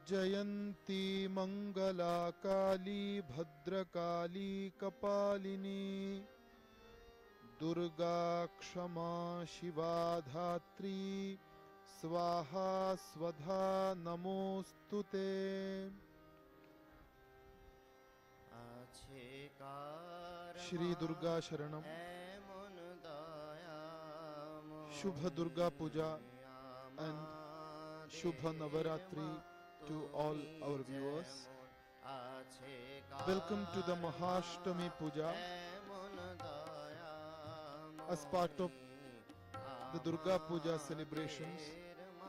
जयंती मंगला काली भद्रकाली कपालिनी दुर्गा क्षमा शिवा धात्री स्वाहा स्वधा नमोस्तुते। श्री दुर्गा शरणम। शुभ Durga Puja and Shubha Navaratri to all our viewers. Welcome to the Mahashtamir Puja. As part of the Durga Puja celebrations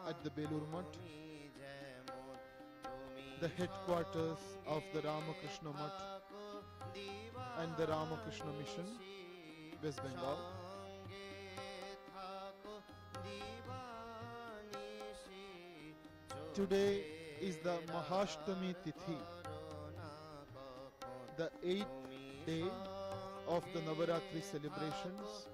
at the Belur Mutt, the headquarters of the Ramakrishna Mutt and the Ramakrishna Mission, West Bengal. Today is the Mahashtami Tithi, the 8th day of the Navaratri celebrations.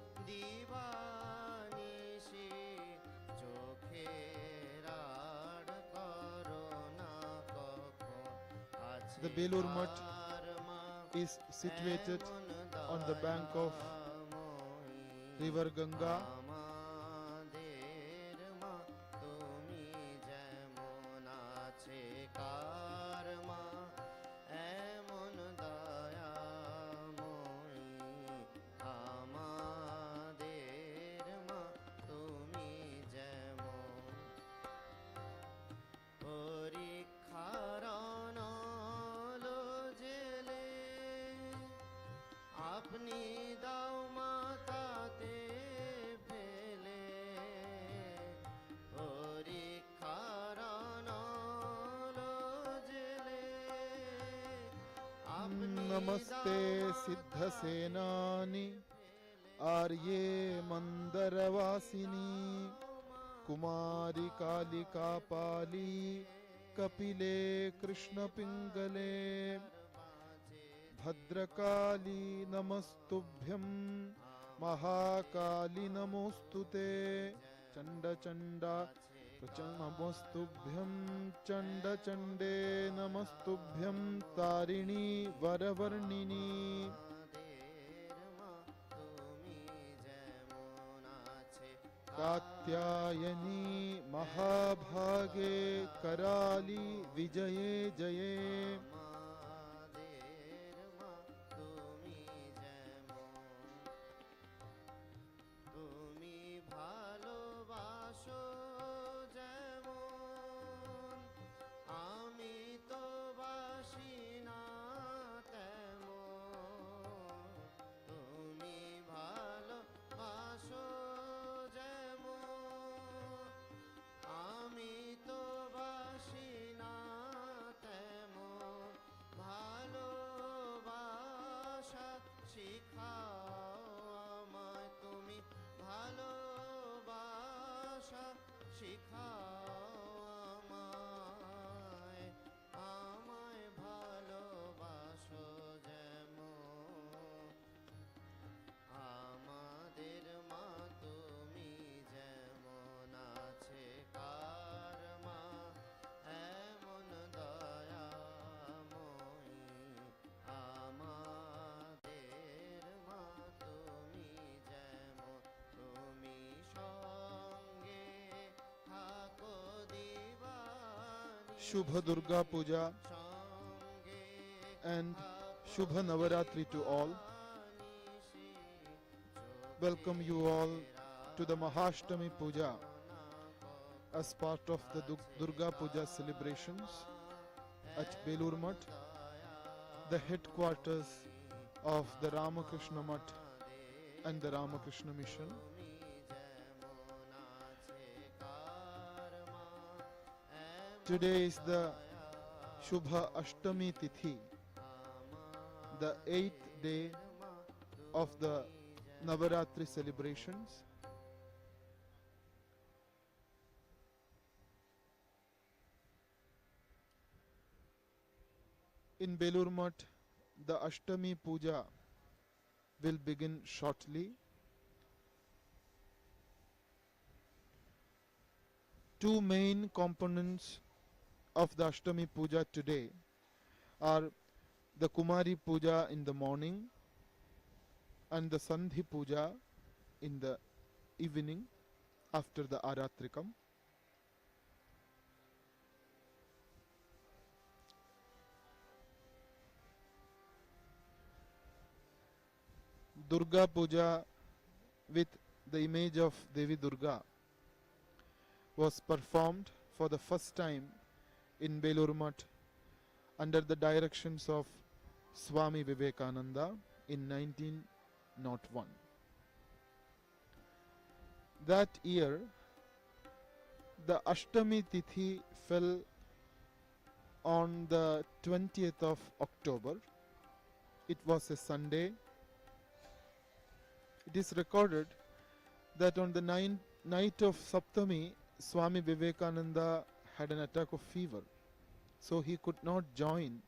The Belur Mutt is situated on the bank of river Ganga. नमस्ते सिद्ध सेनानी आर्ये मंदरवासिनी कुमारी कालिका पाली कपिले कृष्ण पिंगले भद्रकाली नमस्तुभ्यं महाकाली नमोस्तुते चंड चंडा नमस्तुभ्यं चंड चंडे नमस्तुभ्यं तारिणी वरवर्णिनी कात्यायनी महाभागे कराली विजये जये Shubha Durga Puja and Shubha Navaratri to all. Welcome you all to the Mahashtami Puja as part of the Durga Puja celebrations at Belur Mutt, the headquarters of the Ramakrishna Mutt and the Ramakrishna Mission. Today is the Shubha Ashtami Tithi, the 8th day of the Navaratri celebrations. In Belur Mutt, the Ashtami Puja will begin shortly. Two main components of the Ashtami Puja today are the Kumari Puja in the morning and the Sandhi Puja in the evening after the Aratrikam. Durga Puja with the image of Devi Durga was performed for the first time in Belur Mutt under the directions of Swami Vivekananda in 1901. That year, the Ashtami Tithi fell on the 20th of October. It was a Sunday. It is recorded that on the night of Saptami, Swami Vivekananda had an attack of fever, so he could not join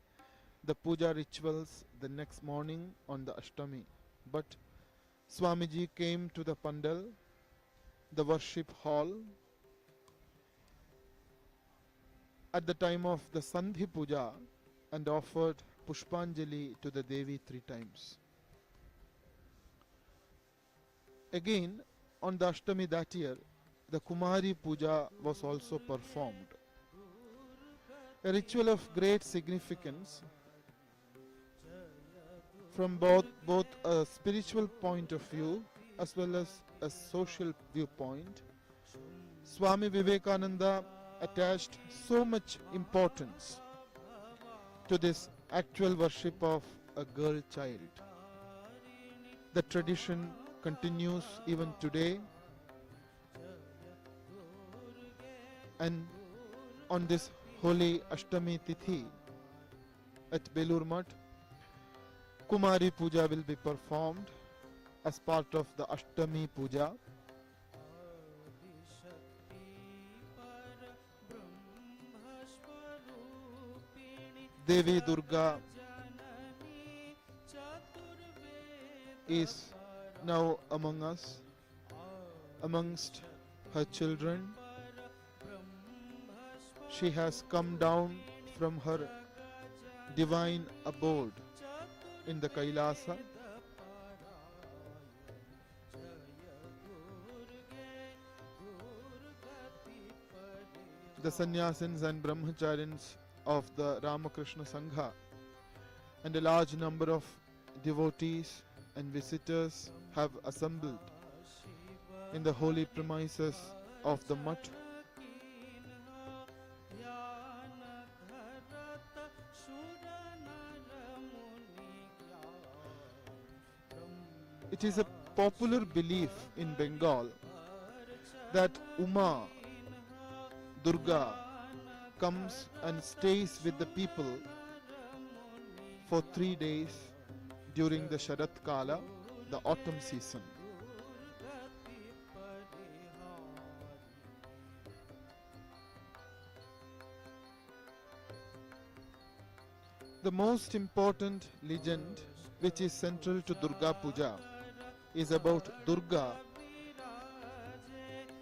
the puja rituals the next morning on the Ashtami. But Swamiji came to the Pandal, the worship hall, at the time of the Sandhi Puja and offered Pushpanjali to the Devi 3 times. Again, on the Ashtami that year, the Kumari Puja was also performed. A ritual of great significance from both a spiritual point of view as well as a social viewpoint. Swami Vivekananda attached so much importance to this actual worship of a girl child. The tradition continues even today, and on this holy Ashtami Tithi at Belur Mutt, Kumari Puja will be performed as part of the Ashtami Puja. Devi Durga is now among us, amongst her children. She has come down from her divine abode in the Kailasa. The sannyasins and brahmacharyans of the Ramakrishna Sangha and a large number of devotees and visitors have assembled in the holy premises of the mutt. It is a popular belief in Bengal that Uma Durga comes and stays with the people for 3 days during the Sharat Kala, the autumn season. The most important legend which is central to Durga Puja is about Durga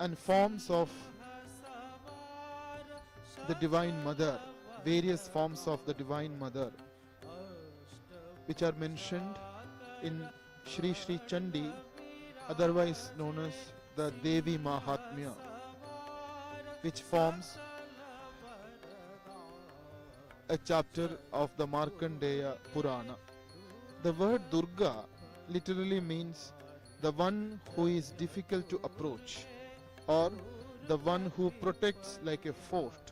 and forms of the Divine Mother, various forms of the Divine Mother, which are mentioned in Shri Shri Chandi, otherwise known as the Devi Mahatmya, which forms a chapter of the Markandeya Purana. The word Durga literally means the one who is difficult to approach, or the one who protects like a fort,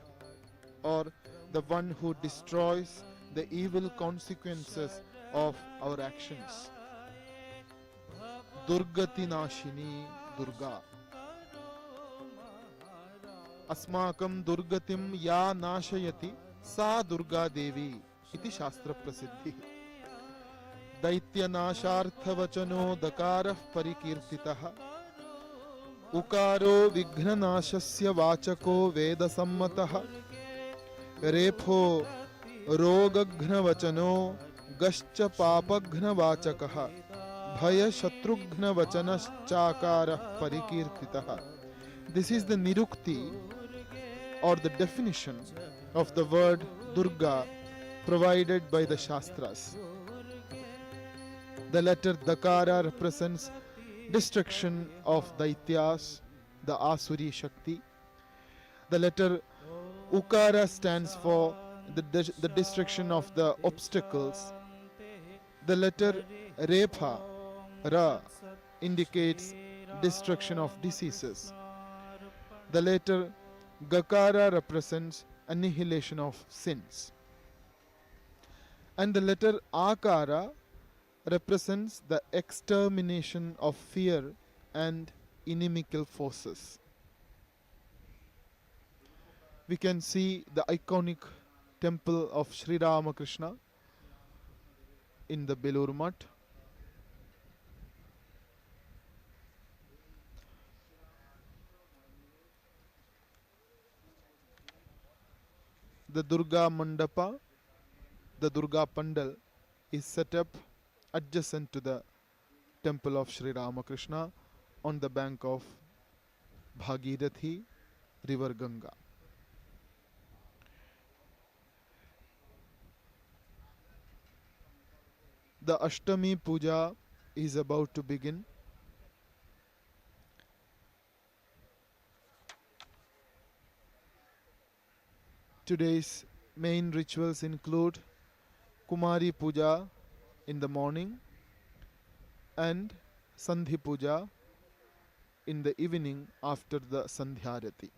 or the one who destroys the evil consequences of our actions. Durgati Nashini Durga. Asmakam Durgatim Ya Nashayati Sa Durga Devi iti Shastra Prasiddhi. Daitya Nashartha Vachano Dakarah Parikirtitaha Ukaro Vighna Nashasya Vachako Veda Sammataha Repho Rogaghna Vachano Gascha Papaghna Vachakaha Bhaya Shatrughna Vachanaschakara Parikirtitaha. This is the Nirukti or the definition of the word Durga provided by the Shastras. The letter Dakara represents destruction of Daityas, the Asuri Shakti. The letter Ukara stands for the destruction of the obstacles. The letter Repha, Ra, indicates destruction of diseases. The letter Gakara represents annihilation of sins. And the letter Akara represents the extermination of fear and inimical forces. We can see the iconic temple of Sri Ramakrishna in the Belur Mutt. The Durga Mandapa, the Durga Pandal, is set up adjacent to the temple of Sri Ramakrishna on the bank of Bhagirathi river Ganga. The Ashtami Puja is about to begin. Today's main rituals include Kumari Puja in the morning and Sandhi Puja in the evening after the Sandhyarati.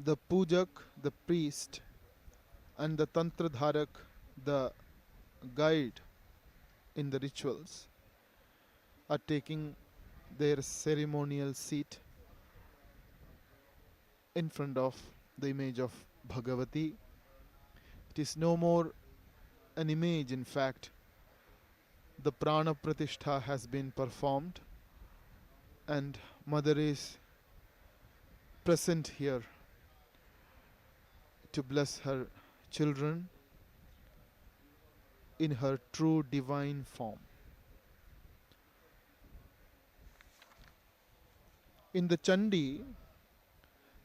The Pujak, the priest, and the Tantradharak, the guide in the rituals, are taking their ceremonial seat in front of the image of Bhagavati. It is no more an image, in fact. The Prana Pratishtha has been performed and Mother is present here to bless her children in her true divine form. In the Chandi,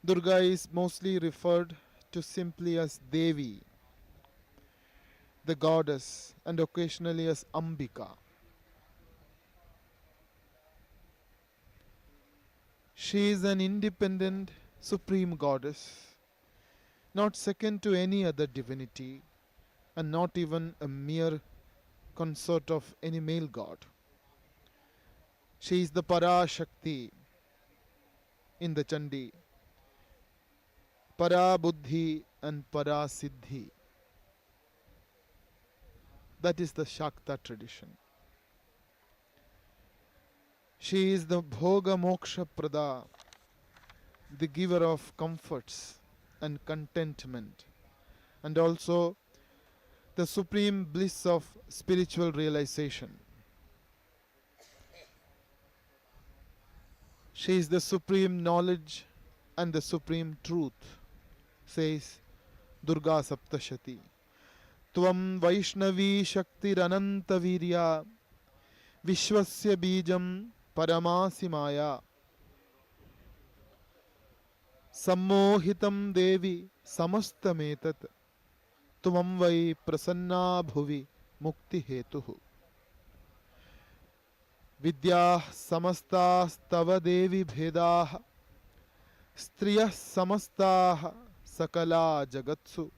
Durga is mostly referred to simply as Devi, the goddess, and occasionally as Ambika. She is an independent, supreme goddess, not second to any other divinity, and not even a mere consort of any male god. She is the Parashakti in the Chandi, Parabuddhi and Parasiddhi. That is the Shakta tradition. She is the Bhoga Moksha Prada, the giver of comforts and contentment, and also the supreme bliss of spiritual realization. She is the supreme knowledge and the supreme truth, says Durga Saptashati. Tvam Vaishnavi Shaktirananta Virya Vishwasya Bijam Paramasi Maya Sammohitam Devi Samastametat Tumam Vai Prasanna Bhuvi Mukti Hetuhu Vidya Samastas Tava Devi Bhedah Striyah Samastah Sakala Jagatsu.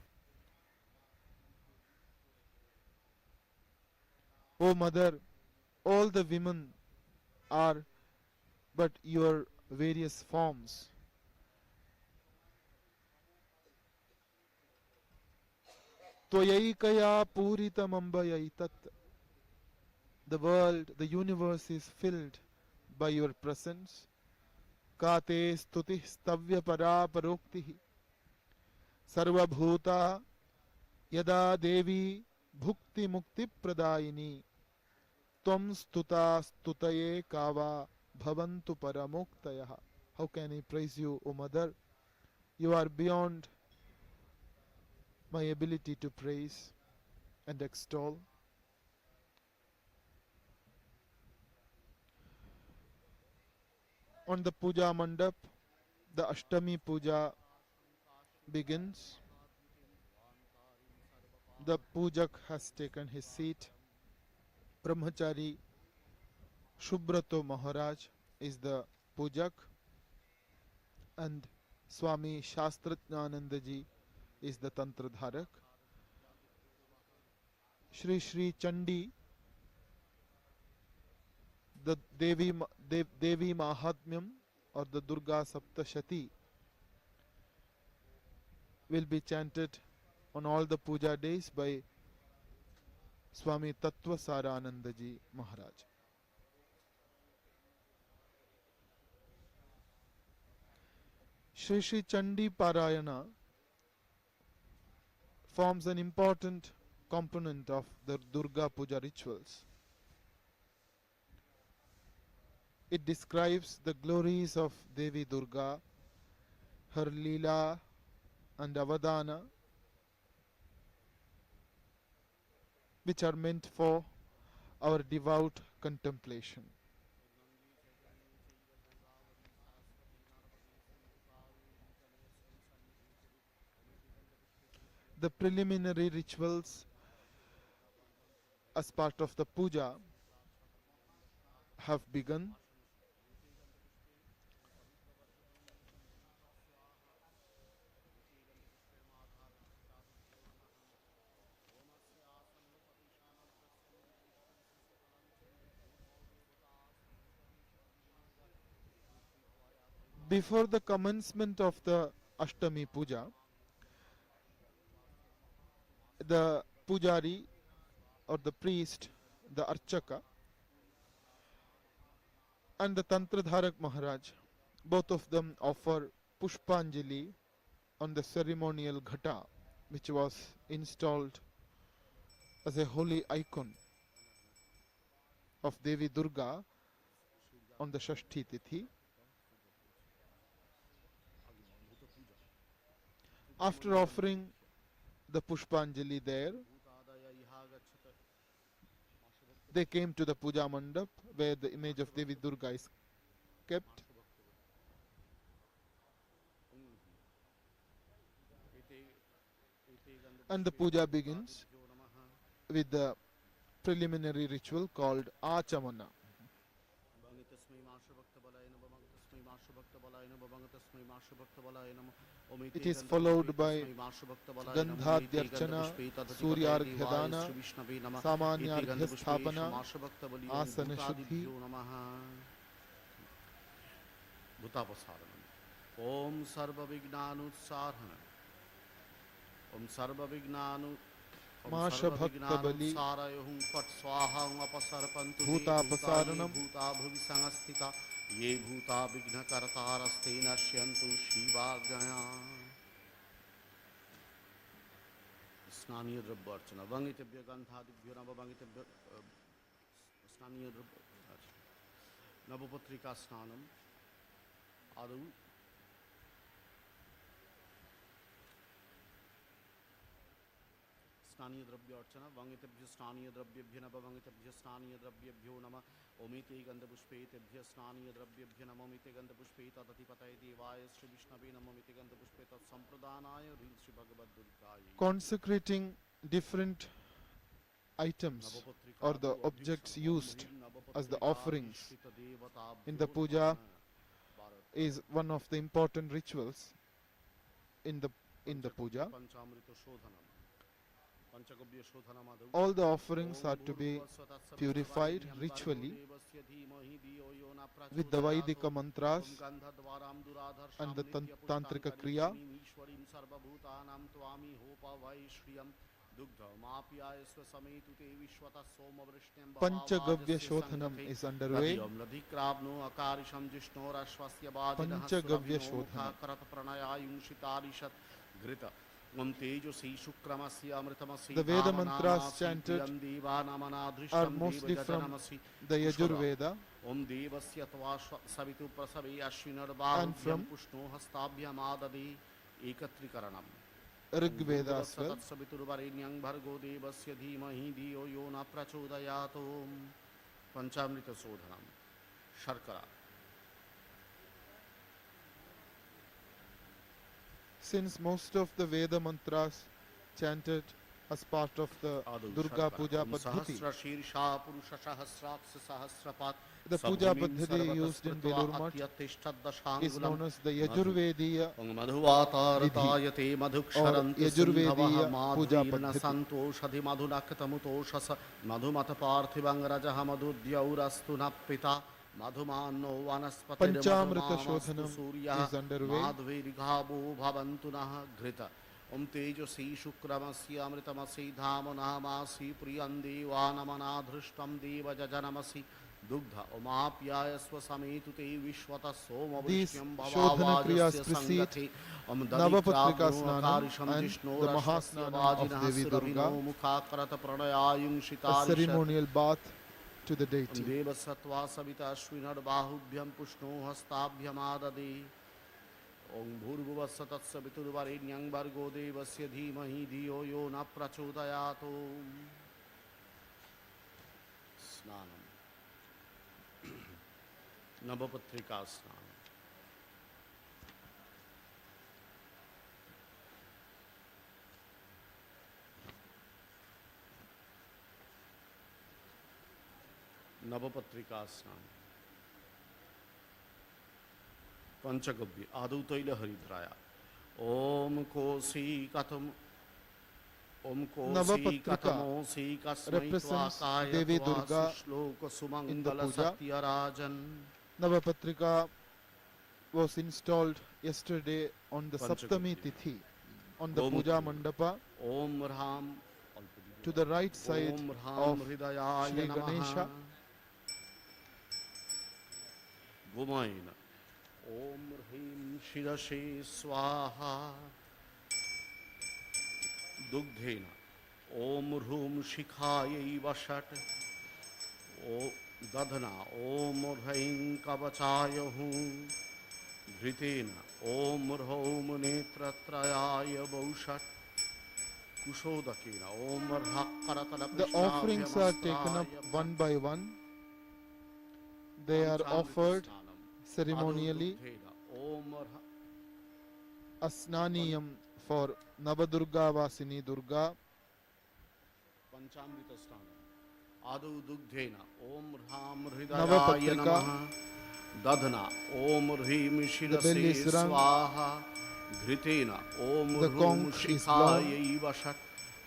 O Mother, all the women are but your various forms. Tvayaikaya puritamambayaitat. The world, the universe is filled by your presence. Kate stuti stavya para paroktihi. Sarva bhuta yada devi bhukti mukti pradayini. Tvam stuta stutaye kava bhavantu paramoktayaha. How can I praise you, O Mother? You are beyond my ability to praise and extol. On the puja mandap, the Ashtami puja begins. The pujak has taken his seat. Brahmachari Shubrato Maharaj is the pujak, and Swami Shastratnanandaji is the Tantradharak. Shri Shri Chandi, the Devi Mahatmyam or the Durga Saptashati will be chanted on all the puja days by Swami Tattva Saranandaji Maharaj. Shri Shri Chandi Parayana forms an important component of the Durga Puja rituals. It describes the glories of Devi Durga, her Leela and Avadana, which are meant for our devout contemplation. The preliminary rituals as part of the puja have begun. Before the commencement of the Ashtami puja, the pujari or the priest, the archaka, and the Tantradharak Maharaj, both of them offer Pushpanjali on the ceremonial ghata, which was installed as a holy icon of Devi Durga on the Shashti Tithi. After offering the Pushpanjali there, they came to the puja mandap where the image of Devi Durga is kept. And the puja begins with the preliminary ritual called Achamana. It is followed by Gandhadyarchana, Suryarghadana, Samanyarghasthapana, Asana Shuddhi. Om Sarva Vignanu Sarhana. Om Sarva Vignanu Masha Bhakta Bali Sarayahum Pat Swaham Apasarpantu Bhuta Pasaranam Bhuta Bhuvisangastita Ye Bhuta Vigna Kartaraste Nashyantu Shiva Gaya Snaniya Drabbarchana Vangitebhya Gandhadibhyo Navavangitebhya Snaniya Drabbarchana Navapatrika Snanam Adu Snaniya Drabbyarchana, Vangitebhya Snaniya Drabyabhya Navavangitebhya Snaniya Drabyabhyo Nama, Omite Gandhapushpetebhya Snaniya Drabyabhya Nama, Omite Gandhapushpeta Tatipataye Devaya Sri Vishnave Nama, Omite Gandhapushpeta Sampradanaya, Sri Bhagavad Durgaya. Consecrating different items or the objects used as the offerings in the puja is one of the important rituals in the puja. All the offerings are to be purified ritually with the Vaidika mantras and the Tantrika Kriya. Panchagavya Shodhanam is underway. Panchagavya Shodhanam. The Veda mantras chanted are mostly from the Yajurveda and from Rigveda as well. Panchamrita Sodhanam Sharkara Since most of the Veda mantras chanted as part of the Durga Puja Paddhati, the Puja Paddhati used in Belur Mutt is known as the Yajurvediya Vidhi or Yajurvediya Puja Paddhati. Panchamrita Shodhanam is underway. Om Tejasi Shukramasya Amritamasi Dhamanamasi Priyan Devanamanadhrishtam Deva Jajanamasi Dugdha Omapyaya Swasametu Te Vishwata Soma Vishyam Bhavavajasya Sangate Om Navapatrika Snanam and the Mahasnanam of Devi Durga, a ceremonial bath to the deity. Deva Satva Savita Shvinad Bahubhyam Pushno Hastabhyam Adade Om Bhurguvassa Tatsaviturvarenyang Bargo Devasya Dhimahi Dhiyo Yo Na Prachodayato. Snanam Navapatrika Snanam. Navapatrika Snanam. Panchagabhya Adutaila Haridraya Om Kosi Katam Om Kosi Katamo Si represents Devi Durga in the Puja. Navapatrika was installed yesterday on the Saptami Tithi on the Puja Mandapa Om Ram to the right side of Shri Ganesha. Gumaina Om Hrim Shirashe Swaha Dugdhena Om Rum Shikhayai Vashat O Dadhana Om Hrim Kavachayahum Dhritena Om Rhom Netratrayaya Baushat Kushodakena Om Rhakkaratala. The offerings are taken up one by one. They are offered ceremonially. Asnaniyam for Navadurga Vasini Durga. Panchamrita Sthanam Adu Dugdhena Om Ram Navapatrika. Hridayaya Namaha Dadhana Om Hrim Shirase Swaha Dhritena Om The Rum conch is blown Shikhayai Vashat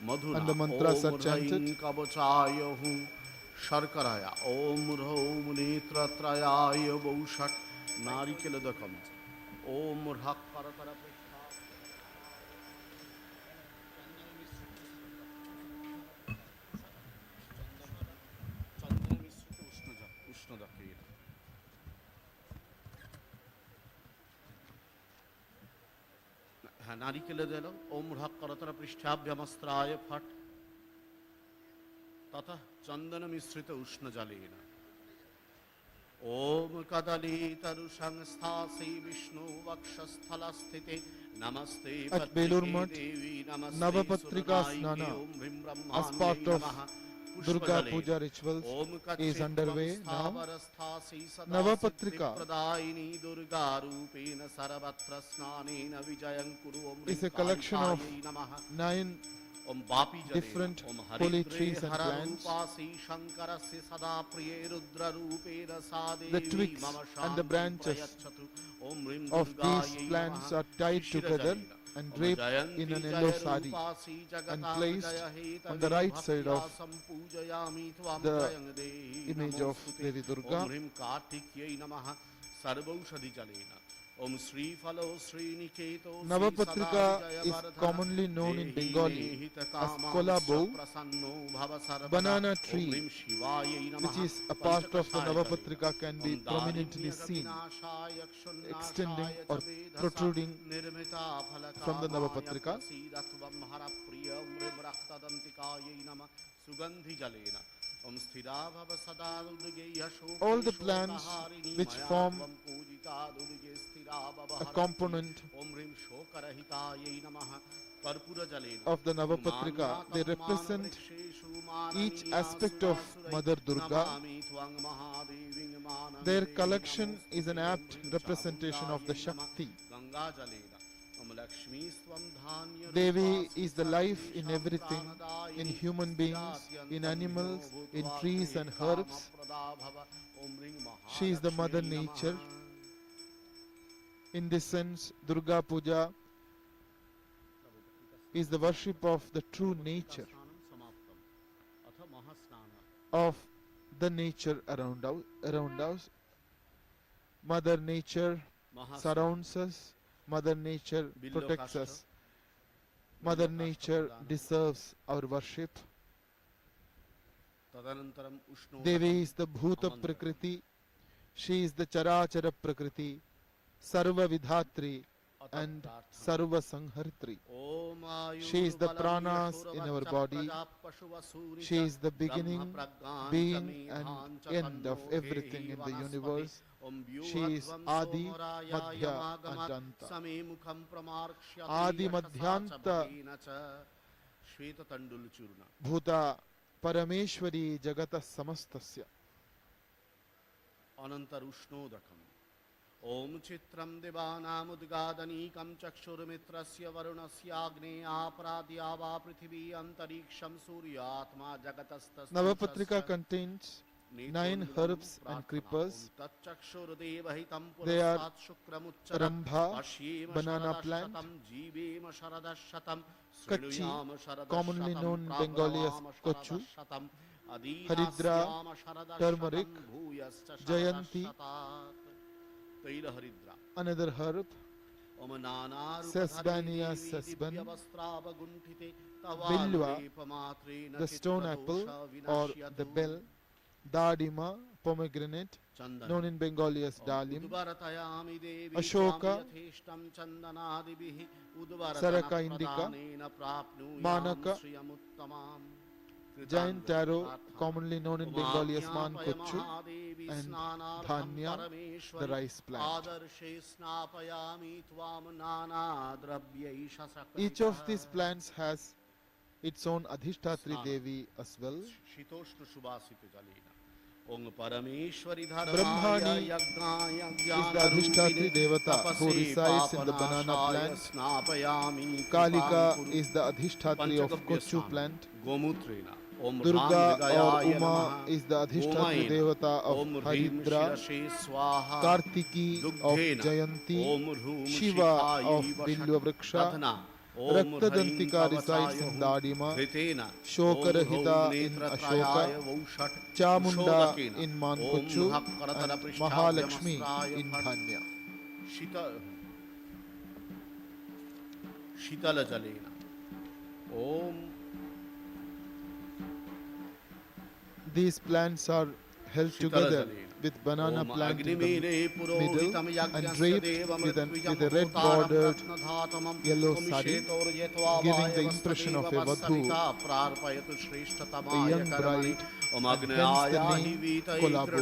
Madhuna and the mantras are Om chanted. Hrim Kavachayahum Sharkaraya Om Rhom Netratrayaya Baushat Narikeladakam Om Rhakkaratara नारिकेल ओम हक्करतर पृष्ठाभ्यमस्त्राय फट ततः चंदन मिश्रित उष्ण जलेन ओम कदली तरुसंस्थासी विष्णु वक्षस्थल स्थिते नमस्ते At Belur Mutt, Navapatrika Snana as part of Durga Puja rituals is underway now. Navapatrika is a collection of 9 different holy trees and plants. The twigs and the branches of these plants are tied together and draped in an yellow sari and placed on the right side of the image of Devi Durga. Navapatrika is commonly known in Bengali as Kolabo, banana tree, which is a part of the Navapatrika, can be prominently seen, extending or protruding from the Navapatrika. All the plants which form a component of the Navapatrika, they represent each aspect of Mother Durga. Their collection is an apt representation of the Shakti. Devi is the life in everything, in human beings, in animals, in trees and herbs. She is the mother nature. In this sense, Durga Puja is the worship of the true nature, of the nature around us. Mother Nature surrounds us. Mother Nature protects us. Mother Nature deserves our worship. Devi is the Bhuta Prakriti. She is the Charachara Prakriti, Sarva Vidhatri and Sarva Sanghartri. She is the pranas in our body. She is the beginning, being and end of everything in the universe. She is Adi, Madhya and Anta. Adi Madhyanta Bhuta Parameshwari Jagata Samastasya. Anantarushnodakam. Om Chitram Devanamudgadaniikam Chakshurmitrasya Varunasya Agneya Pradyava Prithvi Antariksham Suryatma Jagatastas. Navapatrika contains 9 herbs and creepers. They are Rambha, banana plant, Kachi, commonly known in Bengali as Kochu, Haridra, turmeric, Jayanti, another herb, Sesbania sesban, Bilwa, the stone apple or the bell, Dadima, pomegranate, known in Bengali as Dalim, Ashoka, Saraka indica, Manaka, giant taro, commonly known in Bengali as Mankochu, and Dhanya, the rice plant. Each of these plants has its own Adhishtatri Devi as well. Brahmani is the Adhishtatri Devata who resides in the banana plant. Kalika is the Adhishtatri of Kochu plant. Durga or Uma is the Adhishtatri Devata of Haridra. Kartiki of Jayanti. Shiva of Bilwa Vriksha. Raktadantika resides in Dadima, Shokarahita in Ashoka, Chamunda in Mankochu, and Mahalakshmi in Dhanya. Shitala Jalena. Om. These plants are held together with banana plant in the middle and draped with a red bordered yellow sari, giving the impression of a vadhu, a young bride, and hence the name Kolabo.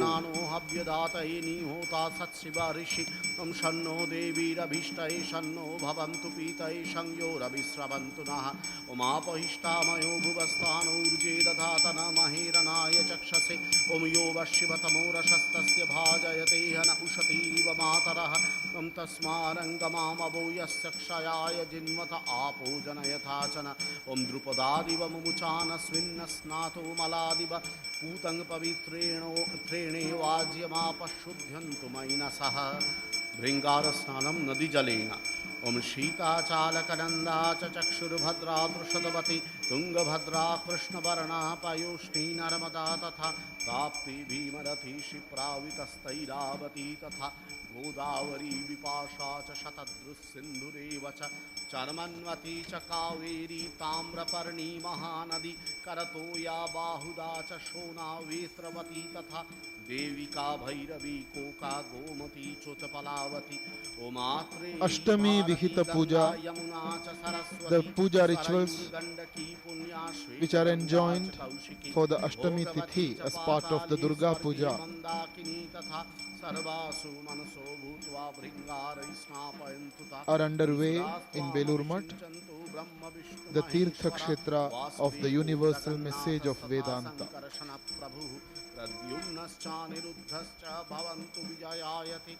तस्य भाजयते हन उशतीव मातरः तं तस्मारङ्गमामवो यस्य क्षयाय जिन्वत आपो जनयथाचन ॐ द्रुपदादिव मुमुचानस्मिन्न स्नातो मलादिव पूतं पवित्रेणे वाज्यमापशुद्ध्यन्तु मैनसः भृङ्गारस्नानं नदीजलेन ॐ शीताचालकनन्दा च चक्षुर्भद्रा तृषदवती तुङ्गभद्रा कृष्णवर्णा पयोष्णी नर्मदा तथा ताप्ति भीमरथी क्षिप्रावितस्तैरावती तथा गोदावरी विपाशा च शतद्रुस्सिन्धुरेव च चर्मन्वती च कावेरी ताम्रपर्णी महानदी करतो या बाहुदा च शोना वेत्रवती तथा देविका भैरवी कोका गोमती चोतपलावती ओमात्रे Ashtami Vihita Puja, the puja rituals which are enjoined for the Ashtami Tithi as part of the Durga Puja are underway in Belur the Tirtha Kshetra of the universal message of Vedanta. तद्युम्नश्चानिरुद्धश्च भवन्तु विजयायति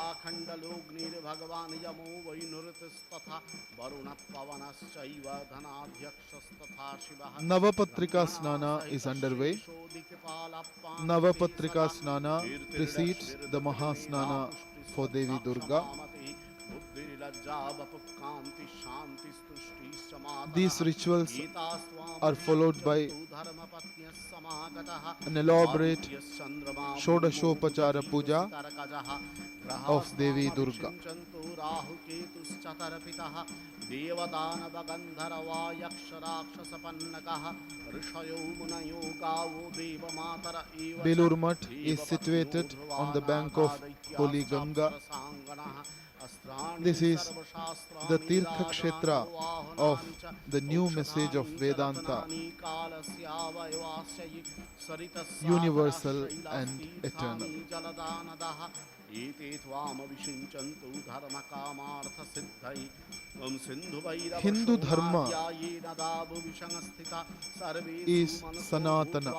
आखण्डलोग्निर्भगवान् यमो वैनुरतस्तथा वरुणपवनश्चैव धनाध्यक्षस्तथा शिवः Navapatrika Snana is underway. Navapatrika Snana precedes the Mahasnana for Devi Durga. These rituals are followed by an elaborate Shodashopachara Puja of Devi Durga. Belur Mutt is situated on the bank of Holy Ganga. This is the Tirtha Kshetra of the new message of Vedanta, universal and eternal. Hindu Dharma is Sanatana.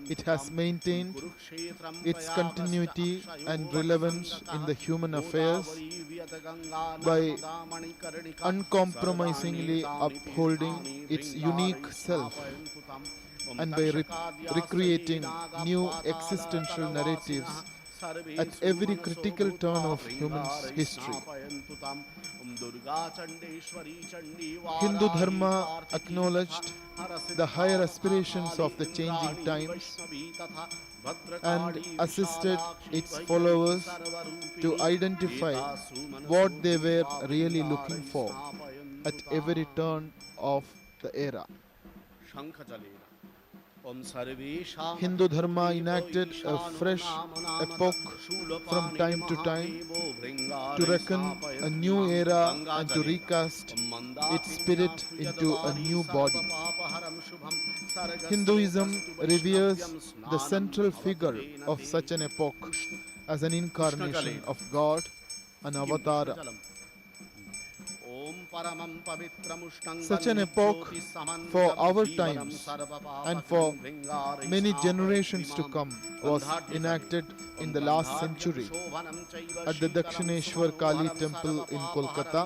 It has maintained its continuity and relevance in the human affairs by uncompromisingly upholding its unique self and by recreating new existential narratives at every critical turn of human history. Hindu Dharma acknowledged the higher aspirations of the changing times and assisted its followers to identify what they were really looking for at every turn of the era. Hindu Dharma enacted a fresh epoch from time to time to reckon a new era and to recast its spirit into a new body. Hinduism reveres the central figure of such an epoch as an incarnation of God, an avatara. Such an epoch for our times and for many generations to come was enacted in the last century at the Dakshineshwar Kali temple in Kolkata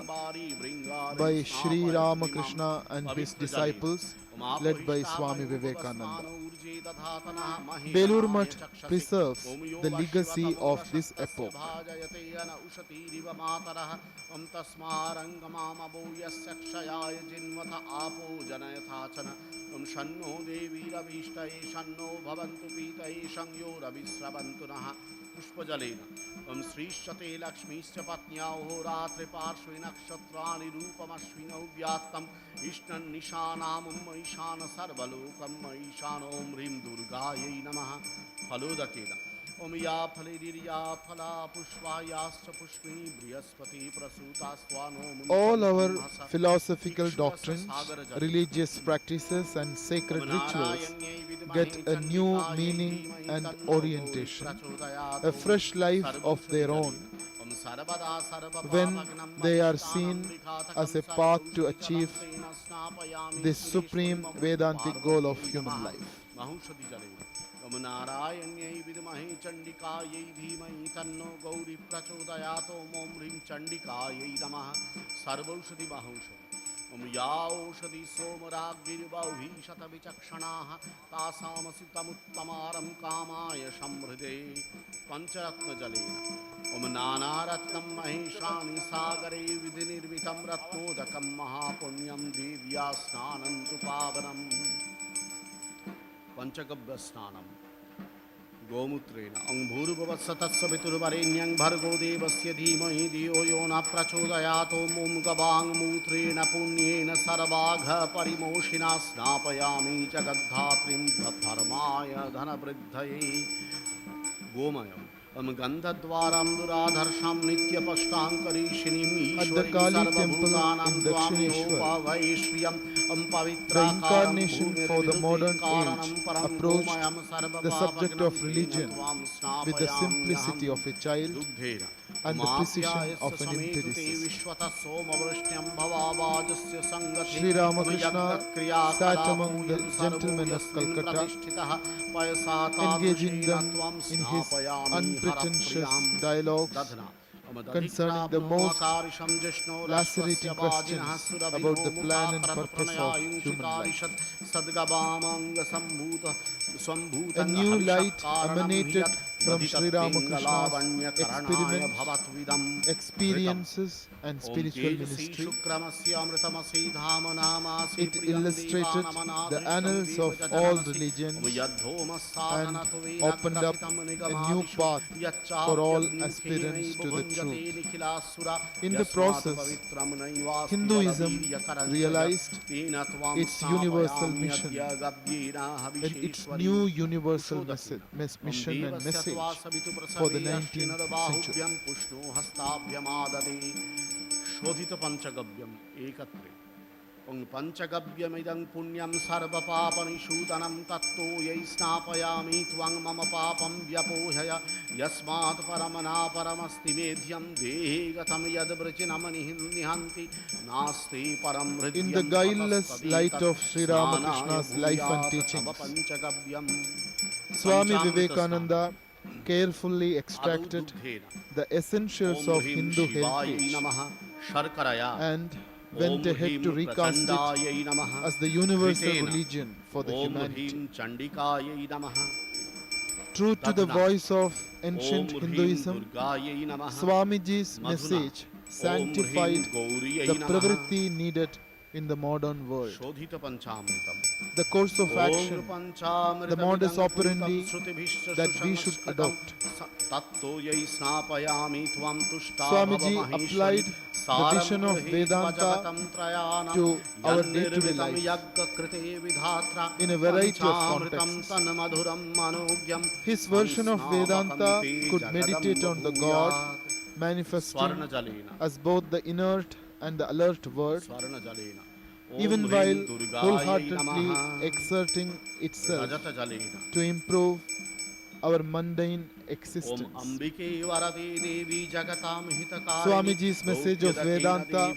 by Sri Ramakrishna and his disciples led by Swami Vivekananda. Belur Mutt preserves the legacy of this epoch. पुष्पजलेन श्रीश्चते लक्ष्मीश्च पत्न्याहो रात्रि पार्श्वे नक्षत्राणि रूपमश्विनौ व्यात्तम् इष्टन्निशानामं महिषान सर्वलोकं महिषानो ह्रीं दुर्गायै नमः फलोदकेन ओम या filaria फला पुष्पायाश्च पुष्पिणी Brihaspati प्रसूतास्त्वानो All our philosophical doctrines, religious practices and sacred rituals get a new meaning and orientation, a fresh life of their own, when they are seen as a path to achieve this supreme Vedantic goal of human life. नारायण्यै विद्महे चण्डिकायै धीमहि तन्नो गौरी प्रचोदयात् ॐ ह्रीं चण्डिकायै नमः सर्वौषधि महौषधि ॐ या औषधि सोमराग्निर्बहुभिः शतविचक्षणाः तासामसितमुत्तमारं कामाय संहृदे पञ्चरत्नजलेन ॐ नानारत्नं महेशानि सागरे विधिनिर्मितं रत्नोदकं महापुण्यं देव्या स्नानं तु पावनम् पंचगव्य स्नानम गोमूत्रेण अंभूर्भवत्सतस्सवितुर्वरेण्यं भर्गो देवस्य धीमहि धियो यो न प्रचोदयात् ॐ गवाङ्मूत्रेण पुण्येन सर्वाघ परिमोषिणा स्नापयामि जगद्धात्रीं धर्माय धनवृद्धये गोमयम् गन्धद्वारं दुराधर्षां नित्यपष्टाङ्करीषिणीं At the Kali temple in Dakshineshwar, the incarnation for the modern age approached the subject of religion with the simplicity of a child and the precision of an empiricist. Sri Ramakrishna sat among the gentlemen of Calcutta, engaging them in his unpretentious dialogues concerning the most lacerating questions about the plan and purpose of human life. A new light emanated from Sri Ramakrishna's experiments, experiences and spiritual ministry. It illustrated the annals of all religions and opened up a new path for all aspirants to the truth. In the process, Hinduism realized its universal mission and its new universal mission and message for the 19th century. Panchagavyamidang punyam sarva papanishutanam tatto yai snapayami tvang mama papam vyapohaya yasmat paramana paramasti medhyam degatam yad vrachinamani nihanti nasti param hridyam. In the guileless light of Sri Ramakrishna's life and teachings, Swami Vivekananda carefully extracted the essentials of Hindu heritage and went ahead to recast it as the universal religion for the humanity. True to the voice of ancient Hinduism, Swamiji's message sanctified the pravritti needed in the modern world. The course of action, the modus operandi that we should adopt. Swamiji applied the vision of Vedanta to our day-to-day life in a variety of contexts. His version of Vedanta could meditate on the God manifesting as both the inert and the alert word, even while wholeheartedly exerting itself to improve our mundane existence. Swamiji's message of Vedanta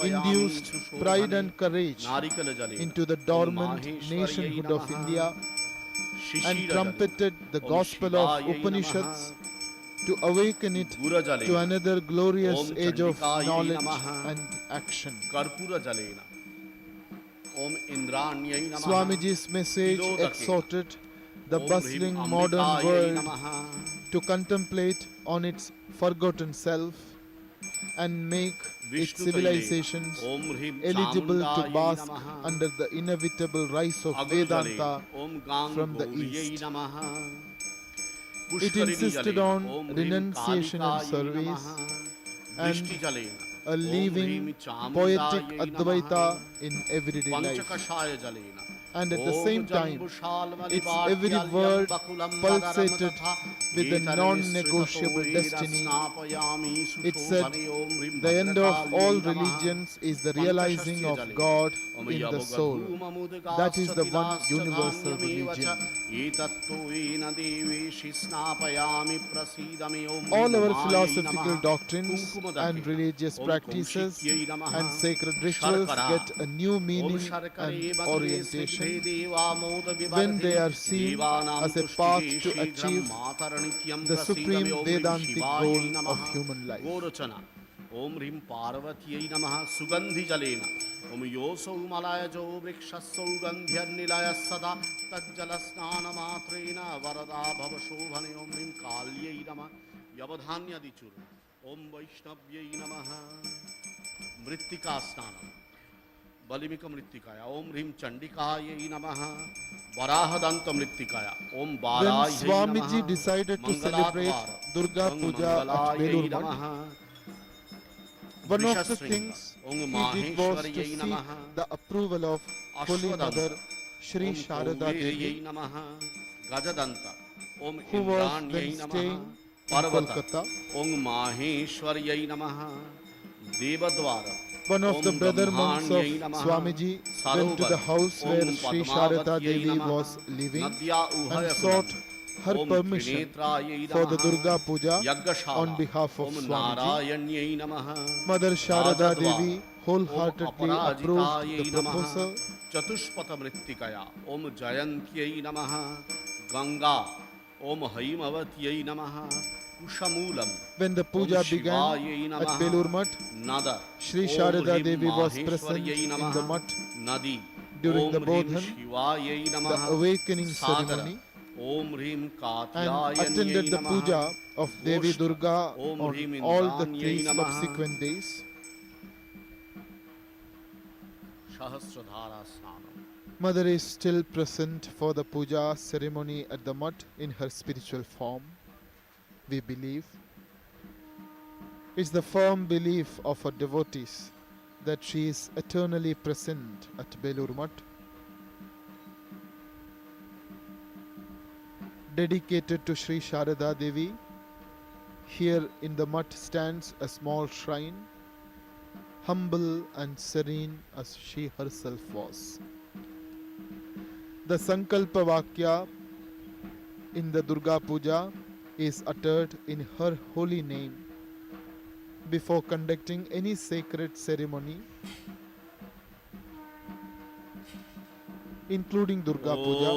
induced pride and courage into the dormant nationhood of India and trumpeted the gospel of Upanishads to awaken it to another glorious age of knowledge and action. Swamiji's message exhorted the bustling modern world to contemplate on its forgotten self and make its civilizations eligible to bask under the inevitable rise of Vedanta from the East. It insisted on renunciation and service and a living, poetic Advaita in everyday life. And at the same time, its every word pulsated with a non-negotiable destiny. It said, the end of all religions is the realizing of God in the soul. That is the one universal religion. All our philosophical doctrines and religious practices and sacred rituals get a new meaning and orientation when they are seen as a path to achieve the supreme Vedantic goal of human life. Om Rim Parvatiyai Namaha Sugandhi Jalena Om Yoso Malaya Jo Vrikshasau Gandhya Nilaya Sada Tajjala Snana Matrena Varada Bhavashobhane Om Rim Kalyai Namaha Yavadhanya Dichur Om Vaishnaviyai Namaha Mrittika Snanam Balimika Mrittikaya Om Rim Chandikayai Namaha Varahadanta Mrittikaya Om Balayai Namaha. When Swamiji decided to celebrate Durga Puja at Belur, one of the things he did was to seek the approval of Holy Mother Shri Sharada Devi, who was then staying in Kolkata. One of the brother monks of Swamiji went to the house where Shri Sharada Devi was living and sought her Om permission Trinetrayai for the Namaha. Durga Puja Yagashala. on behalf of Om Swamiji. Narayanyai Namaha. Mother Sharada Rajadwara. Devi wholeheartedly Om approved the Aparajitayai Namaha. proposal. Chatushpata Mrittikaya. Om Jayantyai Namaha. Ganga. Om Haimavatiyai Namaha. Kushamulam. When the puja Om began Shivayai at Namaha. Belur Mat, Nada. Shri Om Sharada Hrim Devi was present Maheshwaryai in Namaha. the Mat Nadi. during Om the Hrim Bodhan, Shivayai the Namaha. awakening Sagara. ceremony, Om Hrim and Katyayanyai attended the Namaha. puja of Devi Goshta. Durga Om on Hrim all the Indranyai 3 Namaha. subsequent days. Sahasradhara Snanam. Mother is still present for the puja ceremony at the Mat in her spiritual form, we believe. It's the firm belief of our devotees that she is eternally present at Belur Mat. Dedicated to Sri Sharada Devi, here in the Mat stands a small shrine, humble and serene as she herself was. The Sankalpa Vakya in the Durga Puja is uttered in her holy name before conducting any sacred ceremony, including Durga Puja,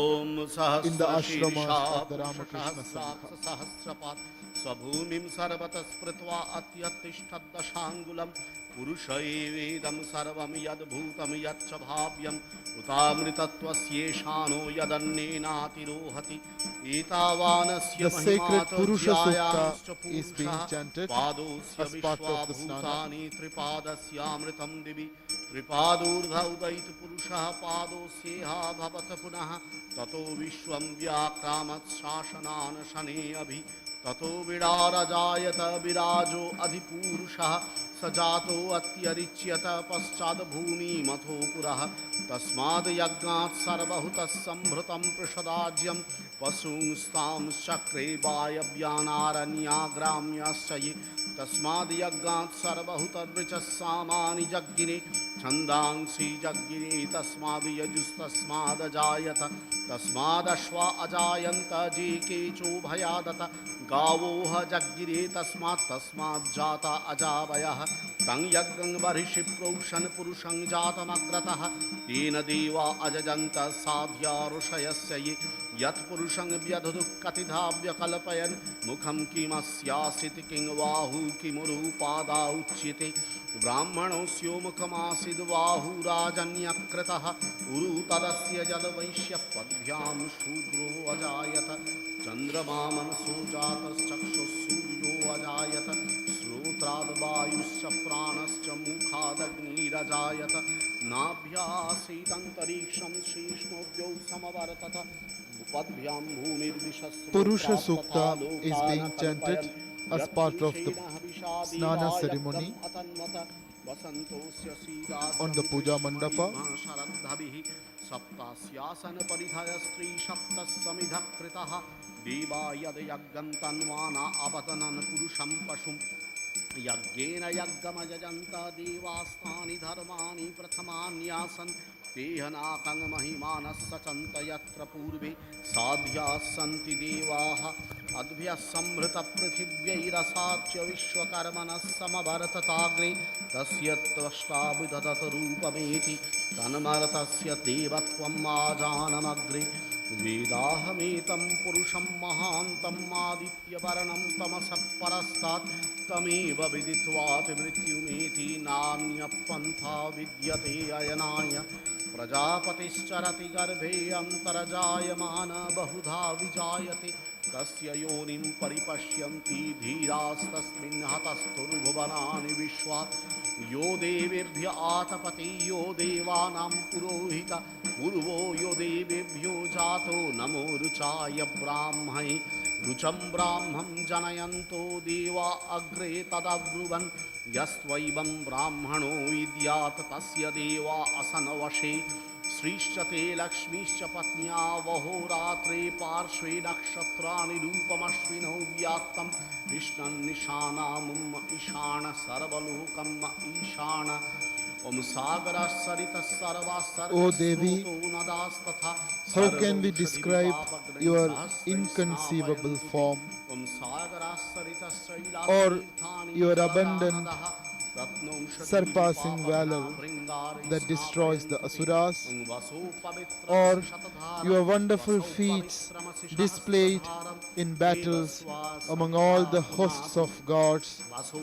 in the ashramas of the Ramakrishna Sangha. Svabhumim sarvata spritva atyattishtadashangulam Purusha evedam sarvam yadbhutam yaccha bhavyam Utamritatvasyeşano yadannenatirohati Etavanasya The sacred Purusha Sukta mahimatosyayanscha is being chanted Padosya as part of the snana. vishwabhutani tripadasyaamritam divi Tripadurdha udait purusha padosyeha bhavata punaha Tato vishwam vyakramat shashanan shane abhi Tato vidārajāyata virājo adhipūruṣah sajato atyarichyata paschad bhūmi matho purah tasmād yagνāt sarvahutas samhrutam prashadājyam pasungstam chakre vāyabhyānāranyāgramyasya tasmād yagνāt sarvahutad vrichas samāni jaggine chandāngsi jaggine tasmād yajustasmād ajāyata tasmād ashva ajāyanta jikecho bhayādata Gavoha jaggire tasmat jata ajavayah Tang yaggang barishi proshan purushang jatam agrataha Tena deva ajajanta sadhya rushayasya Yat purushang vyadhudukkatidhavya kalpayan Mukham kimasyasit king vahu kimuru pada uchyate Brahmanosyo mukhamasid vahu rajanyakrataha Uru tadasya jadvaishya padvyam shudro ajayata Chandrama manaso jataschakshu suryo ajayata Srotrad vayuscha pranascha mukhadagniirajayata Nabhyasetantariksham shrishmobhyo samavartata Upadbhyam bhumirdishasro Purusha Sukta is being chanted as part of the snana ceremony on the puja mandapa. Saptasyasan paridhaya stri shaptas samidha kritaha Deva yad yaggam tanvana avatanan purusham pashum Yaggena yaggamajajanta devastani dharmani prathamanyasan Tehanakang mahimanas sachanta yatra purve Sadhya santi devaha adbhya samhrita prithivyairasachya vishwakarmanas samavartatagre Tasya tvashtabhidadata rupameti Tanmaratasya devatvam ajanamagre Vedahametam purusham mahantam aditya varanam tamasap parastat Tameva viditvat mrityumeti nanya pantha vidyate ayanaya Prajapatiscarati garbhe antarajayamana bahudha vijayate Tasya yonim paripashyanti dhirastasmin hatasturubhavanani vishvat Yo devebhya atapati yo devanam purohita Purvo yo devebhyo jato namo ruchaya brahmai Rucham brahmam janayanto deva agre tadavruvan Yastvaibam brahmano vidyat tasya deva asanavashe Srishchate lakshmishcha patnya vahoratre parshve nakshatrani rupamashvino vyattam Vishnan nishanamum ishana sarvalokam ishana Om Sagara Sarita Sarva O Sarva Devi, Sruto Nadastatha how can we Sarvam describe Shadivipapagrin your Sahasrin inconceivable Snapayantuti form Om Sagara Sarita Saila or Tirthani your abundant, Jaladanadaha Ratnam surpassing valor Shadivipapagna Bringari that destroys the Snapayantuti asuras, Om Vaso or Pavitramasi Shatadharam your wonderful Vaso feats Pavitramasi displayed Sahasradharam in battles Devaswa among all the Samita hosts Punatu of gods, Vaso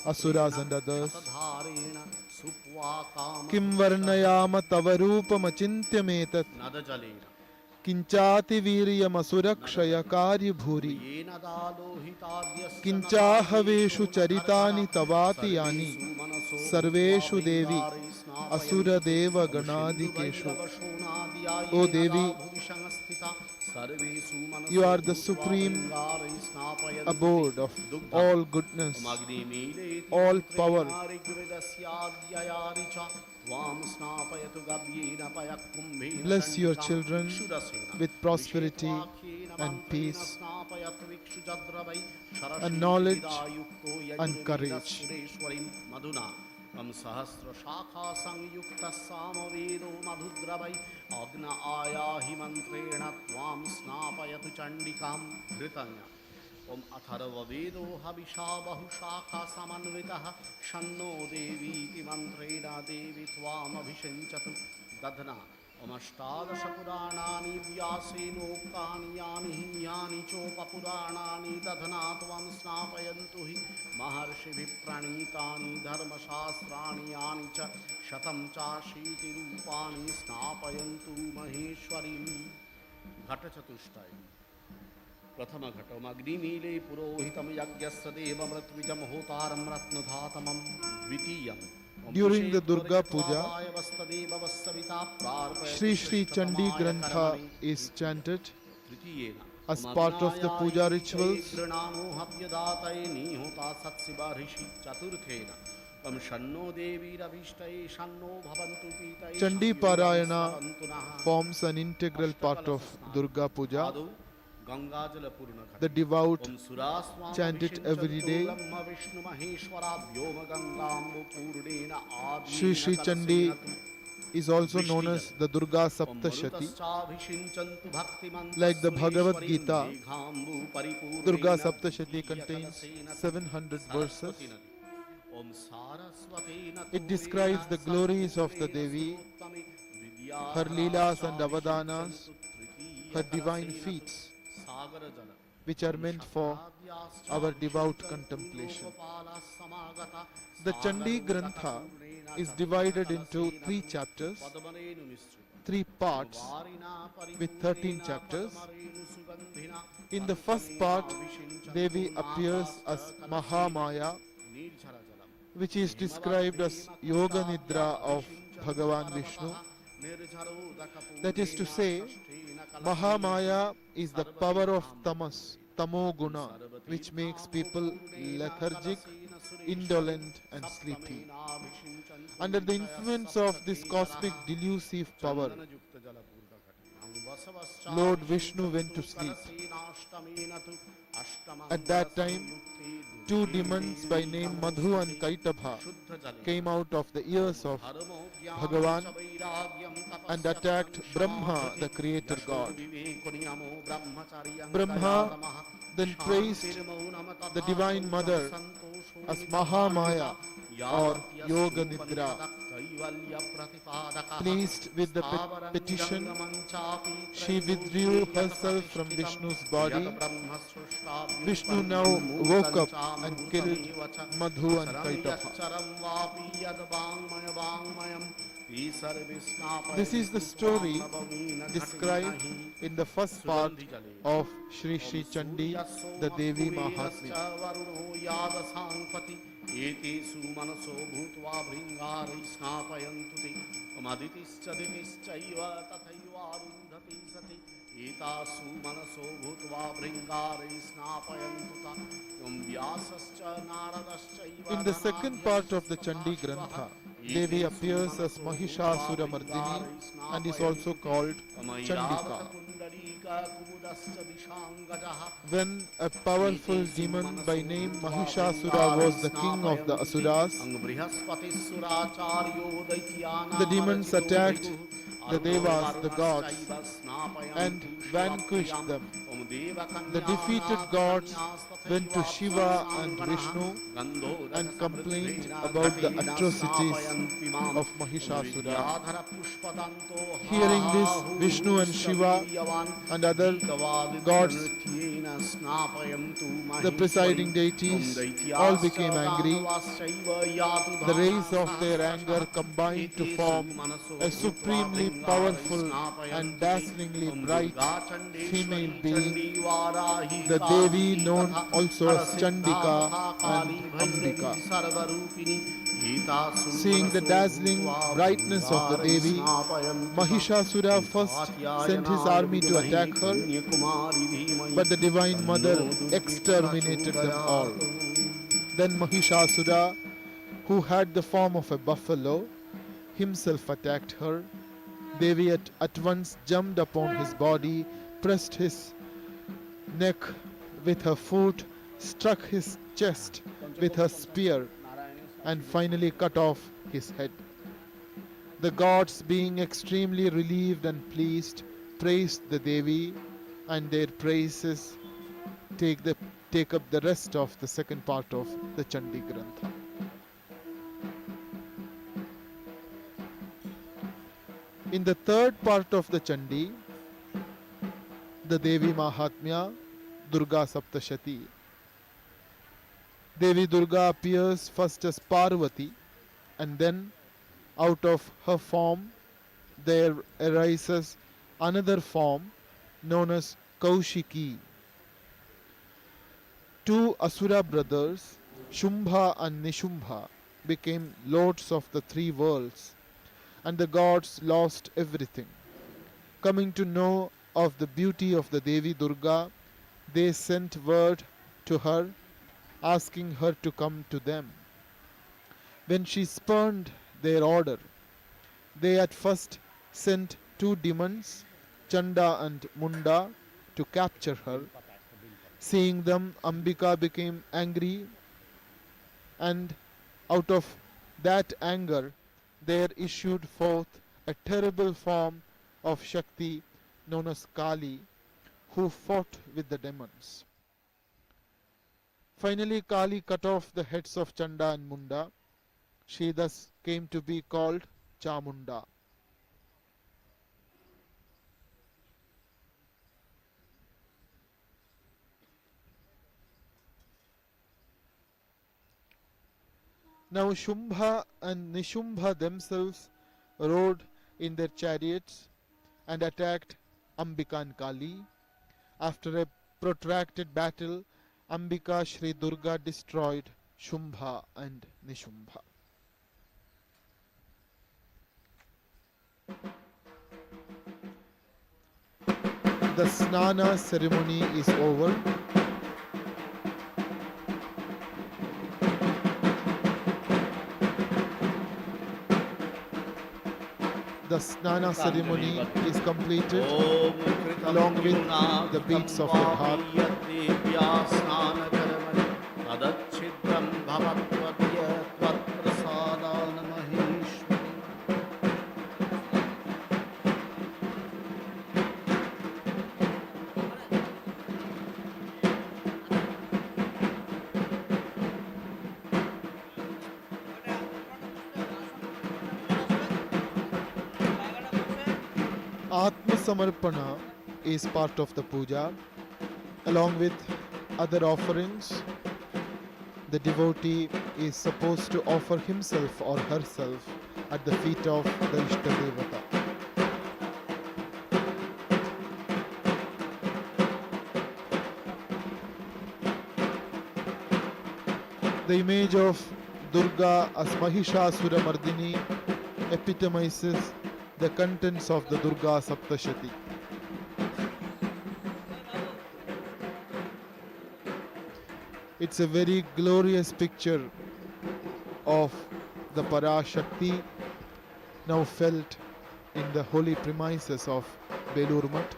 asuras Pavitrena and others. Shatadharena Supwa Kama Kim varnayama tava rupamachintyametat Nadajalena kinchati viryamasurakshayakarya bhuri Yena Dalohitadyasya kinchahaveshu Nadadeshu charitani Gunadharana tavati yani Sarvesu Manaso sarveshu devi Bhutva asura Snapayantuti deva Om Shindu ganadikeshu. Vairava O Shonadhyayena Devi, Bhuvishangasthita Sarvesu Manaso you are the Bhutva supreme Bringari Snapayantuti abode of Dugdham all goodness, Om Agni Mileti all power. Mantrena Rigvedasyadhyayaricha Tvam Snapayatu Gabyena Payakumbhena Bless your Chandikam children Ikshudasena with prosperity Vishetvakhena and Mantrena peace Snapayatu Vikshujadravai and Sharashi knowledge Vidayukto and Yajurveda courage. Sureshwarim Madhuna Tam Sahasra Shakha Sangyukta Samavedo Madhudravai Agna Ayahi Mantrena Tvam Snapayatu Chandikam Dhritanya Om Atharva Vedo Habisha Bahushakha Samanvitaha Shanno Devi Iti Mantrena Devi Tvam Abhishanchatu Dadhana Om Ashtadasha Puranani Vyasenoktani Yani Yani Chopa Puranani Dadhana Tvam Snapayantu Hi Maharshi Vipranitani Dharma Shastrani Yani Cha Shatam Cha Shiti Rupani Snapayantu Maheshwarim Ghata Chatushtaya प्रथम घटम अग्निमीले पुरोहितम यज्ञस्य देवमृत्विजम होतारम रत्नधातमम द्वितीयम During the Durga Puja, Shri Shri Chandi Grantha is chanted as part of the puja rituals. Chandi Parayana forms an integral part of Durga Puja. The devout chant it every day. Shri Shri Chandi is also known as the Durga Saptashati. Like the Bhagavad Gita, Durga Saptashati contains 700 verses. It describes the glories of the Devi, her leelas and avadanas, her divine feats, which are meant for our devout contemplation. The Chandi Grantha is divided into 3 chapters, 3 parts with 13 chapters. In the first part, Devi appears as Mahamaya, which is described as Yoga Nidra of Bhagavan Vishnu. That is to say, Mahamaya is the power of tamas, tamoguna, which makes people lethargic, indolent and sleepy. Under the influence of this cosmic delusive power, Lord Vishnu went to sleep. At that time, 2 demons by name Madhu and Kaitabha came out of the ears of Bhagavan and attacked Brahma, the creator god. Brahma then praised the Divine Mother as Mahamaya or Yoga Nidra. Pleased with the petition, she withdrew herself from Vishnu's body. Vishnu now woke up and killed Madhu and Kaitapha. This is the story described in the first part of Shri Shri Chandi, the Devi Mahatmya. एतेषु मनसो भूत्वा भृङ्गारै स्नापयन्तु ते मदितिश्च दितिश्चैव तथैवारुन्धति सति एतासु मनसो भूत्वा भृङ्गारै स्नापयन्तु तं व्यासश्च नारदश्चैव. In the second part of the Chandi Grantha, Devi appears as Mahishasura Mardini and is also called Chandika. When a powerful demon by name Mahishasura was the king of the Asuras, the demons attacked the Devas, the gods, and vanquished them. The defeated gods went to Shiva and Vishnu and complained about the atrocities of Mahishasura. Hearing this, Vishnu and Shiva and other gods, the presiding deities, all became angry. The rays of their anger combined to form a supremely powerful and dazzlingly bright female being, the Devi known also as Chandika and Ambika. Seeing the dazzling brightness of the Devi, Mahishasura first sent his army to attack her, but the Divine Mother exterminated them all. Then Mahishasura, who had the form of a buffalo, himself attacked her. Devi at once jumped upon his body, pressed his neck with her foot, struck his chest with her spear, and finally cut off his head. The gods, being extremely relieved and pleased, praised the Devi, and their praises take up the rest of the second part of the Chandi Grantha. In the third part of the Chandi, the Devi Mahatmya, Durga Saptashati. Devi Durga appears first as Parvati, and then out of her form there arises another form known as Kaushiki. Two Asura brothers, Shumbha and Nishumbha, became lords of the three worlds, and the gods lost everything. Coming to know of the beauty of the Devi Durga, they sent word to her, asking her to come to them. When she spurned their order, they at first sent two demons, Chanda and Munda, to capture her. Seeing them, Ambika became angry, and out of that anger there issued forth a terrible form of Shakti known as Kali, who fought with the demons. Finally, Kali cut off the heads of Chanda and Munda. She thus came to be called Chamunda. Now Shumbha and Nishumbha themselves rode in their chariots and attacked Ambika and Kali. After a protracted battle, Ambika Shri Durga destroyed Shumbha and Nishumbha. The Snana ceremony is over. The Snana ceremony is completed along with the beats of the harp. Atma Samarpana is part of the puja. Along with other offerings, the devotee is supposed to offer himself or herself at the feet of the Ishtadevata. The image of Durga as Mahishasura Mardini epitomizes the contents of the Durga Saptashati. It's a very glorious picture of the Parashakti now felt in the holy premises of Belur Mutt.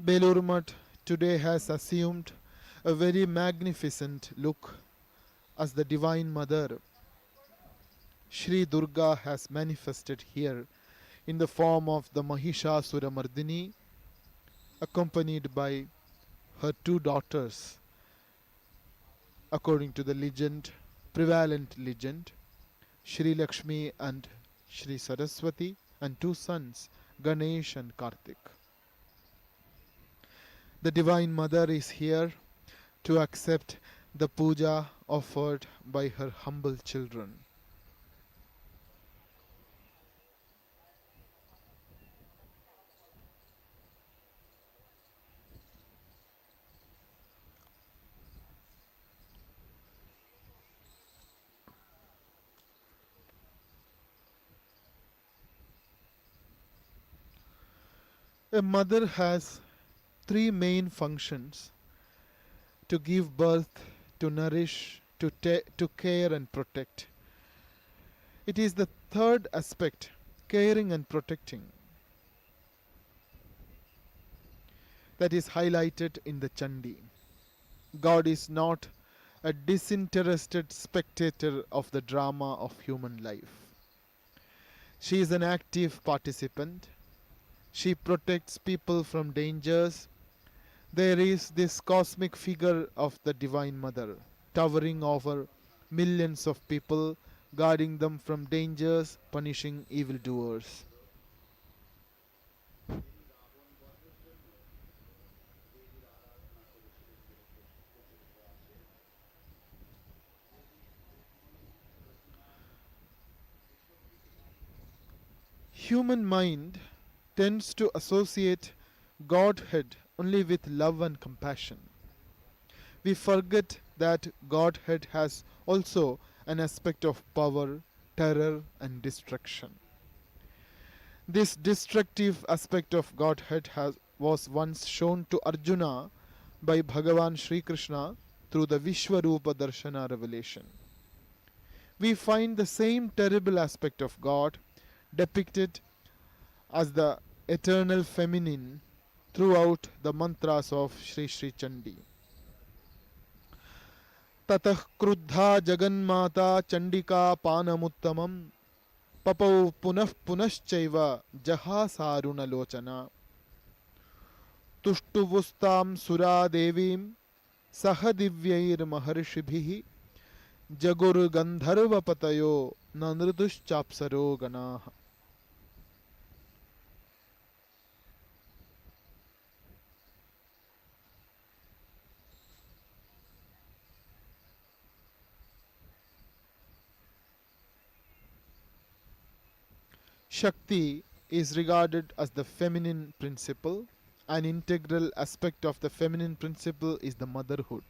Belur Mutt today has assumed a very magnificent look as the Divine Mother. Sri Durga has manifested here in the form of the Mahishasura Mardini, accompanied by her two daughters, according to the legend, prevalent legend, Shri Lakshmi and Shri Saraswati, and two sons, Ganesh and Kartik. The Divine Mother is here to accept the puja offered by her humble children. A mother has three main functions: to give birth, to nourish, to care and protect. It is the third aspect, caring and protecting, that is highlighted in the Chandi. God is not a disinterested spectator of the drama of human life. She is an active participant. She protects people from dangers. There is this cosmic figure of the Divine Mother, towering over millions of people, guarding them from dangers, punishing evildoers. Human mind tends to associate Godhead only with love and compassion. We forget that Godhead has also an aspect of power, terror, and destruction. This destructive aspect of Godhead was once shown to Arjuna by Bhagavan Sri Krishna through the Vishwarupa Darshana revelation. We find the same terrible aspect of God depicted as the eternal feminine throughout the mantras of Sri Sri Chandi. ततः क्रुद्धा जगन्माता चंडिका पानमुत्तमं पपौ पुनः पुनश्चैव जहासारुणलोचना तुष्टुवुस्तां सुरा देवीं सह दिव्यैर्महर्षिभिः जगुर्गन्धर्वपतयो न नृदुश्चाप्सरो गणाः. Shakti is regarded as the feminine principle. An integral aspect of the feminine principle is the motherhood.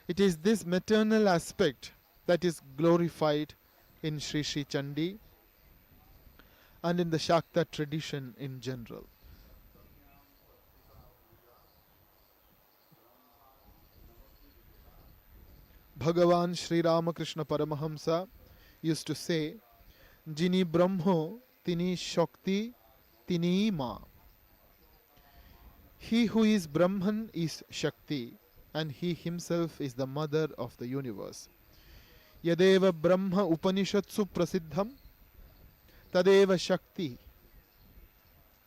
It is this maternal aspect that is glorified in Sri Sri Chandi and in the Shakta tradition in general. Bhagavan Sri Ramakrishna Paramahamsa used to say, Jini Brahmo Tini Shakti Tini Ma. He who is Brahman is Shakti, and he himself is the mother of the universe. Yadeva Brahma Upanishatsu Prasiddham Tadeva Shakti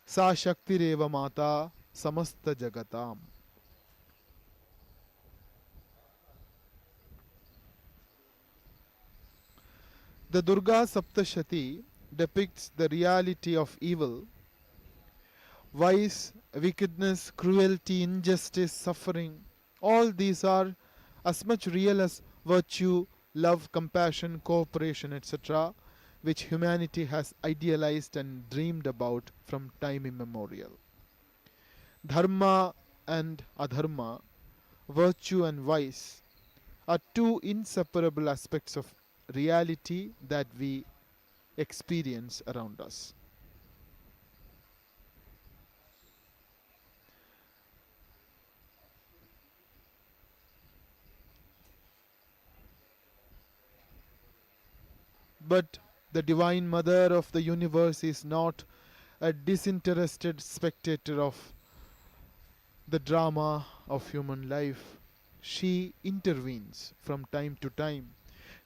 Sa Shakti Reva Mata Samasta Jagatam. The Durga Saptashati depicts the reality of evil. Vice, wickedness, cruelty, injustice, suffering, all these are as much real as virtue, love, compassion, cooperation, etc., which humanity has idealized and dreamed about from time immemorial. Dharma and adharma, virtue and vice, are two inseparable aspects of reality that we experience around us. But the Divine Mother of the universe is not a disinterested spectator of the drama of human life. She intervenes from time to time.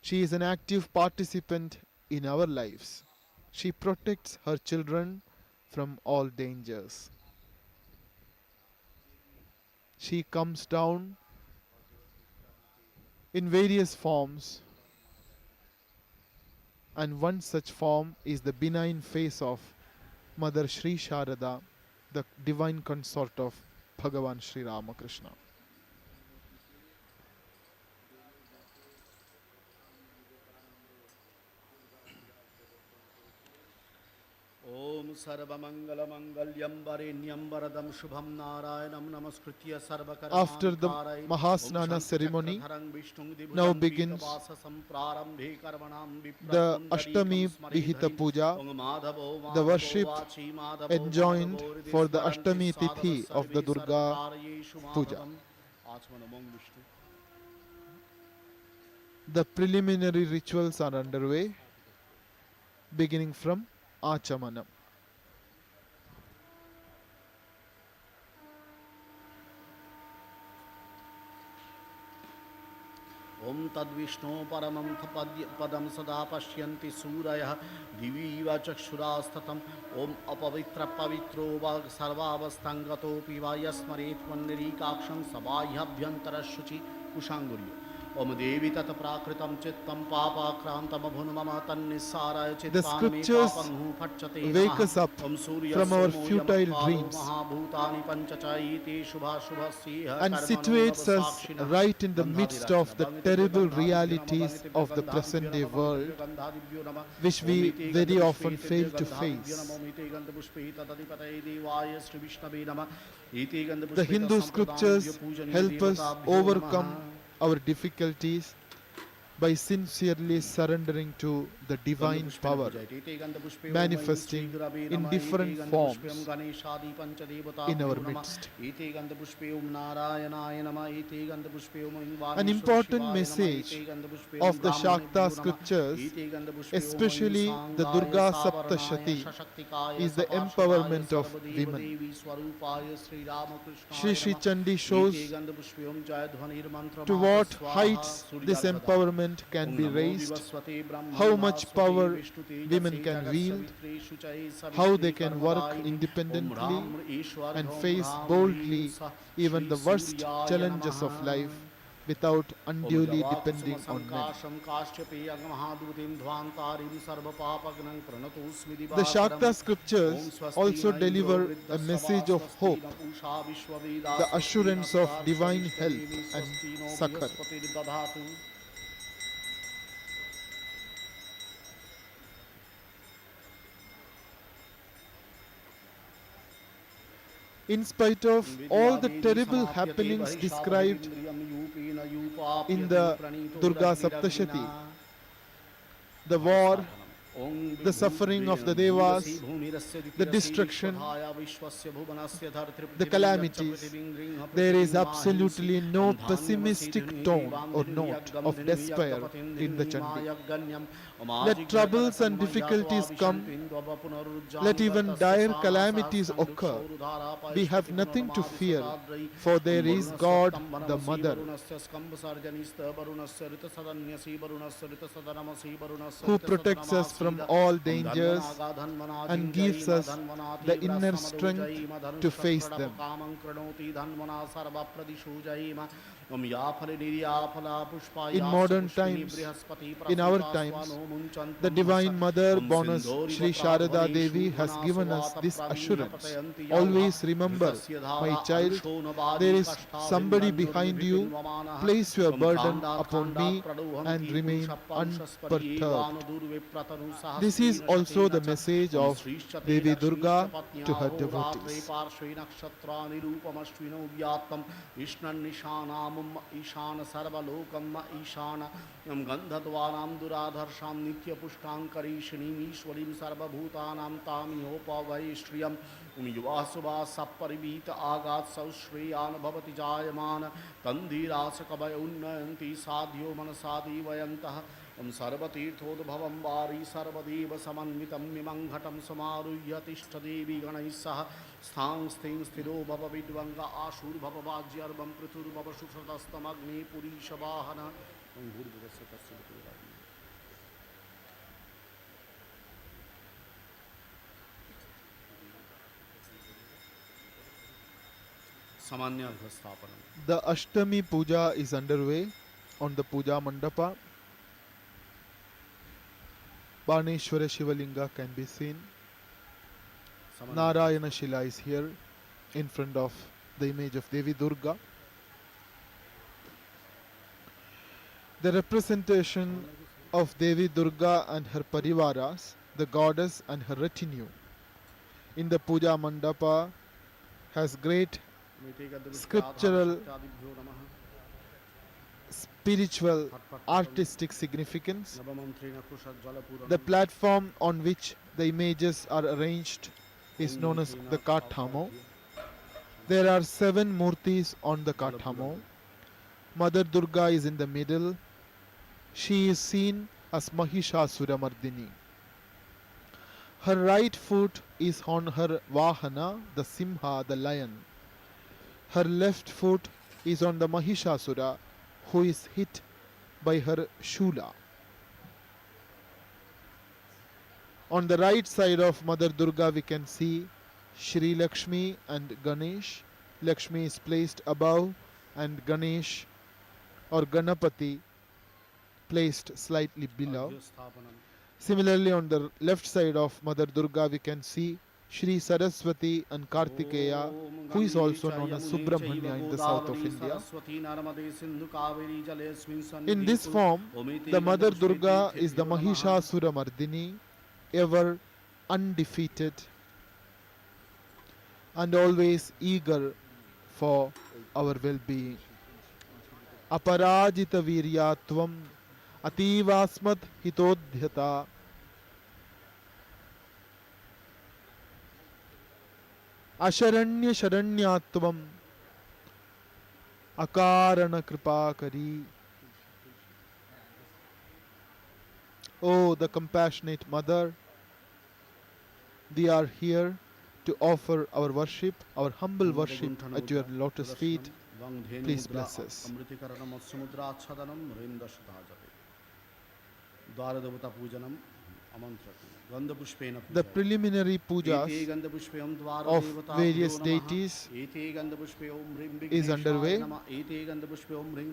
She is an active participant in our lives. She protects her children from all dangers. She comes down in various forms, and one such form is the benign face of Mother Sri Sharada, the divine consort of Bhagavan Sri Ramakrishna. ॐ सर्वमङ्गलमङ्गल्यं वरेण्यं वरदं शुभं नारायणं नमस्कृत्य After the सर्वकर्माणि Mahasnana ceremony, now begins the Ashtami Vihita Puja, the worship enjoined for the Ashtami Tithi of the Durga Puja. The preliminary rituals are underway, beginning from Achamanam. ॐ तद्विष्णो परमं पदं सदा पश्यन्ति सूरयः दिवि इव चक्षुरास्ततम् ॐ अपवित्रपवित्रो वा सर्वावस्थङ्गतोऽपि वा यस्मरेत् पुण्डरीकाक्षं सबाह्यभ्यन्तरशुचि कुशाङ्गुल्यो ॐ देवी तत्प्राकृतं चित्तं पापाक्रान्तमभुन मम तन्निस्साराय चित्तानि मे पापं फट्चते wake us up from our futile dreams महाभूतानि पञ्चचैते शुभाशुभस्य and situates us right in the midst of the terrible realities of the present day world, which we very often fail to face. The Hindu scriptures help us overcome our difficulties by sincerely surrendering to the divine power, manifesting in different forms in our midst. An important message of the Shakta scriptures, especially the Durga Saptashati, is the empowerment of women. Shri Chandi shows to what heights this empowerment can be raised, how much power women can wield, how they can work independently and face boldly even the worst challenges of life without unduly depending on men. The Shakta scriptures also deliver a message of hope, the assurance of divine help and succor. In spite of all the terrible happenings described in the Durga Saptashati, the war, the suffering of the Devas, the destruction, the calamities, there is absolutely no pessimistic tone or note of despair in the Chandi. Let troubles and difficulties come, let even dire calamities occur, we have nothing to fear, for there is God the Mother, who protects us from all dangers and gives us the inner strength to face them. In modern times, in our times, the Divine Mother, born as Sri Sharada Devi, has given us this assurance. Always remember, my child, there is somebody behind you. Place your burden upon me and remain unperturbed. This is also the message of Devi Durga to her devotees. Ishan सर्वलोकम Ishan गंधद्वारां दुराधर्षां नित्यपुष्टांकरीषिणीं ईश्वरीं सर्वभूतानां तामिहोपवै श्रियं युवासुवा सपरिवीत आगात् सौश्रेयान् भवति जायमान तन्धीरासकवय उन्नयन्ति साध्यो मनसादि वयन्तः Om Sarvatirthodbhavam Vari Sarvadeva Samanvitam Mimang Ghatam Samaruhya Tishtadevi Ganaisaha Sthang Sthing Sthiro Bhava Vidvanga Ashur Bhava Vajyarvam Prithur Bhava Shushatastamagni Puri Shabahana Om Bhurvasya Tasya Samanya Arghasthapanam. The Ashtami Puja is underway on the Puja Mandapa. Baneshwara Shivalinga can be seen. Narayana Shila is here in front of the image of Devi Durga. The representation of Devi Durga and her parivaras, the goddess and her retinue, in the Puja Mandapa has great scriptural, spiritual, artistic significance. The platform on which the images are arranged is known as the Kathamo. There are 7 murtis on the Kathamo. Mother Durga is in the middle. She is seen as Mahishasura Mardini. Her right foot is on her Vahana, the Simha, the lion. Her left foot is on the Mahishasura, who is hit by her Shula. On the right side of Mother Durga we can see Shri Lakshmi and Ganesh. Lakshmi is placed above and Ganesh or Ganapati placed slightly below. Similarly, on the left side of Mother Durga we can see Shri Saraswati and Kartikeya, who is also known as Subramanya in the south of India. In this form, the Mother Durga is the Mahishasura Mardini, ever undefeated and always eager for our well-being. Aparajita viryatvam ativasmat hitodhyata Asharanya Sharanyatvam Akarana Kripakari. Oh, the compassionate Mother, we are here to offer our worship, our humble worship at your lotus feet. Please bless us. The preliminary pujas of various deities is underway. Iti Gandapushpe Om Hring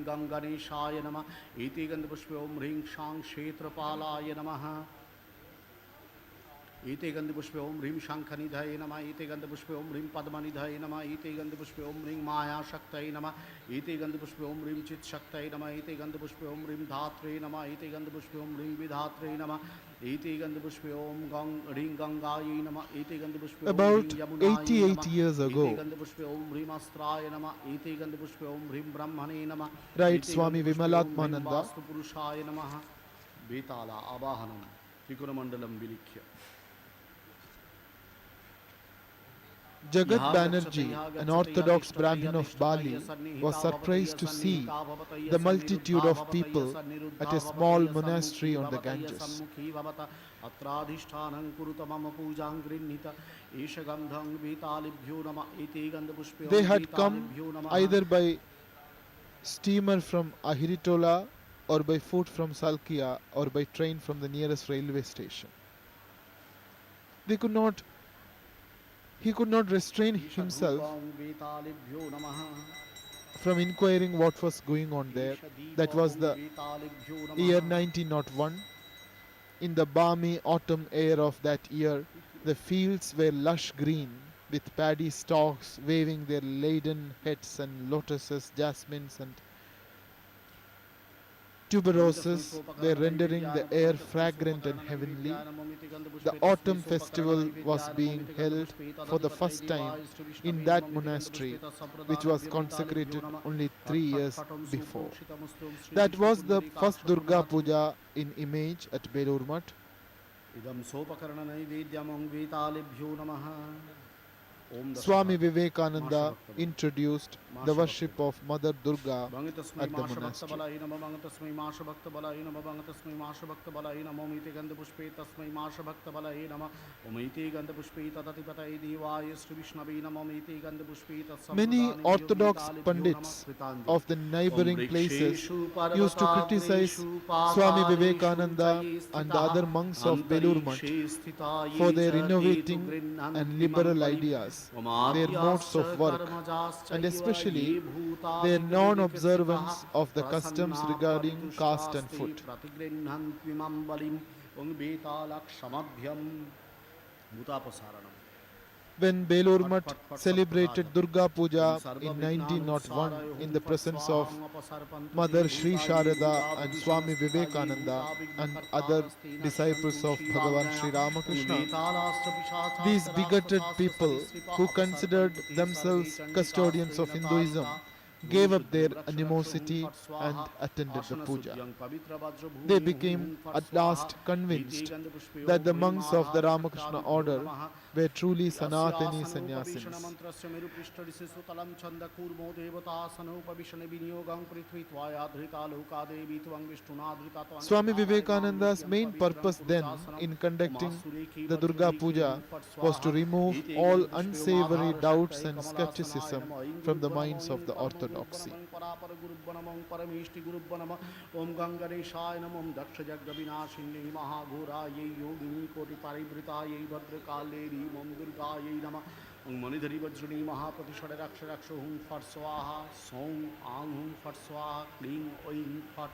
Ganganeshaya Nama, Iti Gandapushpe Om Hring Shang Kshetrapalaya Namaha. Ite Gandapushpe Om Hrim Shankanidhaya Nama, Ite Gandapushpe Om Hrim Padmanidhaya Nama, Ite Gandapushpe Om Hrim Maya Shaktai Nama, Ite Gandapushpe Om Hrim Chit Shaktai Nama, Ite Gandapushpe Om Hrim Dhatre Nama, Ite Gandapushpe Om Hrim Vidhatre Nama, Ite Gandapushpe Om Hring Gangayi Nama, Ite Gandapushpe Om About Hring Yamunaya 88 years ago, Ite Gandapushpe Om Hrim Astraya Nama, Ite Gandapushpe Om Hrim Brahmane Nama, right, Swami Vimalatmananda, Vastu Purushaya Namaha, Betala Abahanam, Trikunamandalam Vilikya. Jagat Banerjee, an orthodox Brahmin of Bali, was surprised to see the multitude of people at a small monastery on the Ganges. They had come either by steamer from Ahiritola or by foot from Salkia or by train from the nearest railway station. He could not restrain himself from inquiring what was going on there. That was the year 1901. In the balmy autumn air of that year, the fields were lush green, with paddy stalks waving their laden heads and lotuses, jasmines and tuberoses were rendering the air fragrant and heavenly. The autumn festival was being held for the first time in that monastery, which was consecrated only 3 years before. That was the first Durga Puja in image at Belur. idam sopakarana naivedyam angvetalepbhyo namaha. Om Swami Dashahat. Vivekananda introduced the worship of Mother Durga Bangitasmai at the Masha Bhakta monastery. Balai Nama Bangitasmai Masha Bhakta Balai Nama Bangitasmai Masha Bhakta Balai Nama Omite Gandha Pushpe Tasmai Masha Bhakta Balai Nama Omite Gandha Pushpe Tatati Patai Devaya Sri Vishnavi Nama Omite Gandha Pushpe Many Tatsamradani Orthodox Yogitalibhyo Nama Pandits Kritanjali of the Om neighboring places Vriksheshu used to criticize Parvatagreshu Swami Patareshu Vivekananda Chaye and the Sthitaha other monks of Belur Mutt Antarikshe for Sthitaye their Cha Ketu innovating and Grinnanti liberal Mangalim ideas, their modes of Omadyascha work, and Karmajascha especially Ye Bhuta their Vigrivikasitaha non-observance of the customs Prasanna regarding caste and Paritushtaste foot. Pratigrinnantvimam Balim Ungbetalakshamabyam Bhutapasaranam When Belur Phat Mutt Phat Phat celebrated Satpatayam Durga Om Puja Sarva in Vignanam 1901 Saraya in Hum the Fat presence of Swaham Apasarpantu Ye Mother Sri Bhuta Ye Sharada Bhuta and Swami Vivishanastita Ye Vivekananda Bhuta and other Vignakartarasti disciples Nashyantu of Bhagavan Shivajnaya Sri Om Ramakrishna, Vetalastra these Pishachastra bigoted Rakshasastra people Sarisripa who considered Apasarpantu Te Sarve themselves custodians Chandikaste of Hinduism Nakarita Dhum gave up their Shuddham Raksha Raksha Hum animosity Fat Swaha and attended the Asana puja. Sudyam Pavitra Vajra They Bhumi Hum became Hum Fat at Swaha last Ete convinced Gandha Pushpyo that the Bhuri monks of the Madha Ramakrishna Satyabhyo order Namaha were truly Sanatani Yasyasano sannyasis. Pavisana Meru Prishtadisi Talam Chanda Kurmo Devatasano Pavishana Vinyogam Prithvitvaya Dhrita Loka Devi Tvang Vishtuna Dhrita Tvang Swami Sthana Vivekananda's Nityam main Pavitram purpose then Puruchasanam in conducting Umasureki the Durga Vajradiki Puja Hum Fat was to Swaha remove Ete all Gandha Pushpyo unsavory Madhara doubts Shakta and Kamalasana skepticism Namo Ing from the Gurubbanamo minds of Ing the Paramo orthodoxy. Gurubbanamo Ing Parapara Gurubbanamo Ing Paramishti Gurubbanamo Om Ganganeshaya Namo Om Daksha Jagabinashini Mahagora Ye Yogini Koti Paribrita Ye Bhadrakale Om Durga Ye Nama Om Manidhari Vajrani Mahapati Shada Raksha Raksha Hum Fat Swaha Song Ang Hum Fat Swaha Kling Oing Fat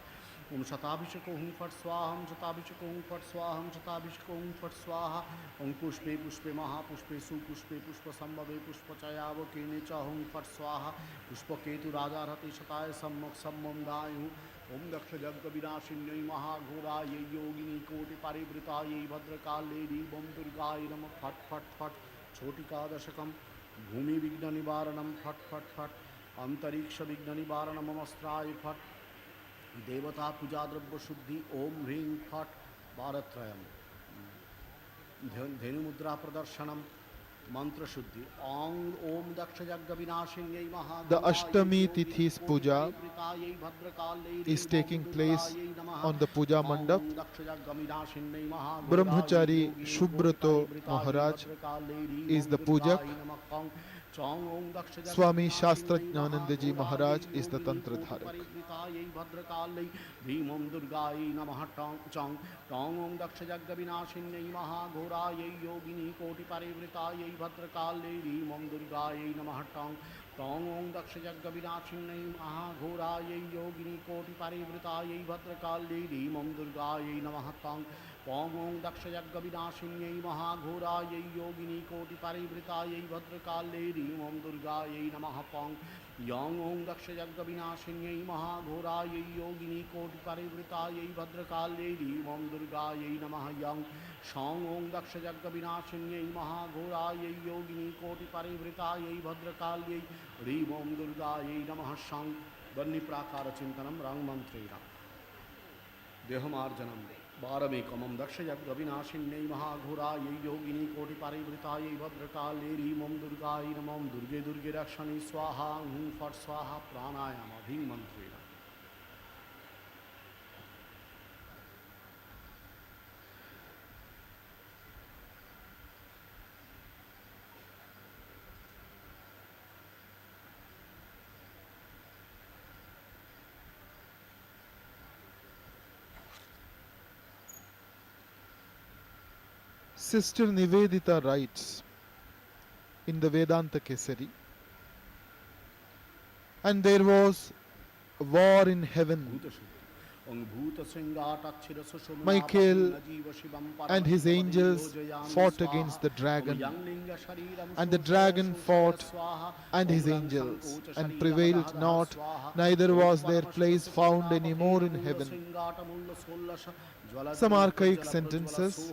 Om Shatabhishako Hum Fat Swaha Om Shatabhishako Hum Fat Swaha Om Shatabhishako Hum Fat Swaha Om Pushpe Pushpe Mahapushpe Supushpe Pushpa Sambhave Pushpa Chayavo Kinecha Hum Fat Swaha Pushpa Ketu Raja Rati Shataya Sammok Sammam Dayu Om Daksha Jagga Vinashinyai Mahagora Ye Yogini Koti Parivrita Ye Bhadrakale Om Durga Ye Nama Fat Fat Fat Chotika Dashakam Bhumi Vigna Nivaranam Fat Fat Fat Antariksha Vigna Nivaranam Amastrai Fat Devata Puja Drabya Shuddhi Om Ring Fat Bharatrayam Dhenu Mudra Pradarshanam Mantra Shuddhi Om Om Daksha Jagga Vinashinyai The Mahagora Ashtami Tithi's Koti puja Parivrita Ye Bhadrakale is taking Om Durga place Ye Namaha on the puja mandap. Om Daksha Jagga Vinashinyai Mahagora Ye Brahmachari Yogini Koti Shubhrato Parivrita Ye Maharaj Bhadrakale is Om the Durga pujak. Ye Namah Chong Om Daksha Jagga Swami Vinashinyai Shastrajnanandaji Mahagora Ye Maharaj is the Yogini Tantra Koti Dharak. Parivrita Ye Bhadrakale Bhim Om Durga Ye Namaha Chong Tong Om Daksha Jagga Vinashinyai Mahagora Ye Yogini Koti Parivrita Ye Bhadrakale Bhim Om Durga Ye Namaha Tong Om Daksha Jagga Vinashinyai Mahagora Ye Yogini Koti Parivrita Ye Bhadrakale Bhim Om Durga Ye Namaha Tong Om Daksha Jagga Vinashinyai Mahagora Ye Yogini Koti Parivrita Ye Bhadrakale Bhim Om Durga Ye Namaha Pong Yang Om Daksha Jagga Vinashinyai Mahagora Ye Yogini Koti Parivrita Ye Bhadrakale Bhim Om Durga Ye Namaha Yang Shang Om Daksha Jagga Vinashinyai Mahagora Ye Yogini Koti Parivrita Ye Bhadrakale Bhim Om Durga Ye Namaha Shang Vanni Prakara Chintanam Rang Mantrira Dehamarjanam Bharamekam Daksha Jagga Vinashinyai Mahagora Ye Yogini Koti Parivrita Ye Bhadrakale Bhim Om Durga Ye Namam Durge Durge Rakshani Swaha Hum Fat Swaha Pranayama Bhim Mantrira Sister Nivedita writes in the Vedanta Kesari, and there was war in heaven. Michael and his angels fought against the dragon, and the dragon fought and his angels, and prevailed not, neither was their place found any more in heaven. Some archaic sentences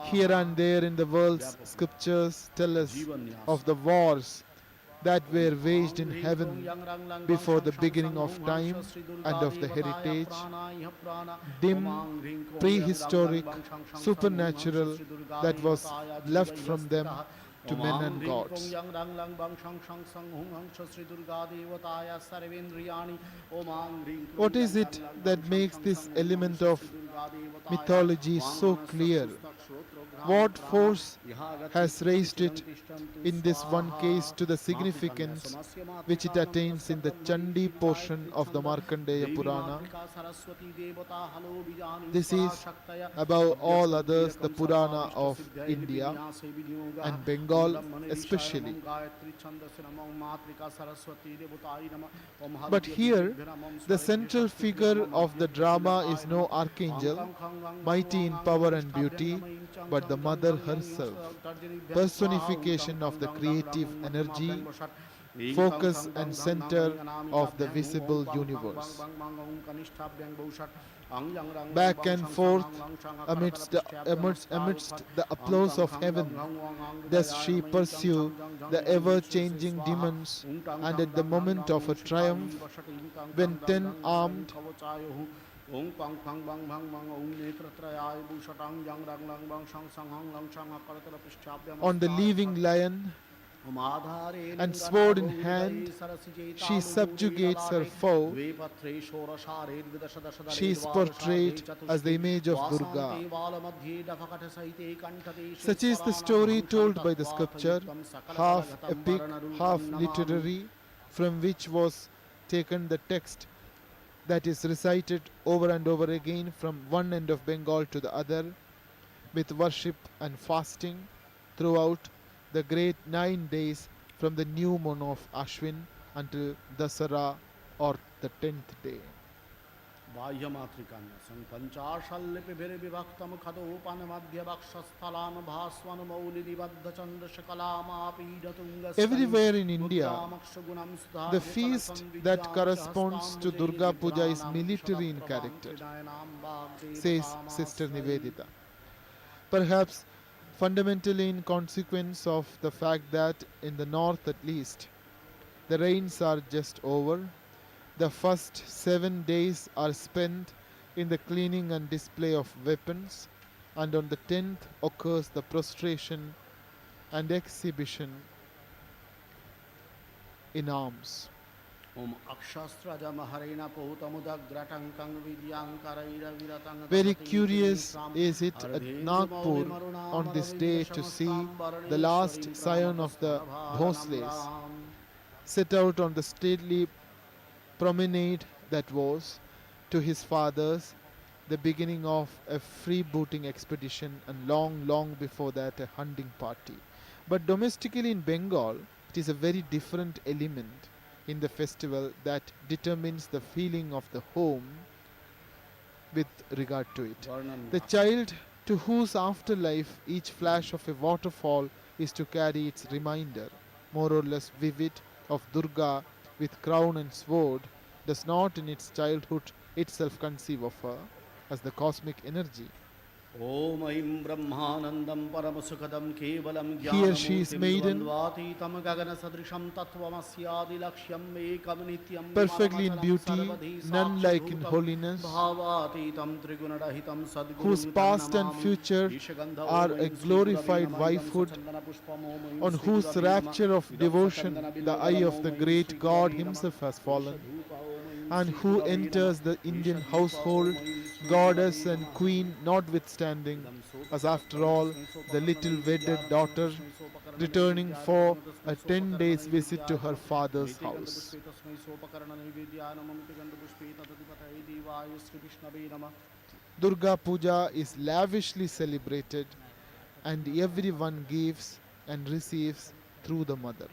here and there in the world's scriptures tell us of the wars that were waged in heaven before the beginning of time and of the heritage, dim, prehistoric, supernatural that was left from them to men and gods. What is it that makes this element of mythology so clear? What force has raised it in this one case to the significance which it attains in the Chandi portion of the Markandeya Purana? This is, above all others, the Purana of India and Bengal especially. But here, the central figure of the drama is no archangel, mighty in power and beauty, but the mother herself, personification of the creative energy, focus and center of the visible universe. Back and forth amidst the applause of heaven, does she pursue the ever-changing demons, and at the moment of her triumph, when 10 armed on the leaving lion and sword in hand, she subjugates her foe. She is portrayed as the image of Durga. Such is the story told by the sculpture, half epic, half literary, from which was taken the text that is recited over and over again from one end of Bengal to the other, with worship and fasting throughout the great 9 days from the new moon of Ashwin until Dasara or the 10th day. Everywhere in India, the feast that corresponds to Durga Puja is military in character, says Sister Nivedita. Perhaps fundamentally in consequence of the fact that in the north at least, the rains are just over. The first 7 days are spent in the cleaning and display of weapons, and on the 10th occurs the prostration and exhibition in arms. Very curious is it at Nagpur on this day to see the last scion of the Bhosles set out on the stately promenade that was, to his fathers, the beginning of a freebooting expedition, and long before that a hunting party. But domestically in Bengal, it is a very different element in the festival that determines the feeling of the home with regard to it. The child to whose afterlife each flash of a waterfall is to carry its reminder, more or less vivid, of Durga with crown and sword, does not in its childhood itself conceive of her as the cosmic energy. Here she is maiden, perfectly in beauty, none like in holiness, whose past and future are a glorified wifehood, on whose rapture of devotion the eye of the great God himself has fallen, and who enters the Indian household, goddess and queen notwithstanding, as after all the little wedded daughter returning for a 10 days visit to her father's house. Durga Puja is lavishly celebrated, and everyone gives and receives through the mother.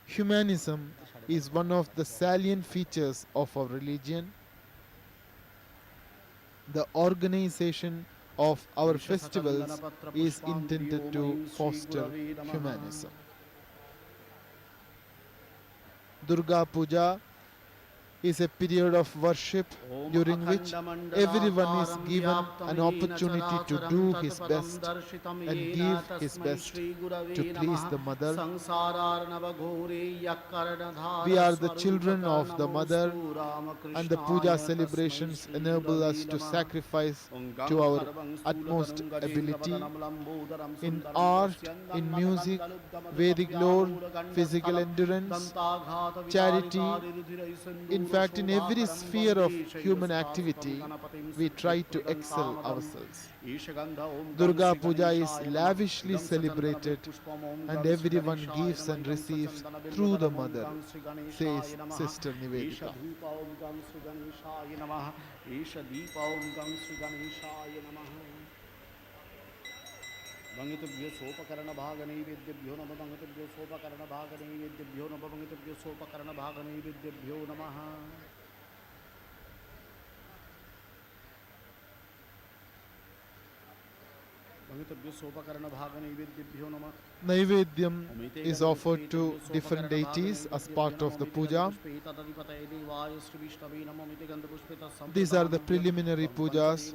Humanism is one of the salient features of our religion. The organization of our festivals is intended to foster humanism. Durga Puja is a period of worship during which everyone is given an opportunity to do his best and give his best to please the mother. We are the children of the mother, and the puja celebrations enable us to sacrifice to our utmost ability in art, in music, Vedic lore, physical endurance, charity. In fact, in every sphere of human activity, we try to excel ourselves. Durga Puja is lavishly celebrated, and everyone gives and receives through the mother, says Sister Nivedita. भंगितभ्यो सोपकरण भाग नैवेद्यभ्यो नमः भंगितभ्यो सोपकरण भाग नैवेद्यभ्यो नमः भंगितभ्यो सोपकरण भाग नैवेद्यभ्यो नमः भंगितभ्यो सोपकरण भाग नैवेद्यभ्यो नमः. Naivedyam is offered to different deities as part of the puja. These are the preliminary pujas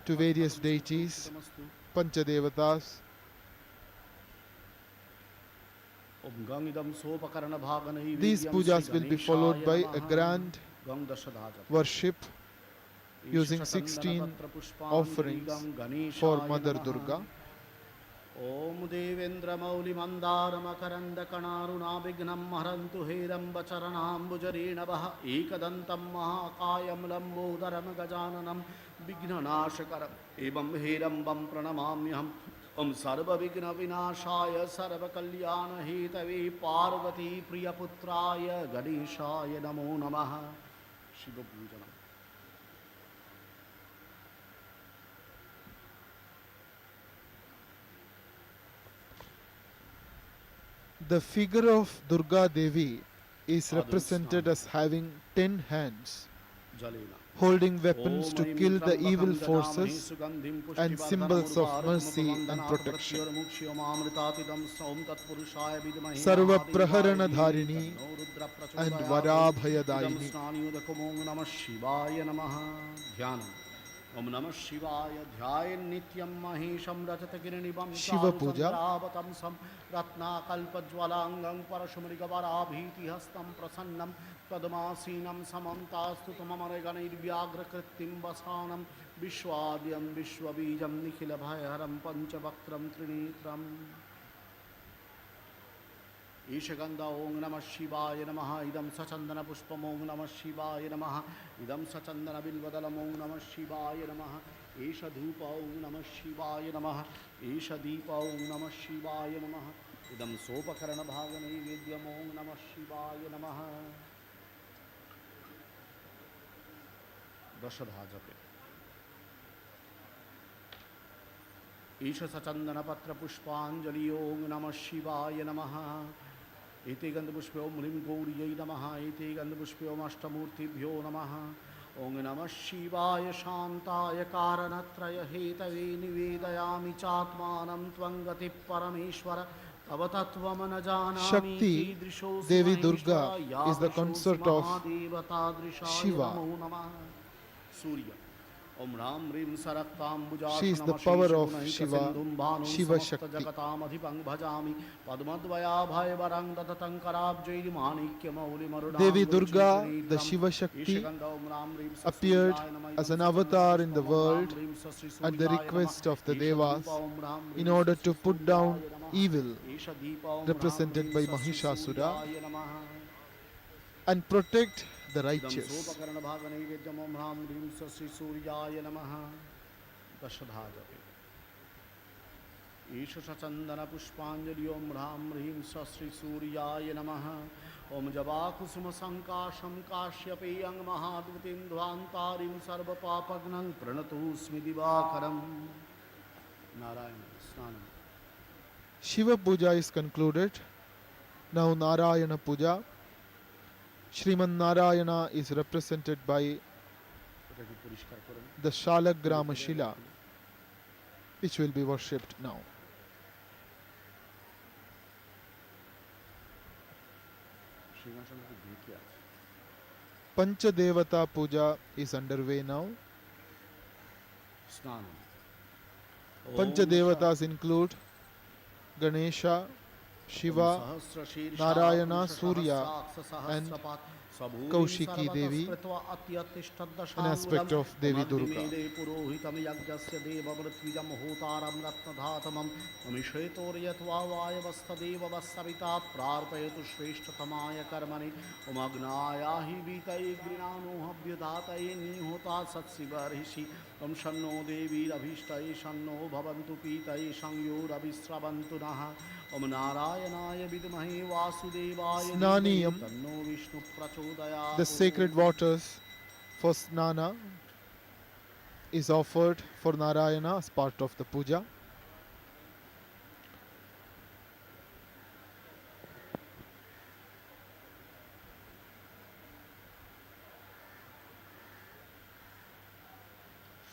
to various deities, Panchadevatas. These pujas will be followed by a grand worship using 16 offerings for Mother Durga. Om Devendra Mauli Mandara Makaranda Kanaruna Vignam Maharantu Heram Bacharanam Bujarina Baha Ekadantam Mahakayam Lambodaram Gajananam Vignanashakaram Ebam Heram Bam Pranamamyam Om Sarva Vigna Vinashaya Sarva Kalyana Hetave Parvati Priyaputraya Ganeshaya Namo Namaha. Shiva Puja. The figure of Durga Devi is represented as having 10 hands, holding weapons to kill the evil forces and symbols of mercy and protection. Sarva Praharana Dharini and Varabhayadaini. Om Namah Shivaya Dhyayan Nityam Mahesham Rajatagirinibam Shiva Puja Ratna Kalpajwalangang Parashumarigavaraabhiti Hastam Prasannam Padmasinam Samantastu Tamamareganir Vyagrakratim Basanam Vishwadyam Vishwabijam Nikhilabhayaram Panchavakram Trinitram Ishaganda Om Namah Shivaya Namaha Idam Sachandana Pushpam Om Namah Shivaya Namaha Idam Sachandana Bilvadalam Om Namah Shivaya Namaha Isha Dhupa Om Namah Shivaya Namaha Isha Deepa Om Namah Shivaya Namaha Idam Sopakarana Bhagani Vidyam Om Namah Shivaya Namaha Dashadhajape Isha Sachandana Patra Pushpanjali Om Namah Shivaya Namaha Ete Gandapushpyo Mrim Gauriyai Namaha Ete Gandapushpyo Ashtamurtibhyo Namaha Om Namah Shivaya Shantaya Karanatraya Hetave Nivedayami Chatmanam Tvangati Parameshwara Tavatattvamana Janami Shakti, Devi Durga, is the consort of Shiva. Surya Om Ram Rim Saraktam She is the power of Shiva, Shiva Shakti. Devi Durga, the Shiva Shakti, appeared as an avatar in the world at the request of the Devas in order to put down evil, represented by Mahishasura, and protect the righteous. Isha Chandana Pushpanjali Om Ram Rim Sasri Suryaya Namaha Om Jabakusuma Sankasham Kashyapeyang Mahadvatim Dvantarim Sarva Papagnang Pranatusmi Divakaram Narayana Snanam. Shiva Puja is concluded. Now Narayana Puja. Shriman Narayana is represented by the Shalagrama Shila, which will be worshipped now. Panchadevata Puja is underway now. Snanam. Panchadevatas include Ganesha, Shiva, Narayana, Surya, and Kaushiki Devi, an aspect of Devi Durga. Om Shanno Devi Abhishtai Shanno Bhavantu Pitai Shangyoravisravantu Naha Om Narayanaya Vidmahi Vasudevaya Snaniyam, Tanno Vishnu Prachodaya. the sacred waters for Snana, is offered for Narayana as part of the puja.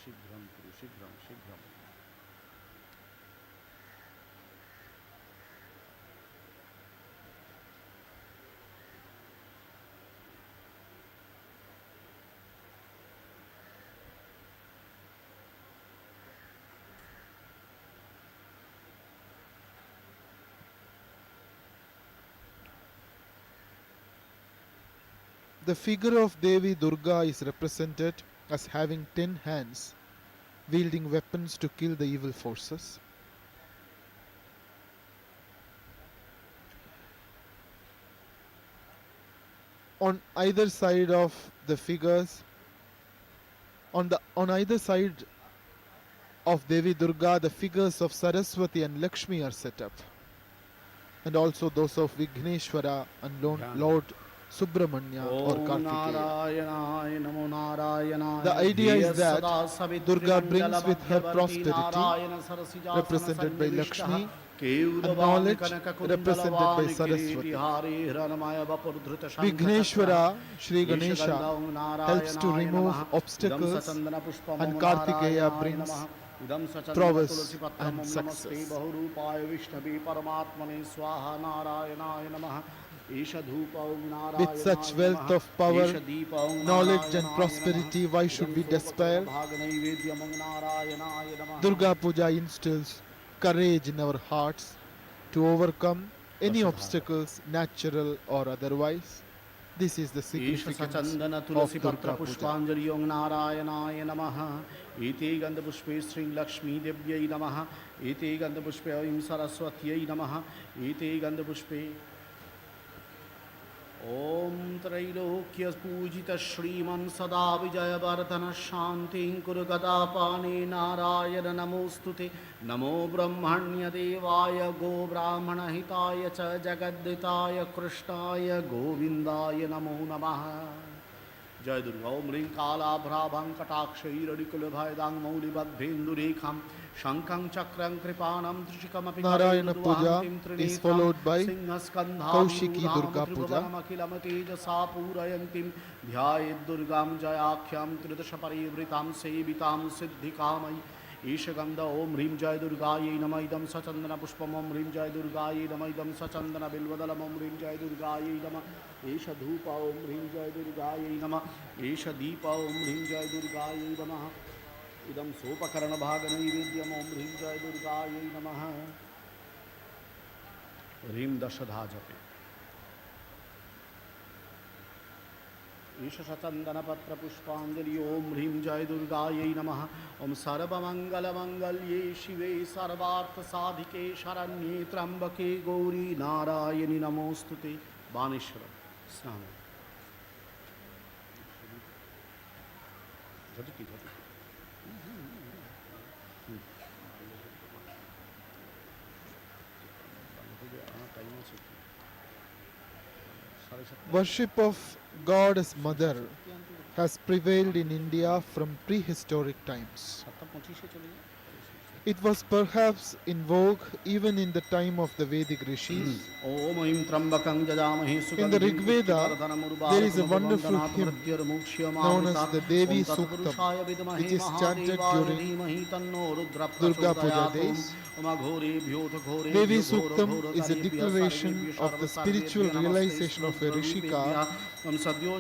Shigram Kuru, Shigram, Shigram. The figure of Devi Durga is represented as having 10 hands, wielding weapons to kill the evil forces. On either side of the figures, on either side of Devi Durga, the figures of Saraswati and Lakshmi are set up, and also those of Vigneshwara and Lord Subramanya or Kartikeya. The idea is that Durga brings with her prosperity, represented by Lakshmi, and knowledge, represented by Saraswati. Vigneshwara, Sri Ganesha, helps to remove obstacles, and Kartikeya brings prowess and success. With such wealth of power, knowledge and prosperity, why should we despair? Durga Puja instills courage in our hearts to overcome any obstacles, natural or otherwise. This is the significance of Durga Puja. Iti Gandha Pushpe Sri Lakshmi Devyai Namaha. Iti Gandha Pushpe Aim Saraswatyai Namaha. Iti Gandha Pushpe Om Trailokya Pujita Shriman Sada Vijaya Bharatana Shanti Kurugada Pani Narayana Namostute Namo Brahmanya Devaya Go Brahmana Hitaya Cha Jagaditaya Krishnaya Govindaya Namo Namaha. Jai Durga Om Ring Kala Bhrabham Katakshai Radikula Bhaidang Mauli Badbhendu Rekham Shankang Chakram Kripanam Trishikam Narayana Puja is followed by Kaushiki Durga Puja. Sapurayantim Dhyayed Durgam Jayakhyam Tridasha Parivritam Sevitam Siddhikamai Ishaganda Om Rim Jai Durgaye Namaidam Sachandana Pushpam Om Rim Jai Durgaye Namaidam Sachandana Bilvadalam Om Rim Jai Durgaye Nama Isha Dhupa Om Rim Jai Durgaye Nama Isha Deepa Om Rim Jai Durgaye Namaha Idam Sopakarana Bhaganai Vidyam Om Rim Jai Durgaye Namaha Rim Dashadhajape Isha Sachandana Patra Pushpanjali Om Rim Jai Durgaye Namaha Om Sarva Mangala Mangalye Shive Sarvartha Sadhike Sharanye Trambake Gauri Narayani Namostute Banishwaram Snana Worship of God as Mother has prevailed in India from prehistoric times. It was perhaps in vogue even in the time of the Vedic rishis. In the Rig Veda, there is a wonderful hymn known as the Devi Suktam, which is chanted during Durga Puja days. Devi Suktam is a declaration of the spiritual realization of a Rishika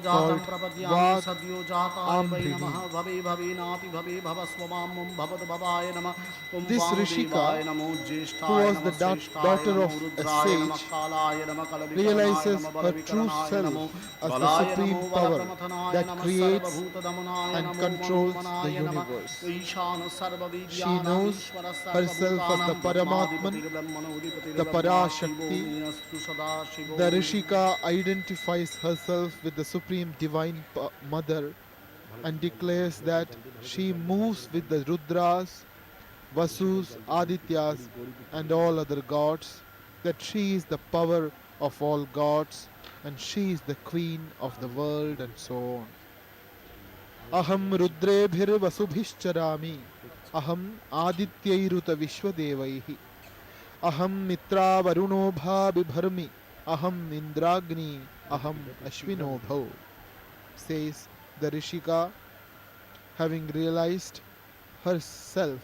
called Vag Ambrini. This Rishika, who was the daughter of a sage, realizes her true self as the supreme power that creates and controls the universe. She knows herself as the Paramatman, the Parashakti. The Rishika identifies herself with the Supreme Divine Mother and declares that she moves with the Rudras, Vasus, Adityas and all other gods, that she is the power of all gods and she is the queen of the world and so on. Aham Rudrebhir Vasubhischarami, Aham Adityairuta Vishwadevaihi, Aham Mitra Varunobha Bibharmi, Aham Indragni, Aham Ashvinobhau, says the Rishika, having realized herself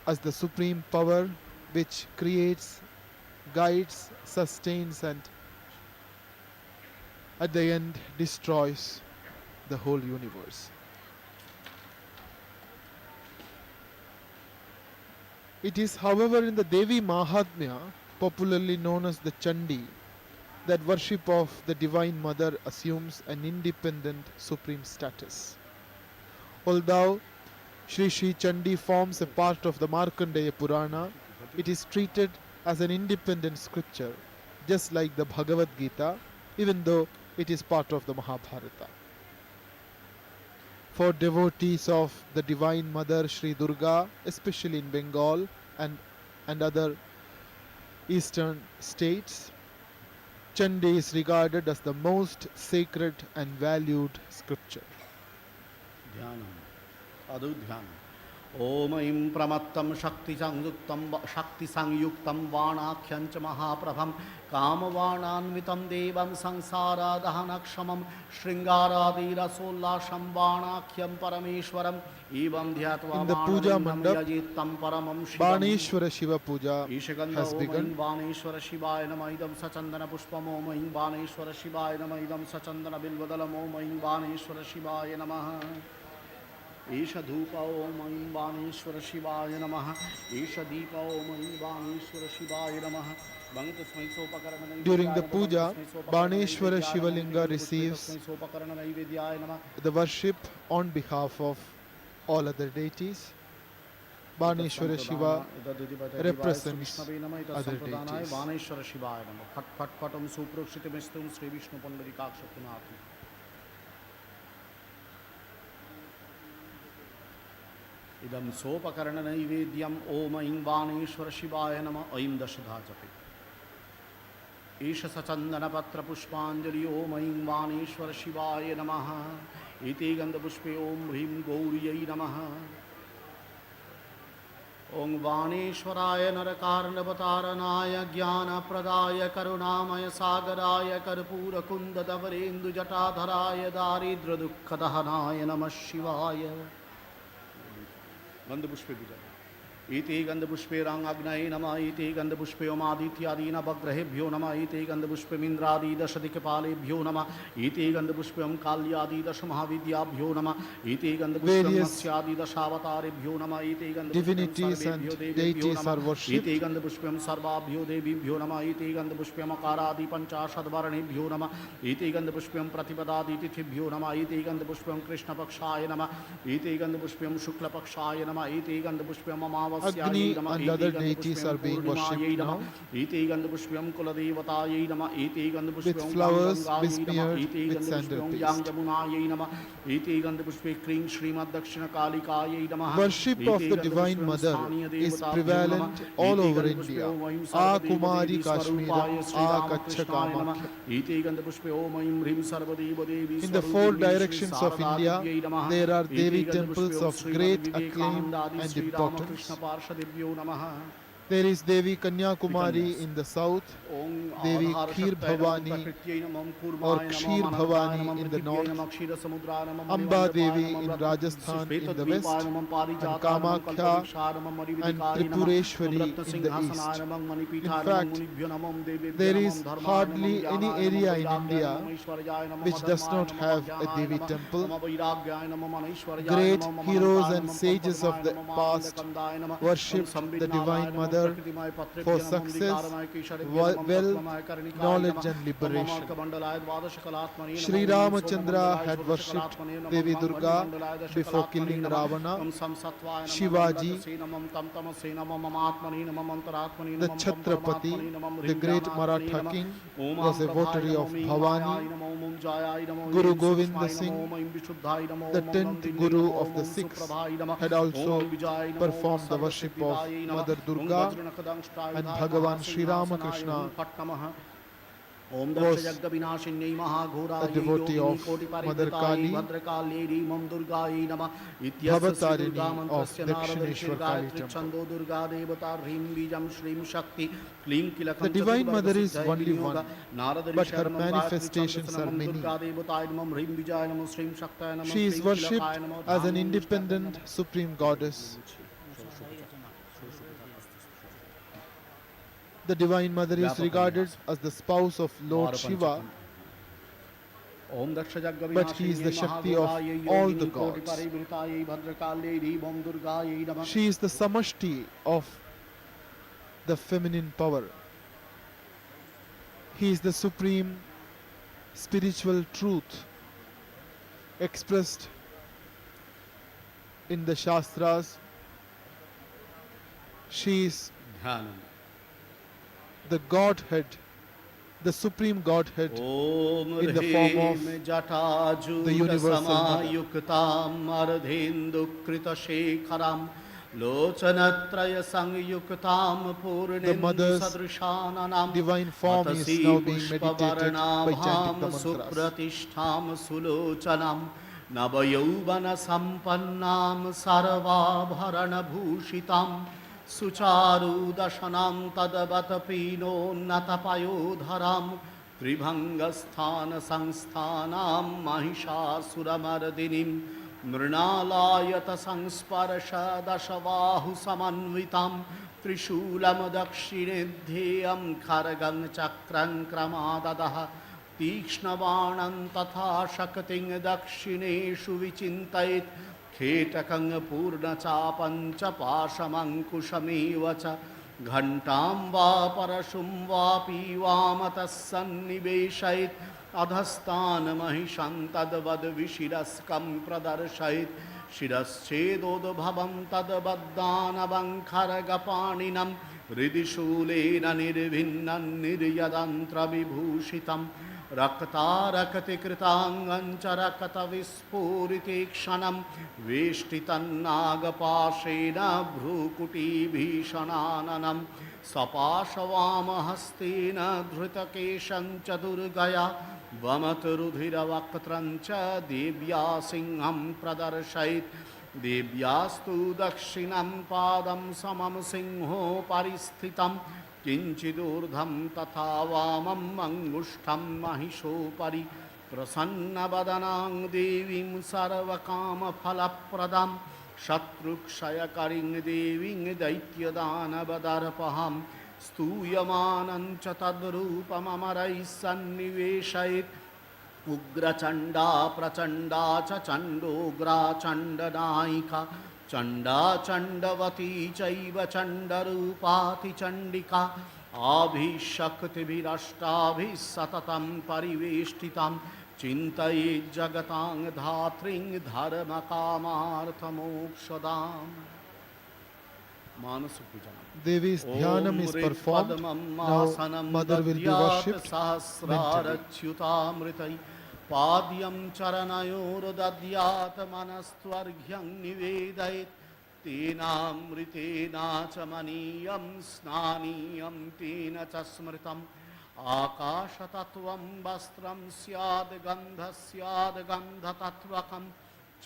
as the supreme power which creates, guides, sustains and at the end destroys the whole universe. It is, however, in the Devi Mahatmya, popularly known as the Chandi, that worship of the Divine Mother assumes an independent supreme status. Although Shri Shri Chandi forms a part of the Markandeya Purana, it is treated as an independent scripture, just like the Bhagavad Gita, even though it is part of the Mahabharata. For devotees of the Divine Mother Shri Durga, especially in Bengal and other eastern states, Chandi is regarded as the most sacred and valued scripture. Dhyanam, Adu Dhyanam. Om Aim Pramattam Shakti Sangyuktam Vanakhyancha Mahaprabham Kamavananvitam Devam Sangsara Dahanakshamam Shringaradira Solasham Vanakhyam Parameshwaram Evam Dhyatva In the Puja Mandap, Yajitam Paramam Baneshwara Shiva Puja has begun. Baneshwara Shivaya Namaidam Sachandana Pushpam Om Aim Baneshwara Shivaya Namaidam Sachandana Bilvadalam Om Aim Baneshwara Shivaya Namaha Isha Dhupa Om Aim Baneshwara Shivaya Namaha Isha Deepa Om Aim Baneshwara Shivaya Namaha. During the puja, Baneshwara Shivalinga receives the worship on behalf of all other deities. Baneshwara Shiva represents other deities. Baneshwara Shivaya Namaha Phat Phat Patam Suprakshitamestum Sri Vishnu Pandarikaksha Punati. Idam Sopakarana Naivedyam Om Aim Baneshwara Shivaya Nama Aim Dashadha Jape Isha Sachandana Patra Pushpanjali Om Aim Baneshwara Shivaya Namaha Iti Gandha Pushpe Om Hrim Gauriyai Namaha Om Baneshwaraya Narakarnavataranaaya Jnana Pradaya Karunamaya Sagaraya Karpura Kundadavarendu Jatadharaya Daridra Dukkadahanaya Namah Shivaya Gandhapushpe Puja. Iti Gandhapushpe Rangagnai Nama, Iti Gandhapushpe Omadityadina Bagrahebhyo Nama, Iti Gandhapushpe Mindradi Dashadikapalebhyo Nama, Iti Gandhapushpe Kalyadi Dashamahavidyabhyo Nama, Iti Gandhapushpe Matsyadi Dashavataribhyo Nama, Iti divinities and deities are worshipped. Iti Gandhapushpe Sarvabhyo Devibhyo Nama, Iti Gandhapushpe Makaradi Panchashadvarnibhyo Nama, Iti Gandhapushpe Pratipadadi Tithibhyo Nama, Iti Gandhapushpe Krishna Pakshaya Nama, Iti Gandhapushpe Shukla Pakshaya Nama, Iti Gandhapushpe Mama Agni and other deities are being worshipped now with flowers besmeared with sandal paste. Worship of the Divine Mother is prevalent all over India. A Kumari Kashmira, A Kacha Kamakya. In the four directions of India, there are Devi temples of great acclaim and importance. There is Devi Kanyakumari Kanyas. in the south, Om Devi Adhara Kheer Shaktaye Namam Bhavani Prakrityay Namam or Kurmaye Namam Kshir Anantaye Bhavani Namam in the Prithivyay north, Namam Kshira Samudraya Namam Amba Manivandamaye Devi Namam in Rajasthan in the Shvetadvipaye west, Namam and Parijata Namam Kamakhya Kalpavriksha Namam and Manividikari Namam Tripureshwari in the Ratnasinghasanaye east. Namam In Manipithaye Namam fact, Munibhyo Namam Devebhyo there Namam is Dharmaye Namam hardly any Jnanaye Namam area in Vairagyaye India Namam Aishwaryaye Namam which does Adharmaye not Namam have a Ajnanaye Devi Namam temple. Namam Vairagyaye Namam Aishwaryaye Great Namam heroes Amanantaye and Namam sages of Pampadumaye the Namam past Anandakandaye Namam Om worshipped the Sambidnalaye Divine Namam Mother Prakritimaya for Patrebhyo Namam success, Dikaramaya Kesharebhyo Namam wealth, Tattvamaya Karanikaye knowledge, Namam and Om liberation. Mamalkamandalaye Dvadashakalatmane Sri Namam Om Ramachandra Somamandalaye had worshipped Shodashakalatmane Namam Devi Mangani Durga Mandalaye before Dashakalatmane killing Namam Ravana. Om Samsatvaye Namam Shivaji, Amradase Namam Tamtamase Namam Mamatmane Namam Antaratmane the Namam Chhatrapati, Pamparamatmane Namam the great Hrimjanatmane Maratha Namam king, Om was a Amprabhaye votary of Namam Om Bhavani. Mayaye Namam Om Jayaye Namam Guru Om Govinda Suksmaye Namam Singh, Om Vishuddhaye the Namam Om 10th Nandini Guru Namam of the Om Sikhs, Suprabhaye Namam had Om also Ambijaye Namam Om performed the worship of Sarvasiddhidaye Namam Mother Om Durga, and Vajranakadangshtayudhaye Bhagavan Sri Mahasinghasanaye Hum Ramakrishna Phat Namaः Om was Dakshajagabhinashinyai a Mahaghorayai devotee of Yogini Mother Koti Kali, Bhadrakalyai Mam Durgayai Namah Ityasya Sri Durga Bhavatarini of Mantrasya Narada Rishir Dakshineshwar Kali Gayatri temple. Chando Durga Devata Hrim Bijam Shrim Shakti Klim The Kilakam Divine Chaturvarga Mother is Siddhai only Vinyoga one, Narada but her Risharanam Gayatri manifestations are Chandasanam many. Durga Devata Namam Hrim Vijay Namam Shrim Shaktaya Namam She is Klim worshipped Kilakaya Namam as an Dhanam Nishtakam independent Namam supreme goddess. The Divine Mother is regarded as the spouse of Lord Shiva, Om Dakshajagga but he is the Vinashinyai Shakti of Mahaghorayai all the Yogini Koti gods. Parivritayai Bhadrakalyai Om Durgayai Namah She is the samashti of the feminine power. He is the supreme spiritual truth expressed in the Shastras. She is Dhyanam the Godhead, the supreme Godhead Om in the form of Rhim Jatajuta the universal mother. Samayuktam Ardhendukrita Shekharam Lochanatraya Sangyuktam The Purnendu mother's Sadrishananam divine form is Atasi now being meditated by chanting the Pushpavarnabham mantras. Supratishtham Sulochanam Navayauvana Sampannam Sarvabharana Bhushitam Sucharu Dashanam Tadavatapino Natapayodharam Tribhangasthana Sangsthanam Mahishasura Mrinalayata Sangsparsha Dashavahu Samanvitam Trishulam Dakshinidhyam Karagang Chakran Kramadadaha Tikshnavanam Tatha Shakating Dakshineshu Vichintayit Khetakang Purna Chapancha Pashamankushamevacha Ghantam Va Parashum Vapi Vamatas Sanniveshait Adhastan Mahishantadvad Vishiraskam Pradarshait Shiraschedod Bhavam Tadbaddana Bankaragapaninam Ridishulena Nirvinnan Niryadantra Vibhushitam Rakta Rakati Kritangancha Rakata Vispuriti Kshanam Veshtitan Nagapashena Bhrukuti Bhishananam Sapashavama Hastina Dhritakeshancha Durgaya Vamaturudhira Vaktrancha Devya Singham Pradarshait Devyastu Dakshinam Padam Samam Singho Paristhitam Kinchidurdham Tatha Vamam Angushtam Mahishopari Prasanna Badanang Devim Sarvakama Phalapradam Shatrukshayakaring Deving Daityadana Badarpaham Stuyamanancha Tadrupamamarai Sanniveshait Ugrachanda Prachanda Chachandogra Chandanaika Chanda Chandavati Chaiva Chandarupati Chandika Abhishakti Virashtabhi Satatam Pariveshtitam Chintai Jagatang Dhatring Dharma Kamarthamokshadam Manasa Puja Devi's dhyanam is performed. Now Mother will be worshipped mentally. Padyam Charanayor Dadyat Manastvargyam Nivedait Tenamritena Chamaniyam Snaniyam Tena Chasmritam Akashatatvam Bastram Syad Gandha Tatvakam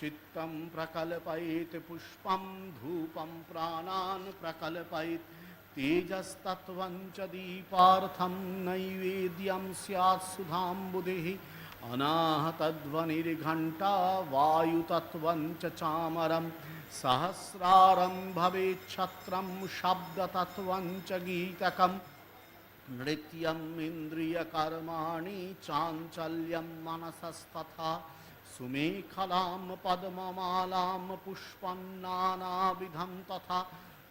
Chittam Prakalpait Pushpam Dhupam Pranan Prakalpait तेजस्तत्त्वं च दीपार्थं नैवेद्यं स्यात् सुधाम्बुधिः अनाहतध्वनिर्घण्टा वायुतत्त्वं च चामरं सहस्रारं भवेत् छत्रं शब्दतत्त्वं च गीतकम् नृत्यम् इन्द्रियकर्माणि चाञ्चल्यं मनसस्तथा सुमेखलां पद्ममालां पुष्पं नानाविधं तथा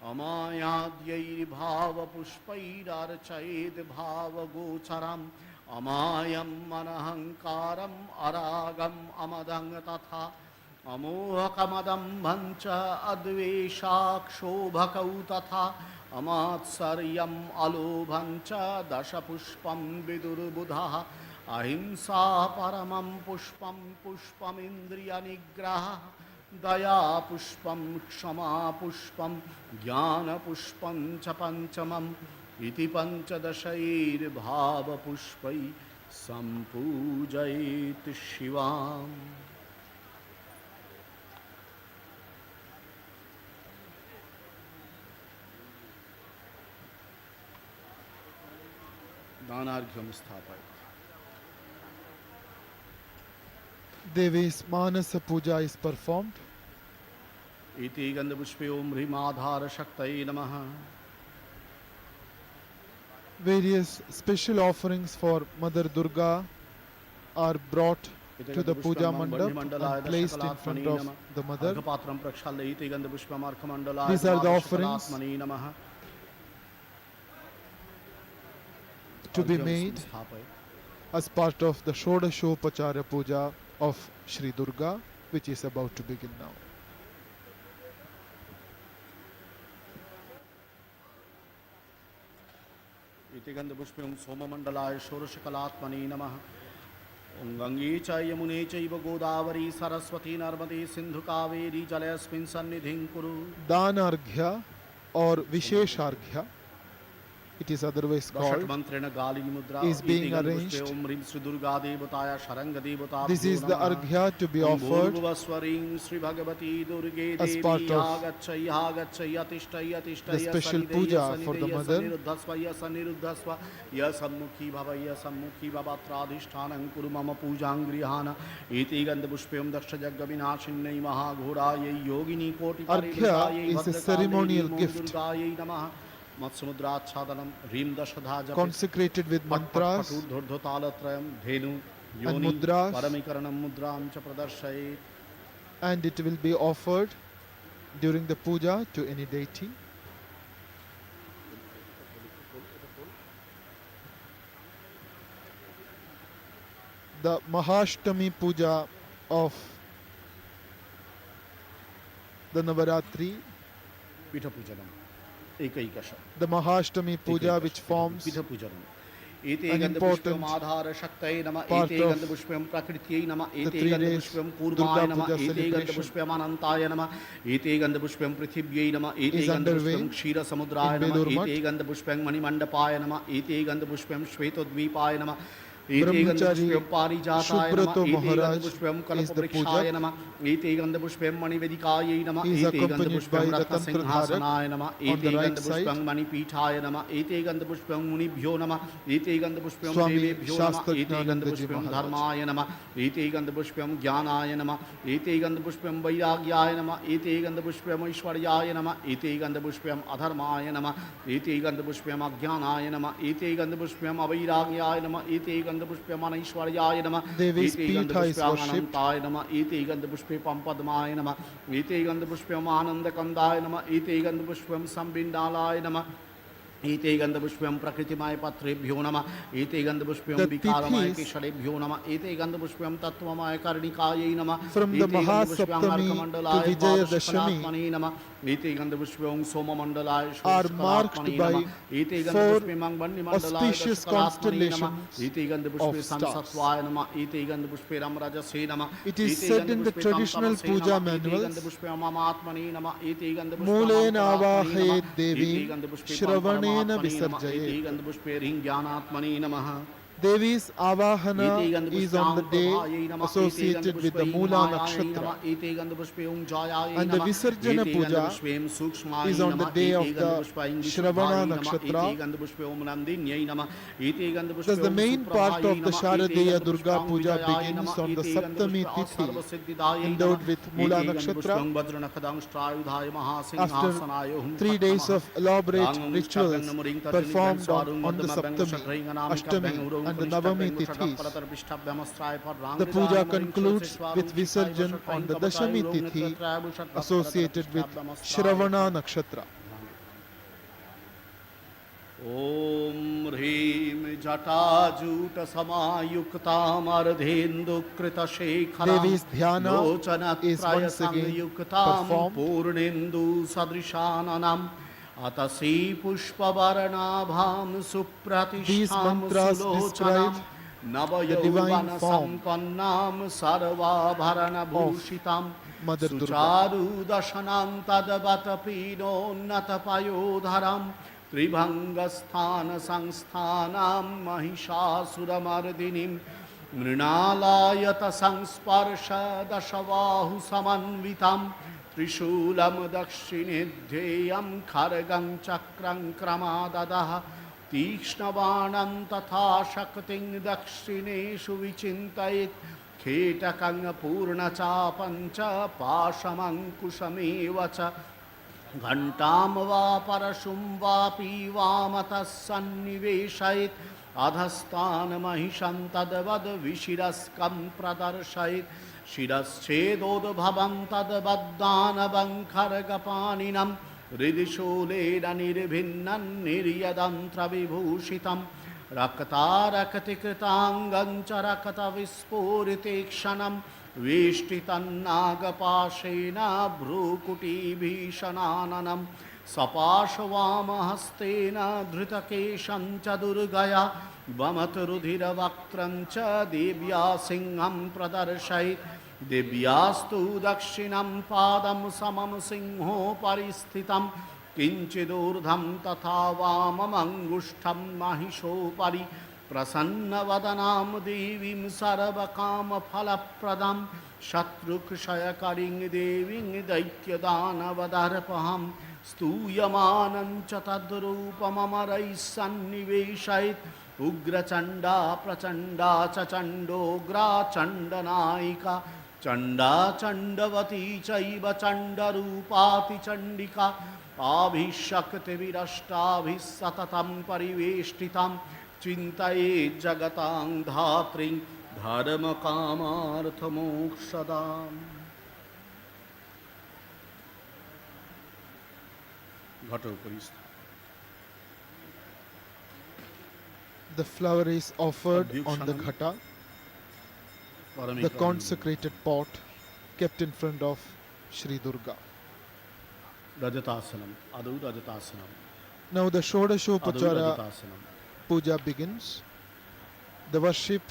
अमायाद्यैर्भावपुष्पैरर्चयेद् भावगोचरम् अमायम् अनहङ्कारम् अरागम् अमदं तथा अमोहकमदम्भं च अद्वेषाक्षोभकौ तथा अमात्सर्यम् अलोभं च दशपुष्पं विदुर्बुधः अहिंसा परमं पुष्पं पुष्पमिन्द्रियनिग्रहः दया पुष्पं क्षमा पुष्पं ज्ञानपुष्पं च पञ्चमम् इति पञ्चदशैर्भावपुष्पैः सम्पूजयेत् शिवाम्। दानार्घ्यं स्थापयेत्। Devi's Manasa Puja is performed. इति गन्धपुष्पे ओम ह्रीमाधार शक्तये नमः। Various special offerings for Mother Durga are brought to the puja mandap and placed in front of the mother. These are the offerings to be made as part of the Shodashopachara Puja of Shri Durga, which is about to begin now. इति गन्धपुष्पं सोममण्डलाय षोडशकलात्मने नमः। ओं गंगे च यमुने चैव गोदावरी सरस्वती नर्मदे सिंधु कावेरी जलेऽस्मिन् सन्निधिं कुरु। Danarghya or Vishesharghya, it is otherwise called, is being arranged. This is the arghya to be offered as part of the special puja for the mother. Arghya is a ceremonial gift consecrated with mantras and mudras, and it will be offered during the puja to any deity. The Mahashtami puja of the Navaratri, the Mahashtami puja, which forms an important part of the 3 days Durga Puja celebration, is underway in Belur Mat. Brahmachari Shubrato Maharaj is the puja. He is accompanied by Ratan Pradharak on the right side. Swami Shastagyanandaji Maharaj. Devi's Pitha is worshipped. एते गंधपुष्पम प्रकृतिमाय पत्रेभ्यो नमः एते गंधपुष्पम विकारमाय केशरेभ्यो नमः एते गंधपुष्पम तत्वमाय कर्णिकायै नमः from the Mahasaptami to Vijayadashami एते गंधपुष्पम सोममंडलाय are marked by 4 auspicious constellations of stars. It is said in the traditional puja manuals, Mulena avahayet Devi Shravanena Visarjayet. Devi's Avahana is on the day associated with the Mula Nakshatra, and the Visarjana Puja is on the day of the Shravana Nakshatra. Thus the main part of the Sharadeya Durga Puja begins on the Saptami Tithi, endowed with Mula Nakshatra. After 3 days of elaborate rituals performed on the Saptami, Ashtami and the Navami Tithis, the puja concludes with Visarjan on the Dashami Tithi associated with Shravana Nakshatra. Om Hrim Jatajuta Samayuktam Ardhendukrita Shekharam Devi's dhyana is once again performed. Purnendu Sadrishananam Atasi Pushpavarnabham These Supratishtam mantras describe the divine form Sampannam Sarva Bharana Bhushitam Mother Durga. Sucharu Dashanam Tadavatapino Natapayodharam Tribhangasthana Sangsthanam Mahishasura Mardinim Mrinalayata Sangsparsha Dashavahu Samanvitam Trishulam Dakshinidhyam Kharagam Chakram Kramadadaha Tikshnavanam Tatha Shakting Dakshineshu Vichintayit Ketakang Purna Chapancha Pashamankushamevacha Ghantam va parashum vapi vamatas sanniveshayit adhasthan mahishantadvad vishiraskam pradarshayit shiraschedod bhavantad baddanavam khargapaninam ridishuleda nirbhinnan niryadantra vibhushitam rakata rakati kritangancha rakata vispuritekshanam Vishtitanagapashena Bhrukuti Bhishananam Sapashvamahastena Dhritakeshancha Durgaya Vamaturudhira Vaktrancha Devya Singham Pradarshayit Devyastu Dakshinam Padam Samam Singho Paristhitam Kinchidurdham Tatha Vamamangushtam Mahishopari Prasannavadanam Devim Sarvakama Phalapradam Shatrukshayakaring Deving Daityadanavadarpaham Stuyamanam Chatadrupamamarai Sanniveshayit Ugrachanda Prachanda Chachandogra Chandanaika Chanda Chandavati Chaiva Chandarupati Chandika Abhishakti Virashtabhisatatam Pariveshtitam Chintaye Jagatang Dhatring Dharma Kamartha Mokshadam. The flower is offered on the ghata, the consecrated pot kept in front of Shri Durga. Rajatasanam, Adu Rajatasanam. Now the Shodashopachara Puja begins. The worship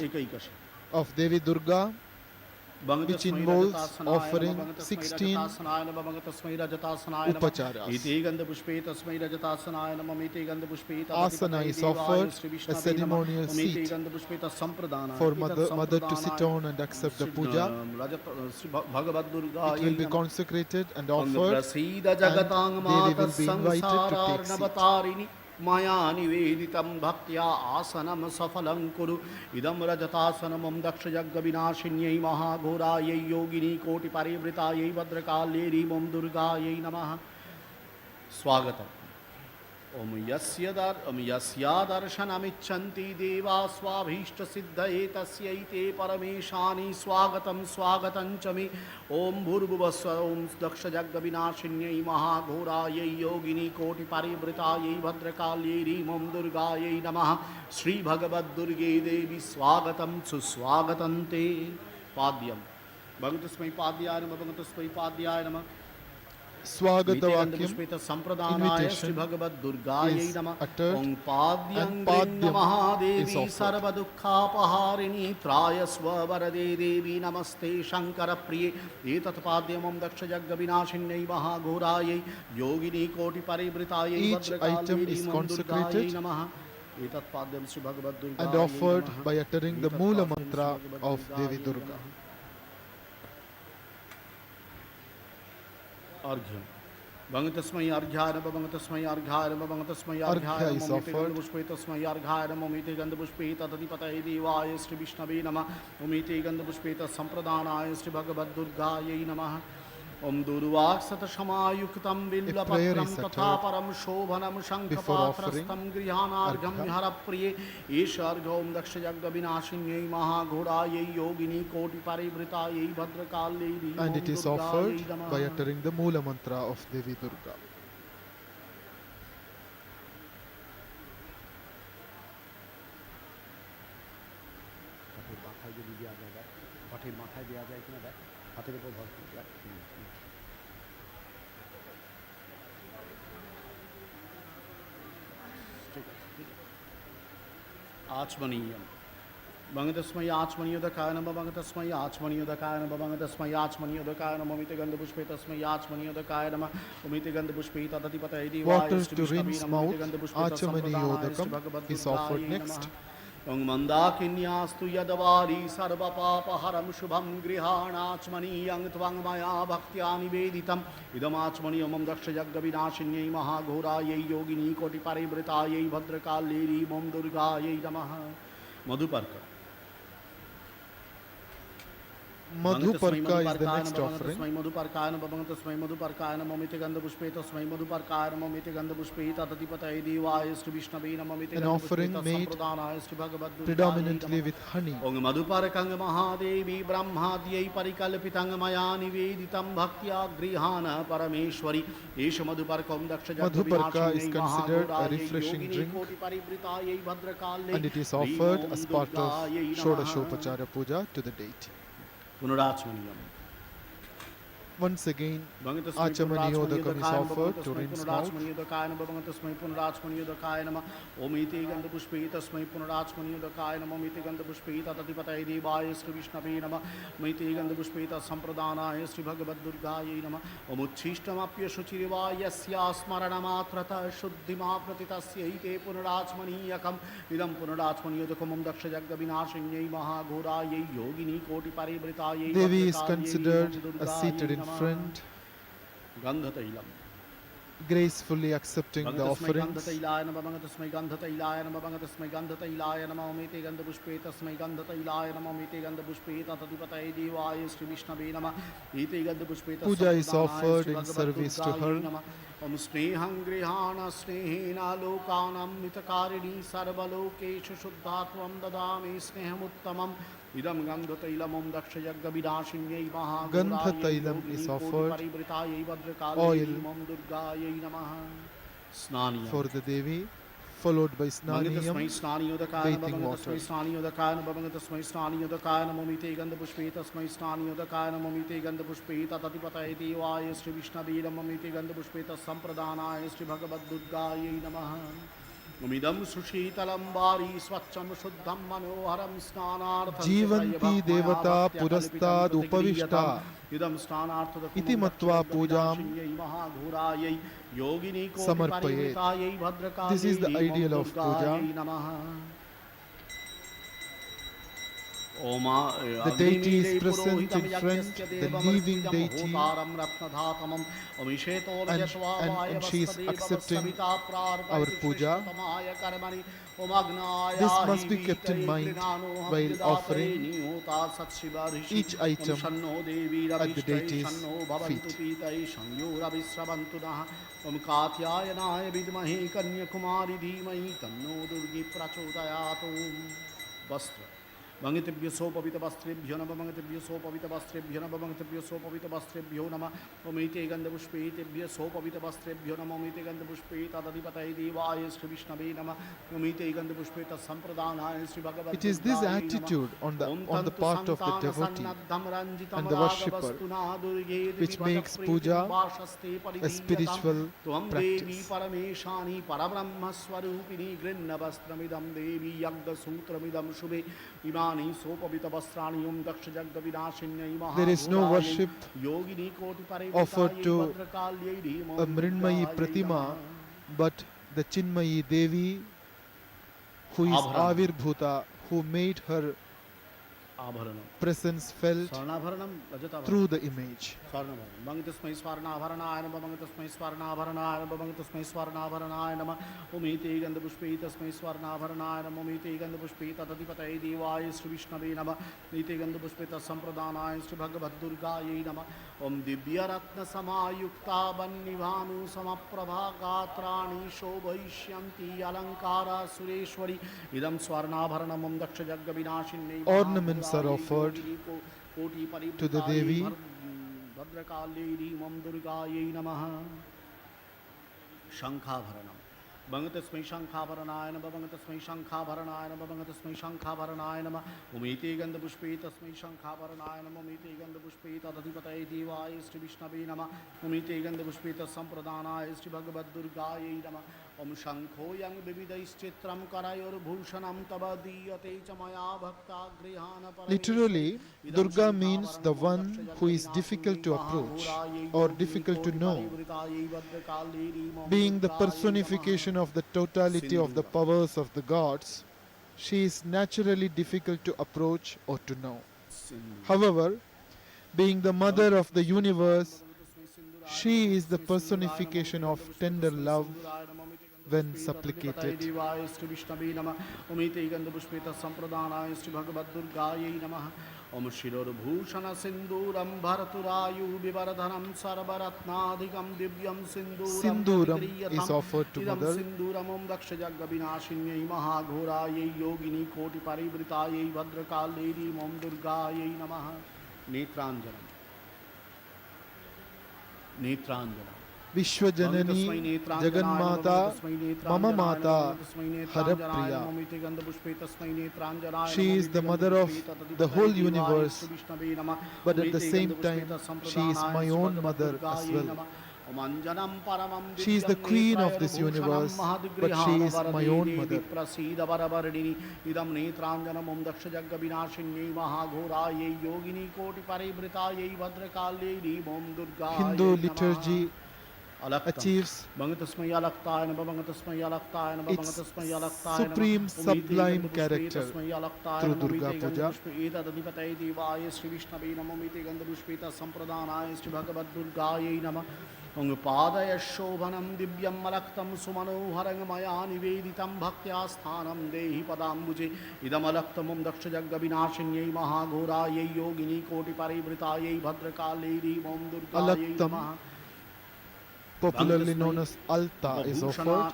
of Devi Durga, which involves offering 16 upacharas. Asana is offered, a ceremonial seat for mother to sit on and accept the puja. It will be consecrated and offered, and Devi will be invited to take seat. Maya niveditam bhaktya asanam safalam kuru idam rajatasanam dakshayagga vinashinyai mahagorayai yogini koti parivritayai bhadrakalyai Om Durgayai namaha. Swagatam. Om yasya darshanamichanti deva swabhishta siddhaye tasyaite parameshani swagatam swagatam chami. Om bhurbhuvasva om dakshayagga vinashinyai mahagorayai yogini koti parivritayai bhadrakalyai Om Durgayai namaha. Shri Bhagavad Durge Devi swagatam suswagatam te. Padyam. Bhagatasmai padyaya nama bhagatasmai padyaya nama. Swagata Vakyam, invitation, is uttered, and Padyam is offered. Sarvadukhapaharini Traya Swavarade Devi Namaste Shankara Priye Etat Padyamam Dakshayagga Vinashinyai Mahagorayai Yogini Koti Paribritayai Each item is consecrated एतत्पाद्यं Shri भगवद्दुर्गायै and offered नमः। by uttering the Moola mantra of Devi Durga. अर्घ्यम भंगतस्मै अर्घ्याय नमः भंगतस्मै अर्घ्याय नमः भंगतस्मै अर्घ्याय Arghya is नमः ओमिते offered. गन्धपुष्पे तस्मै अर्घ्याय नमः ओमिते गन्धपुष्पे तदधिपतये देवाय श्री विष्णवे नमः ओमिते गन्धपुष्पे तत्सम्प्रदानाय श्री भगवद्दुर्गायै नमः ओम दुर्वाक्सतशमायुक्तं बिल्वपत्रं is तथा uttered परं शोभनं before शङ्खपात्रस्थं गृहाणार्घं Arghya. हरप्रिये एष अर्घ्य ओम दक्षयज्ञविनाशिन्यै महाघोरायै योगिनी कोटिपरिवृतायै भद्रकाल्यै And Om it is दुर्गायै offered नमः। by uttering the Moola mantra of Devi Durga. হাতের মাথায় যদি দেওয়া যায় দেখ হাতের মাথায় দেওয়া যায় কিনা দেখ হাতের উপর ভর করে দেখ ঠিক আছে ঠিক আছে आचमनीयम भंगतस्मै आचमनीयोदकाय नमः भंगतस्मै आचमनीयोदकाय नमः भंगतस्मै आचमनीयोदकाय नमः ओमिते गन्धपुष्पे तस्मै आचमनीयोदकाय नमः ओमिते गन्धपुष्पे तदधिपतये देवाय Water श्री to विष्णवे rinse नमः ओमिते mouth, गन्धपुष्पे तत्सम्प्रदानाय Shri Achamaniyodakam is offered भगवद्दुर्गायै next. नमः ओं मन्दाकिन्यास्तु यदवारी सर्वपापहरं शुभं गृहाणाचमनीयं त्वं मया भक्त्या निवेदितम् इदमाचमनीयं दक्षयज्ञविनाशिन्यै महाघोरायै योगिनी कोटिपरिवृतायै भद्रकाल्यै ॐ दुर्गायै नमः मधुपर्क Madhuparka is the next offering. तस्मै मधुपर्काय नमः तस्मै मधुपर्काय नमः ओमिते गन्धपुष्पे तस्मै मधुपर्काय नमः ओमिते गन्धपुष्पे तदधिपतये देवाय श्री विष्णवे नमः ओमिते An गन्धपुष्पे offering made तत्सम्प्रदानाय Shri भगवद्दुर्गायै predominantly नमः। with honey. ओं मधुपर्कं महादेवी ब्रह्माद्यै परिकल्पितं मया निवेदितं भक्त्या गृहाण परमेश्वरी एष मधुपर्कं Madhuparka is दक्षयज्ञविनाशिन्यै considered a महाघोरायै refreshing Yogini drink, कोटिपरिवृतायै भद्रकाल्यै and it is offered Om as part of दुर्गायै नमः। Shodashopachara Puja to the deity. पुनराचमनीयम् Once again, भंगतस्मै Achamaniyodakam is पुनराचमनीयोदकाय नमः offered to भंगतस्मै rinse mouth. पुनराचमनीयोदकाय नमः भंगतस्मै पुनराचमनीयोदकाय नमः ओमिते गन्धपुष्पे तस्मै पुनराचमनीयोदकाय नमः ओमिते गन्धपुष्पे तदधिपतये देवाय श्री विष्णवे नमः ओमिते गन्धपुष्पे तत्सम्प्रदानाय श्री भगवद्दुर्गायै नमः ओमुच्छिष्टमप्य शुचिर्वा यस्या स्मरणमात्रतः शुद्धिमाप्नोति तस्यै पुनराचमनीयकम् इदं पुनराचमनीयोदकम् ओं दक्षयज्ञविनाशिन्यै महाघोरायै योगिनी कोटिपरिवृतायै Devi is भद्रकाल्यै considered Om as दुर्गायै seated in नमः। front, गन्धतैलम् gracefully accepting the भंगतस्मै offerings. गन्धतैलाय नमः भंगतस्मै गन्धतैलाय नमः भंगतस्मै गन्धतैलाय नमः ओमिते गन्धपुष्पे तस्मै गन्धतैलाय नमः ओमिते गन्धपुष्पे तदधिपतये देवाय श्री विष्णवे नमः ईते गन्धपुष्पे Puja is तत्सम्प्रदानाय offered Shri in service to भगवद्दुर्गायै her. नमः ओम स्नेहं गृहाण स्नेहेन लोकानां मितकारिणी सर्वलोकेषु शुद्धात्वं ददामि स्नेहमुत्तमम् इदं गन्धतैलम् ओं दक्षयज्ञविनाशिन्यै महाघोरायै Gandhatailam is Yogini offered. कोटिपरिवृतायै भद्रकाल्यै Oil ॐ दुर्गायै नमः स्नानीयम् for the Devi, followed by भंगतस्मै Snaniyam, स्नानियोदकाय नमः bathing भंगतस्मै water. स्नानियोदकाय नमः भंगतस्मै स्नानियोदकाय नमः ओमिते गन्धपुष्पे तस्मै स्नानियोदकाय नमः ओमिते गन्धपुष्पे तदधिपतये देवाय श्री विष्णवे नमः ओमिते गन्धपुष्पे तत्सम्प्रदानाय श्री भगवद्दुर्गायै नमः ओमिदं सुशीतलं वारी स्वच्छं शुद्धं मनोहरं स्नानार्थं Jivanti Devata Purastad Upavishta इदं स्नानार्थदकम् Iti Matva Pujam महाघोरायै Yogini Samarpayet. कोटिपरिवृतायै भद्रकाल्यै This is the ideal of दुर्गायै puja. नमः The deity is present in front, the living deity, and she is accepting our puja. This must be kept in mind while offering each item at the deity's feet. ओम कात्यायनाय विद्महे कन्याकुमारी धीमहि तन्नो दुर्गी प्रचोदयात् वस्त्र भंगितेभ्यो सोपवितवस्त्रेभ्यो नमः भंगितेभ्यो सोपवितवस्त्रेभ्यो नमः भंगितेभ्यो सोपवितवस्त्रेभ्यो नमः ओमिते गन्धपुष्पे तेभ्यो सोपवितवस्त्रेभ्यो नमः ओमिते गन्धपुष्पे तदधिपतये देवाय श्री विष्णवे नमः ओमिते गन्धपुष्पे तत्सम्प्रदानाय Shri Bhagavad It is this attitude on the part of the devotee and the worshipper which makes puja a spiritual practice. परमेशानि परब्रह्म स्वरूपिणी गृह्णवस्त्रमिदं देवी यज्ञसूत्रमिदं शुभे इमानि सोपवितवस्त्राणि ओं दक्षयज्ञविनाशिन्यै There is no worship Yogini offered कोटिपरिवृतायै to भद्रकाल्यै a Mrinmayi Pratima, but the Chinmayi Devi who is Abharanam. Avirbhuta, who made her Abharanam. presence felt Swarnabharanam, Rajatabaranam. through the image. Swarnabharanam. Bangitasmai Swarnabharanaya Nama, Bangitasmai Swarnabharanaya Nama, Bangitasmai Swarnabharanaya Nama, Umiti Gandapushpi Tasmai Swarnabharanaya Nama, Umiti Gandapushpi Tadipataye Devaya Sri Vishnabe Nama, Niti Gandapushpita Sampradhanaya Sri Bhagavad Durgaye Nama, Om Divya Ratna Samayukta Bannivanu Samaprabha Gatrani Shobhaishyanti Alankara Sureshwari Idam Swarnabharanam Om Daksha Jagga Vinashinne Ornaments are offered to the Devi. Bhadrakali Mam Durgaye Namaha. Shankhabharanam. Bangatasmai Shankhabharanaya Nama, Bangatasmai Shankhabharanaya Nama, Bangatasmai Shankhabharanaya Nama, Umiti Gandapushpe Tasmai Shankhabharanaya Nama, Umiti Gandapushpe Tadipataye Devaya Sri Vishnabe Nama, Umiti Gandapushpe Sampradhanaya Sri Bhagavad Durgaye Nama, Om Shankhoyang Vividaishchitram Karayor Bhushanam Tabadiyate Chamaya Bhakta Grihana Parame. Literally, Durga means the one who is difficult to approach or difficult to know. Being the personification of the totality of the powers of the gods, she is naturally difficult to approach or to know. However, being the mother of the universe, she is the personification of tender love when supplicated. Om Shiror Bhushana Sinduram Bharaturayu Vivardhanam Sarvaratnadhikam Divyam Sinduram is offered to Mother. Sinduram Om Daksha Jagga Vinashinyai Mahaghoraye Yogini Koti Parivritaye Bhadrakali Om Durgaye Namaha. Netranjanam. Netranjanam. Vishwajanani Jagannmata Mama Mata Harapriya. She is the mother of the whole universe, but at the same time she is my own mother as well. She is the queen of this universe, but she is my own mother. Hindu liturgy achieves its supreme sublime character through Durga Puja. Padaya Shobhanam Divyam Malaktam Sumanoharang Maya Niveditam Bhaktya Sthanam Dehi Padambuje Idam Alaktamum Daksha Jagga Vinashinyai Mahaghoraye Yogini Koti Parivritaye Bhadrakali Om Durgaye Namaha. Popularly known as Alta is offered.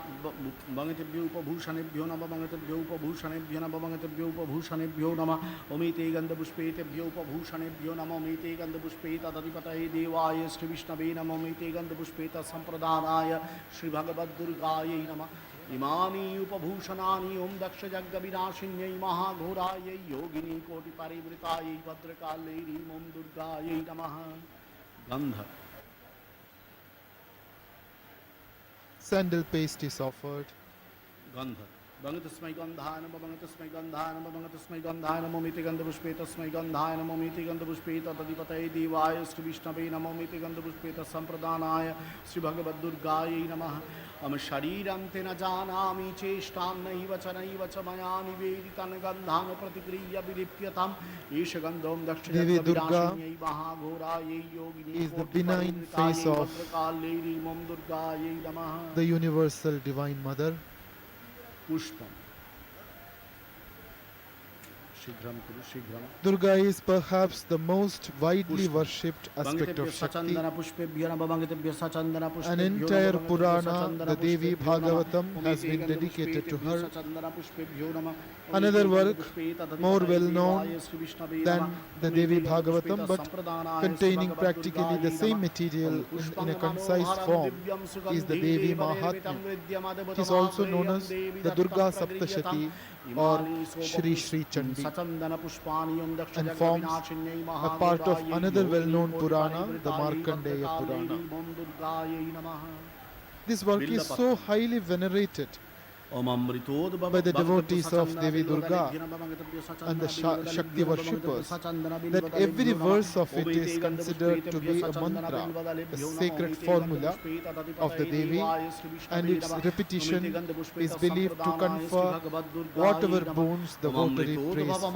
Bangatibhyo Upabhushanebhyo Nama, Bangatibhyo Upabhushanebhyo Nama, Bangatibhyo Upabhushanebhyo Nama, Omite Gandapushpetebhyo Upabhushanebhyo Nama, Omite Gandapushpeta Tadipataye Devaya Sri Vishnabe Nama, Omite Gandapushpeta Sampradhanaya Sri Bhagavad Durgaye Nama. Imani Upabhushanani Om Daksha Jagga Vinashinyai Mahaghoraye Yogini Koti Parivritaye Bhadrakali Om Durgaye Namaha. Gandha. Sandal paste is offered. Gandha. Bangatasmai Gandhana, Bangatasmai Gandhana, Bangatasmai Gandhana, Momiti Gandapushpeta, Smai Gandhana, Momiti Gandapushpeta, Tadipataye Devaya, Sri Vishnabe Nama, Momiti Gandapushpeta, Sampradhanaya, Sri Bhagavad Durgaye Namaha. Am Shariram Tena Janami Cheshtan Naiva Chanaiva Chamaya Niveditan Gandhana Pratikriya Vidipyatam Isha Gandham Daksha Durga is the benign face of the universal divine mother. Pushpam. Durga is perhaps the most widely worshipped aspect of Shakti. An entire Purana, the Devi Bhagavatam, has been dedicated to her. Another work, more well known than the Devi Bhagavatam, but containing practically the same material in a concise form, is the Devi Mahatmya. It is also known as the Durga Saptashati or Shri Shri Chandi, and forms a part of another well-known Purana, the Markandeya Purana. This work is so highly venerated by the devotees of Devi Durga and the Shakti worshippers, that every verse of it is considered to be a mantra, a sacred formula of the Devi, and its repetition is believed to confer whatever boons the votary prays for.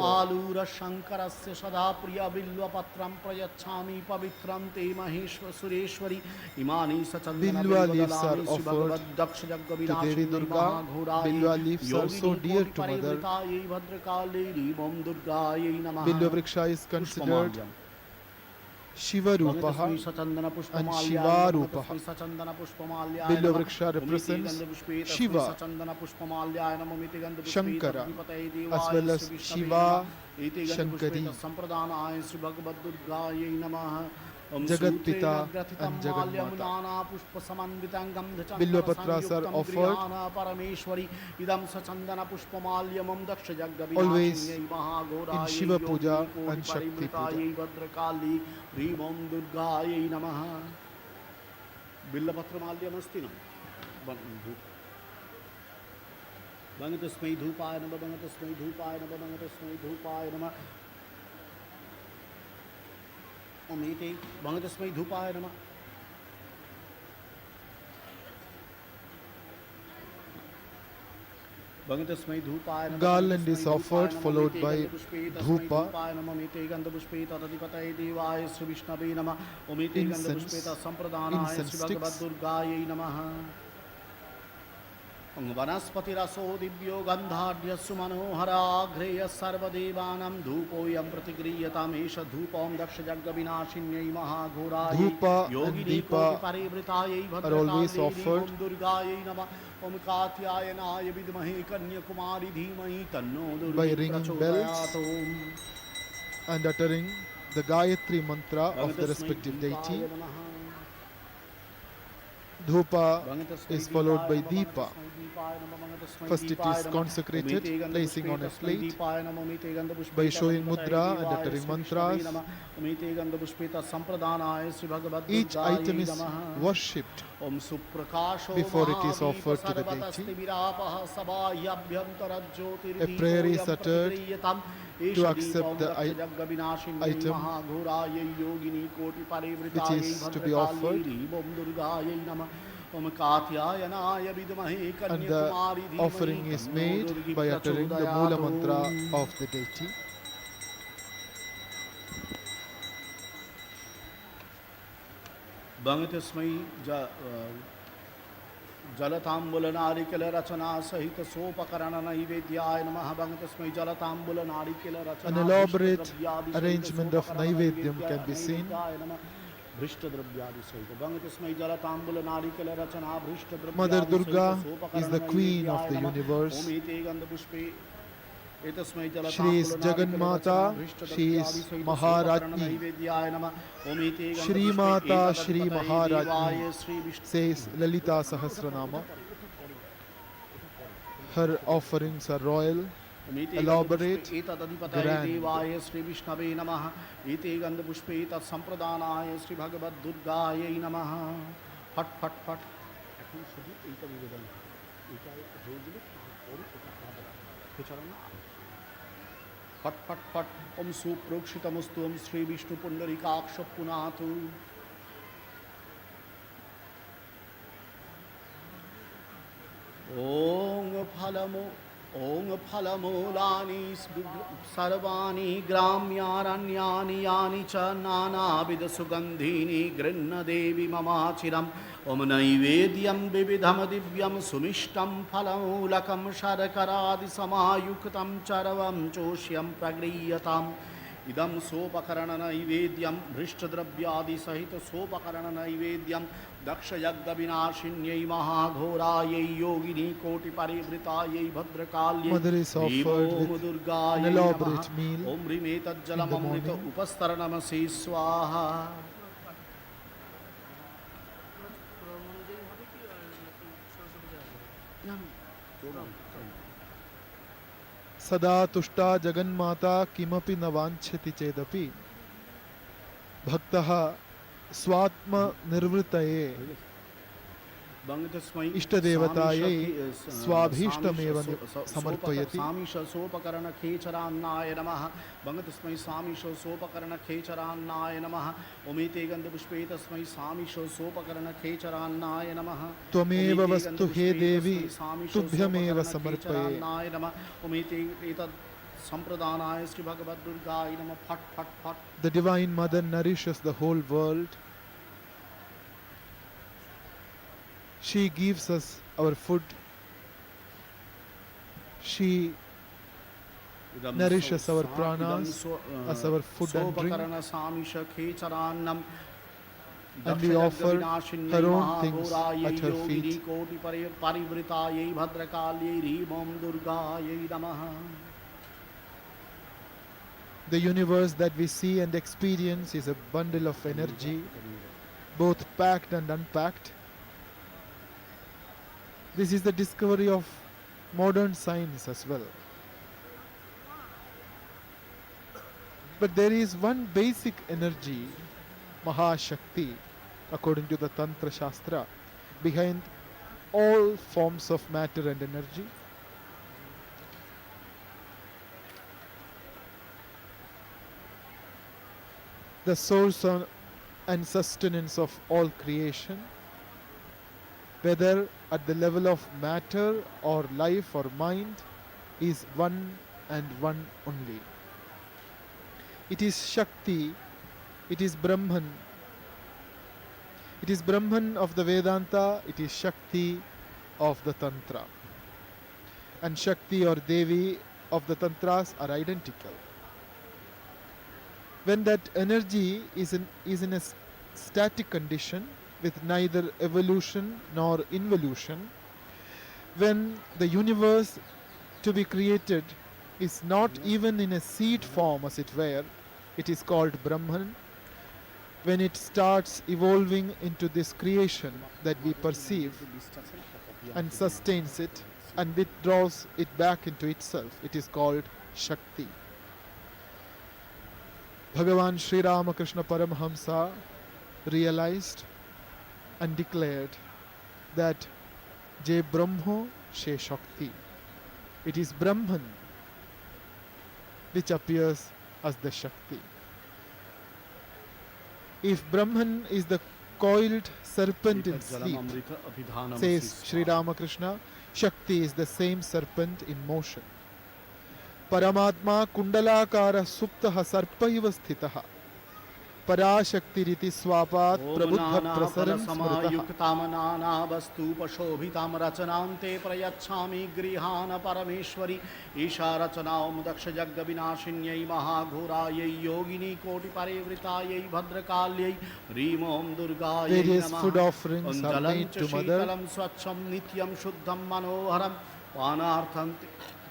Bilwa leaves are offered to Devi Durga. Bilwa leaves are so dear to Mother. Bilwa Vriksha is considered Shiva Rupaha and Shiva Rupaha. Bilwa Vriksha represents Shiva, Shankara, as well as Shiva, Shankari, Jagat Pita and Jagat Mata. Bilwa Patras are offered always in Shiva Puja and Shakti Puja. Bangatasmai dhupaya nama, bangatasmai dhupaya nama, bangatasmai dhupaya nama. Omite, bangatasmai dhupaya nama. Garland is offered, followed by dhupa, incense sticks, वनस्पति रसो दिव्यो गंधाढ्य सुमनोहराघ्रेय सर्वदेवानां धूपोऽयं प्रतिगृह्यतामेष धूपं दक्ष जगविनाशिन्यै महाघोरायै योगिनी परिवृतायै भद्रकाल्यै दुर्गायै नमः ओम कात्यायनाय विद्महे कन्याकुमारी धीमहि तन्नो by ringing bells and uttering the Gayatri mantra of the respective deity. Dhupa is followed by Deepa. First it is consecrated, placing on a plate by showing mudra and uttering mantras. Each item is worshipped before it is offered to the deity. A prayer is uttered to accept the item which is to be offered, and the offering is made by uttering the Moola mantra of the deity. जलतांबूल नारिकेल रचना सहित सोपकरण नैवेद्याय नमः भंगतस्मै जलतांबूल नारिकेल रचना. An elaborate arrangement of Naivedyam can be seen. Mother Durga is the queen of the universe. She is Jagannmata, she is Maharajni. Shri Mata Shri Maharajni, says Lalita Sahasranama. Her offerings are royal, elaborate, grand. फट फट फट ओम सुप्रोक्षितमस्तु ओम श्री विष्णु पुंडरीकाक्ष पुनातु. ओम फलमूलानि सर्वाणि ग्राम्यारण्यानि यानि च नानाविध सुगंधीनि गृह्ण देवी ममाचिरम्. ओम नैवेद्यं विविधं दिव्यं सुमिष्टं फलमूलकं शर्करादि समायुक्तं चरवं चोष्यं प्रगृह्यताम्. इदं सोपकरण नैवेद्यं भृष्टद्रव्यादि सहित सोपकरण नैवेद्यं दक्षयज्ञ विनाशिन्यै महाघोरायै योगिनी कोटि परिवृतायै भद्रकाल्यै ओम दुर्गायै नमः. ओम ह्रीमेतज्जलममृत उपस्तरणमसि स्वाहा. सदा तुष्टा जगन्माता किमपि न वाञ्छति चेदपि भक्तः स्वात्म निर्वृतये इष्टदेवतायै स्वाभीष्टमेव समर्पयति सामीशोपकरणखेचरान्नाय नमः भंगतस्मै सामीशोपकरणखेचरान्नाय नमः ओमिते गन्धपुष्पे तस्मै सामीशोपकरणखेचरान्नाय नमः त्वमेव वस्तु हे देवी तुभ्यमेव समर्पये नमः ओमिते एतत् संप्रदानाय श्री भगवद्दुर्गाय नमः फट फट फट The Divine Mother nourishes the whole world. She gives us our food. She nourishes our pranas as our food and drink. And we offer her own things at her feet. The universe that we see and experience is a bundle of energy, both packed and unpacked. This is the discovery of modern science as well. But there is one basic energy, Mahashakti, according to the Tantra Shastra, behind all forms of matter and energy. The source and sustenance of all creation, whether at the level of matter or life or mind, is one and one only. It is Shakti, it is Brahman. It is Brahman of the Vedanta, it is Shakti of the Tantra. And Shakti or Devi of the Tantras are identical. When that energy is in a static condition with neither evolution nor involution, when the universe to be created is not even in a seed form, as it were, it is called Brahman. When it starts evolving into this creation that we perceive and sustains it and withdraws it back into itself, it is called Shakti. Bhagavan Sri Ramakrishna Paramahamsa realized and declared that Je Brahmo She Shakti. It is Brahman which appears as the Shakti. If Brahman is the coiled serpent in sleep, says Sri Ramakrishna, Shakti is the same serpent in motion. Paramatma kundalakara suptaha sarpaiva sthitaha Parashaktiriti swapat prabuddha prasaran युक्तामनाना वस्तुपशोभितां रचनान्ते प्रयच्छामि गृहाण परमेश्वरी ईशा रचनां दक्षजगविनाशिन्यै महाघोरायै योगिनी कोटिपरिवृतायै भद्रकाल्यै ह्रीं ॐ दुर्गायै Various food offerings are made to Mother. शीतलं स्वच्छं नित्यं शुद्धं मनोहरं पानार्थं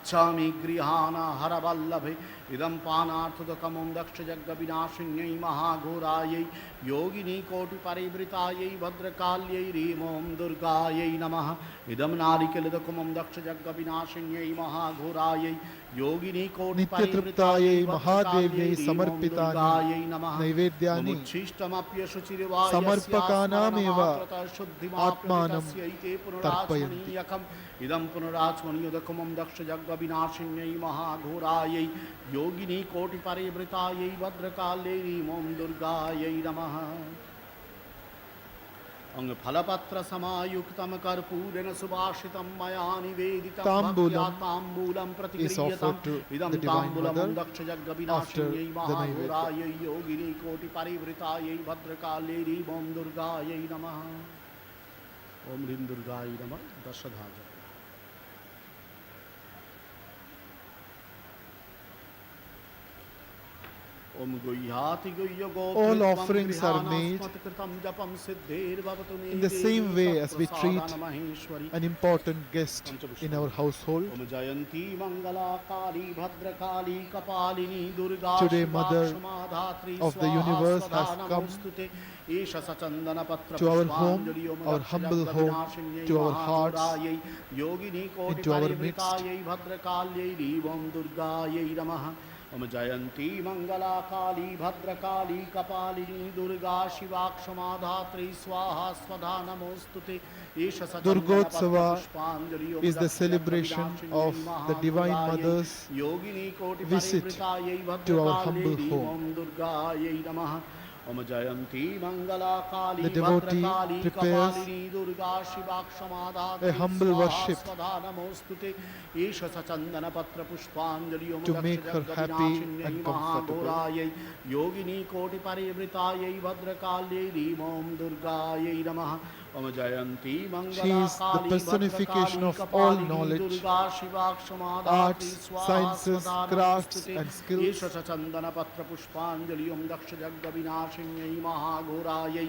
चामि गृहाण हरवल्लभे इदं पानार्थदकमं दक्षजगविनाशिन्यै महाघोरायै योगिनी कोटिपरिवृतायै भद्रकाल्यै ह्रीं ॐ दुर्गायै नमः इदं नारिकेलदकमं दक्षजगविनाशिन्यै महाघोरायै योगिनी नित्यतृप्तायै महादेव्यै समर्पितानि नैवेद्यानि समर्पकानामेव आत्मानं तर्पयन्ति. इदं पुनराचमनीयदकमं दक्षजगविनाशिन्यै महाघोरायै योगिनी कोटिपरिवृतायै भद्रकाल्यै ह्रीं ॐ दुर्गायै नमः. अंगफलपत्र समायुक्तं कर्पूरेण सुभाषितं मया निवेदितं ताम्बूलं प्रतिक्रियतं इदं ताम्बूलं दक्षजगविनाशिन्यै महाघोरायै योगिनी कोटिपरिवृतायै भद्रकाल्यै ह्रीं ॐ दुर्गायै नमः. ओम ह्रीं दुर्गायै नमः. दशधाज All offerings are made in the same way as we treat an important guest in our household. Today, Mother of the universe has come to our home, our humble home, to our hearts, into our midst. ओम जयंती मंगला काली भद्रकाली कपालिनी दुर्गा शिवा क्षमा धात्री स्वाहा स्वधा नमोस्तुते ईश सचंदन पत्र Durgotsava पुष्पांजलि is the celebration of the Divine Mother's योगिनी कोटि visit परिवृतायै to our Bhadrakali humble home. ओम दुर्गायै नमः ओम जयंती मंगला काली The devotee Bhadrakali prepares कपालिनी दुर्गा शिवा क्षमा a धात्री humble स्वाहा worship स्वधा नमोस्तुते ईश सचंदन पत्र पुष्पांजलि ओम to make her happy and comfortable. महाघोरायै योगिनी कोटि परिवृतायै भद्रकाल्यै ओम दुर्गायै नमः ओम जयंती She Mangla is the Kali personification Bhadrakali of all Kapalini knowledge, Durga Shiva क्षमा arts, धात्री स्वाहा sciences, स्वधा crafts नमोस्तुते and skills. ईश सचंदन पत्र पुष्पांजलि ओम दक्ष जग विनाशिन्यै महाघोरायै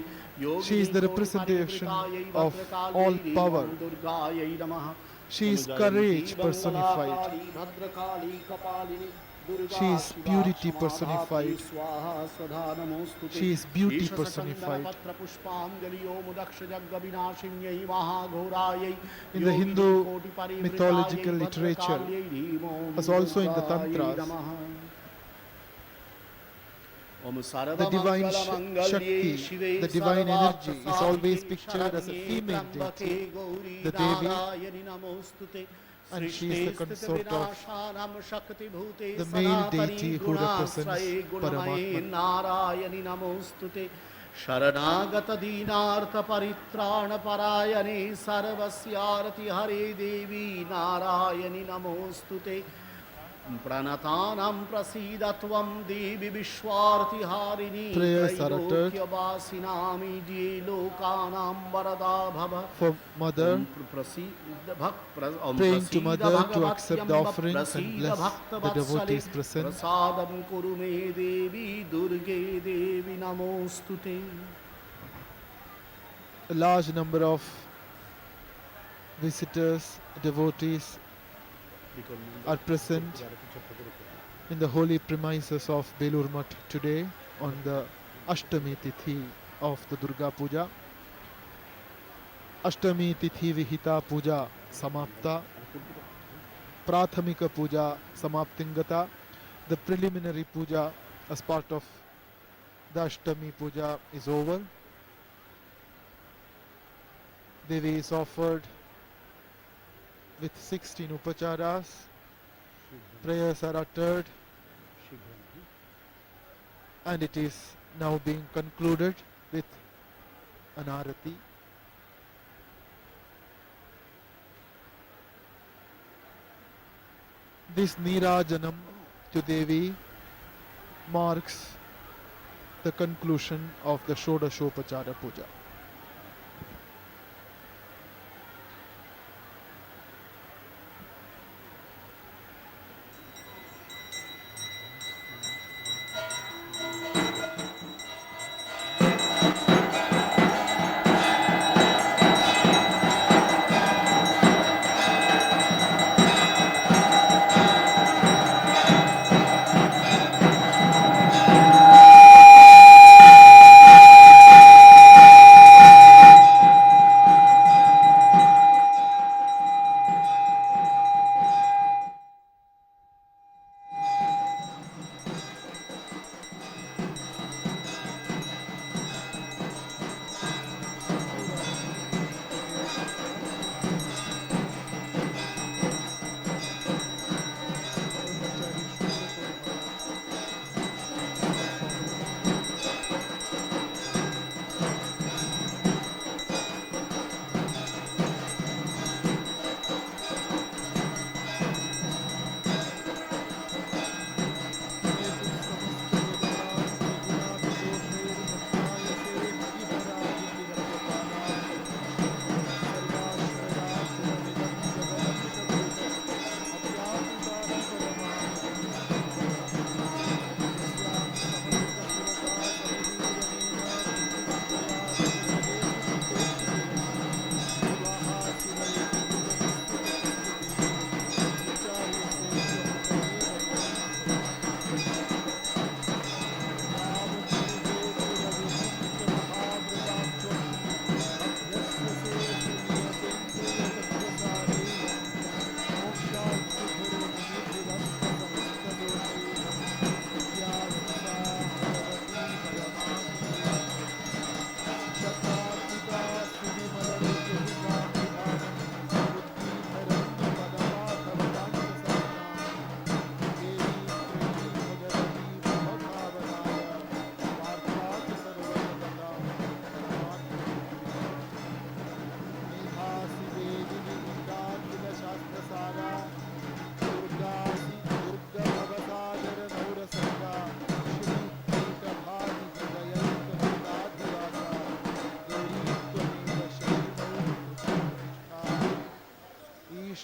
She is the representation of all power. दुर्गायै नमः She is courage personified. She is purity personified. She is beauty personified. In the Hindu mythological literature, as also in the Tantras, the divine Shakti, the divine energy, is always pictured as a female deity, the Devi, and she is the consort of the male deity who represents Paramatma. शरणागत दीनार्थ परित्राण परायणे सर्वस्यार्ति हरे देवी नारायणि नमोस्तुते प्रणतानां प्रसीद त्वं देवी विश्वार्तिहारिणी त्रैलोक्यवासिनामीड्ये लोकानां वरदा भव. For mother, praying to mother to accept the offerings and bless the devotees present. प्रसादं कुरु मे देवी दुर्गे देवी नमोस्तुते. A large number of visitors, devotees are present in the holy premises of Belur Math today on the Ashtami Tithi of the Durga Puja. Ashtami Tithi Vihita Puja Samapta. Prathamika Puja Samaptingata. The preliminary puja as part of the Ashtami Puja is over. Devi is offered with 16 upacharas. Prayers are uttered, and it is now being concluded with an arati. This Nirajanam to Devi marks the conclusion of the Shodashopachara Puja.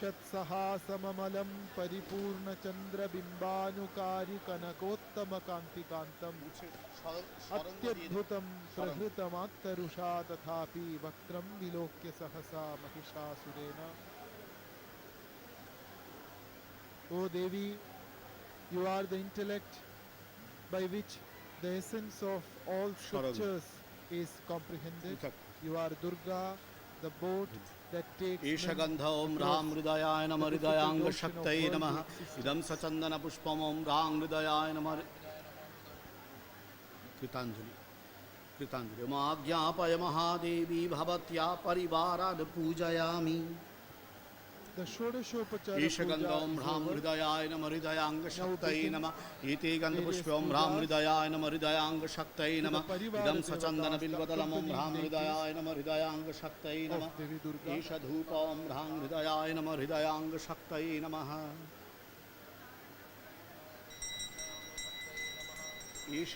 ईषत्सहासममलं परिपूर्णचन्द्रबिम्बानुकारिकनकोत्तमकान्तिकान्तम् अत्यद्भुतं प्रहृतमात्तरुषा तथापि वक्त्रं विलोक्य सहसा महिषासुरेण. O Devi, you are the intellect by which the essence of all scriptures is comprehended. You are Durga, the boat that takes Ish men गंध ओम across Ram हृदयाय नमः the हृदयांग difficult ocean of शक्तये worldly नमः existence. इदं सचंदन पुष्पम ओम राम हृदयाय नमः कृतांजलि कृतांजलि माज्ञापय महादेवी भवत्या परिवारान् पूजयामि The Shodashopachara ईश गंध puja Om is Ram over. हृदयाय नमः हृदयांग शक्तये begin नमः इति गंध various पुष्पे ओम राम pujas हृदयाय नमः हृदयांग शक्तये to the नमः Parivara इदं devatas, सचंदन the बिल्वदलम Om Ram accompanying हृदयाय नमः हृदयांग शक्तये of नमः Devi Durga. ईश धूप ओम राम हृदयाय नमः हृदयांग शक्तये नमः ईश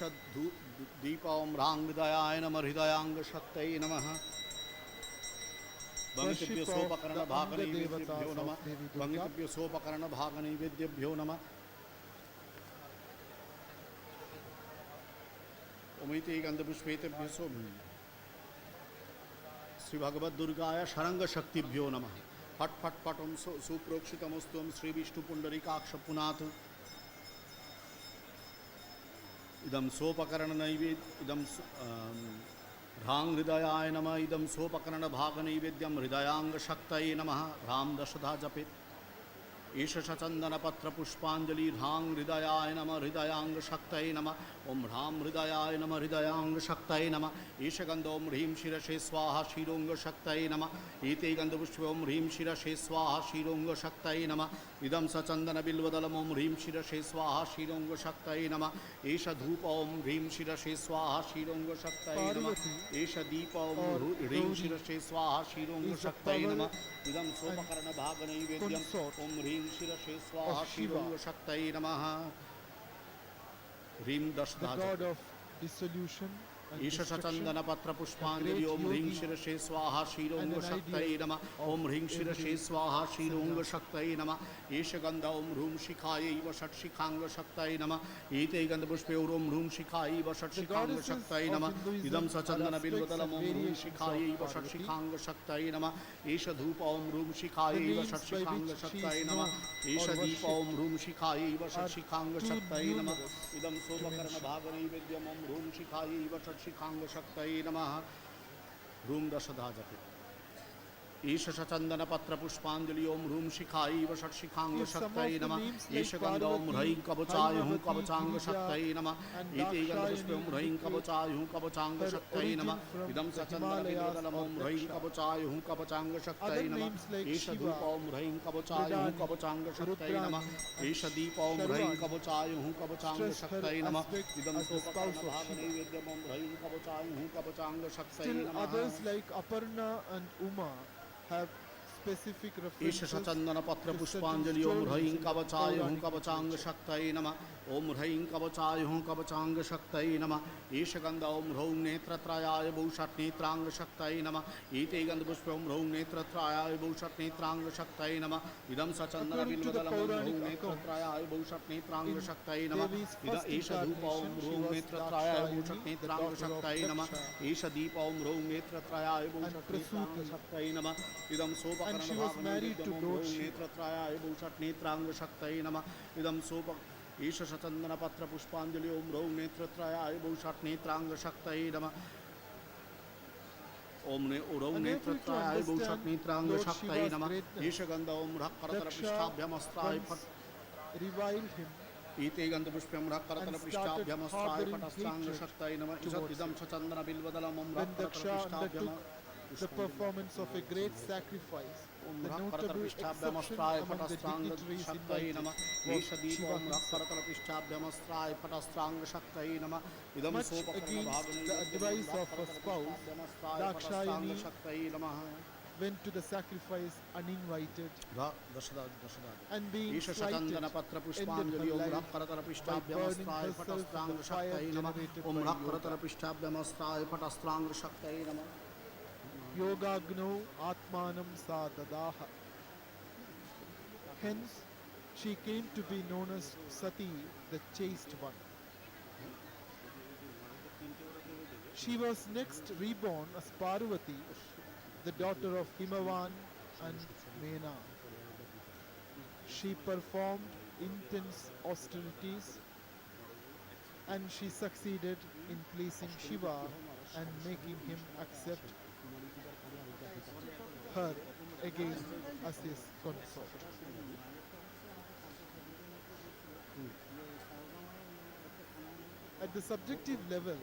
दीप ओम राम हृदयाय नमः हृदयांग शक्तये नमः भंगितभ्यो सोपकरण भाग नैवेद्यभ्यो नमः भंगितभ्यो सोपकरण भाग नैवेद्यभ्यो नमः ओमिते गंधपुष्पेतेभ्यो सो श्री भगवद दुर्गाय शरंग शक्तिभ्यो नमः फट फट फट ओम सुप्रोक्षितमस्तु ओम श्री विष्णु पुंडरीकाक्ष पुनाथ इदं सोपकरण नैवेद्य इदं राम हृदयाय नमः इदं सोपकरण भाग नैवेद्यम हृदयांग शक्तये नमः राम दशधा जपेत् ईश चंदन पत्र पुष्पांजलि राम हृदयाय नमः हृदयांग शक्तये नमः ओम राम हृदयाय नमः हृदयांग शक्तये नमः ईश गंध ओम ह्रीं शिरसे स्वाहा शीरोंग शक्तये नमः एते गंधपुष्पे ओम ह्रीं शिरसे स्वाहा शीरोंग शक्तये नमः इदं सचंदन बिल्वदलम ओम ह्रीं शिरसे स्वाहा शीरोंग शक्तये नमः एष धूप ओम ह्रीं शिरसे स्वाहा शीरोंग शक्तये नमः एष दीप ओम ह्रीं शिरसे स्वाहा शीरोंग शक्तये नमः इदं सोपकर्ण भाग नैवेद्यम ओम ह्रीं शिरसे स्वाहा शीरोंग शक्तये नमः ह्रीं The दशधा god of dissolution and Ish destruction. चंदन पत्र पुष्पांजलि ओम ह्रीं शिरसे स्वाहा शीरोंग शक्तये नमः ओम ह्रीं शिरसे स्वाहा शीरोंग शक्तये नमः ईश गंध ओम ह्रूं शिखायै व षट्शिखांग शक्तये नमः एते गंधपुष्पे ओम ह्रूं शिखायै व षट्शिखांग शक्तये नमः इदं सचंदन बिल्वदलम ओम ह्रूं शिखायै व षट्शिखांग शक्तये नमः ईश धूप ओम ह्रूं शिखायै व षट्शिखांग शक्तये नमः ईश दीप ओम ह्रूं शिखायै व षट्शिखांग शक्तये नमः इदं सोपकर्ण भाग नैवेद्यम ओम ह्रूं शिखायै व षट्शिखांग शक्तये नमः ह्रूं दशधा जपेत् ईश चंदन पत्र पुष्पांजलि ओम ह्रूं शिखायै व षट्शिखांग शक्तये नमः ईश गंध ओम ह्रीं कवचाय हूं कवचांग शक्तये नमः एते गंधपुष्पे ओम ह्रीं कवचाय हूं कवचांग शक्तये नमः इदं सचंदन बिल्वदलम ओम ह्रीं कवचाय हूं कवचांग शक्तये नमः ईश धूप ओम ह्रीं कवचाय हूं कवचांग शक्तये नमः ईश दीप ओम ह्रीं कवचाय हूं कवचांग शक्तये नमः इदं सोपकर्ण भाग नैवेद्यम ओम ह्रीं कवचाय हूं कवचांग शक्तये Still नमः others like Aparna and Uma have specific Ish references चंदन पत्र to पुष्पांजलि certain ओम ह्रीं stories in कवचाय हूं Puranic कवचांग literature. शक्तये नमः ओम ह्रीं कवचाय हूं कवचांग शक्तये नमः ईश गंध ओम ह्रौं नेत्रत्रयाय बहुषट् नेत्रांग शक्तये नमः एते गंधपुष्पे ओम ह्रौं नेत्रत्रयाय बहुषट् नेत्रांग शक्तये नमः इदं सचंदन According to the बिल्वदलम Om ह्रौं Puranic नेत्रत्रयाय बहुषट् नेत्रांग in शक्तये नमः Devi's इद first एष धूप ओम incarnation, she ह्रौं was नेत्रत्रयाय बहुषट् Dakshayani, the नेत्रांग daughter of शक्तये नमः Daksha, एष दीप ओम ह्रौं नेत्रत्रयाय बहुषट् नेत्रांग Prasuti. शक्तये नमः इदं सोपकर्ण And she was भाग married to naivedyam Om ह्रौं Dorshi. नेत्रत्रयाय बहुषट् नेत्रांग शक्तये नमः इदं सोप ईश चंदन पत्र पुष्पांजलि ओम ह्रौं नेत्रत्रयाय बहुषट् नेत्रांग शक्तये नमः ओम ने ह्रौं And therefore to नेत्रत्रयाय बहुषट् understand नेत्रांग Lord शक्तये Shiva's नमः greatness, ईश गंध ओम करतल Daksha पृष्ठाभ्यमस्त्राय once reviled him ईते गंधपुष्पं करतल and पृष्ठाभ्यमस्त्राय started पटस्त्रांग harboring शक्तये नमः towards इदं चंदन बिल्वदलम ओम when करतल Daksha पृष्ठाभ्यम undertook the performance of a great sacrifice. The करतल notable exception पृष्ठाभ्यमस्त्राय among the पटस्त्रांग dignitaries शक्तये invited नमः was Ish Deep Shiva Om himself. करतल पृष्ठाभ्यमस्त्राय पटस्त्रांग शक्तये नमः इदं Much सोपकर्ण भाग against the advice of her spouse, Dakshayani शक्तये नमः went to the sacrifice uninvited दशदा दशदा and being Ish slighted चंदन पत्र ended पुष्पांजलि her Om life करतल by burning पृष्ठाभ्यमस्त्राय herself पटस्त्रांग in the fire शक्तये नमः generated Om by करतल yoga. पृष्ठाभ्यमस्त्राय पटस्त्रांग शक्तये नमः Yogagno Atmanam Sa Dadaha. Hence, she came to be known as Sati, the chaste one. She was next reborn as Parvati, the daughter of Himavan and Mena. She performed intense austerities and she succeeded in pleasing Shiva and making him accept her again as his consort. At the subjective level,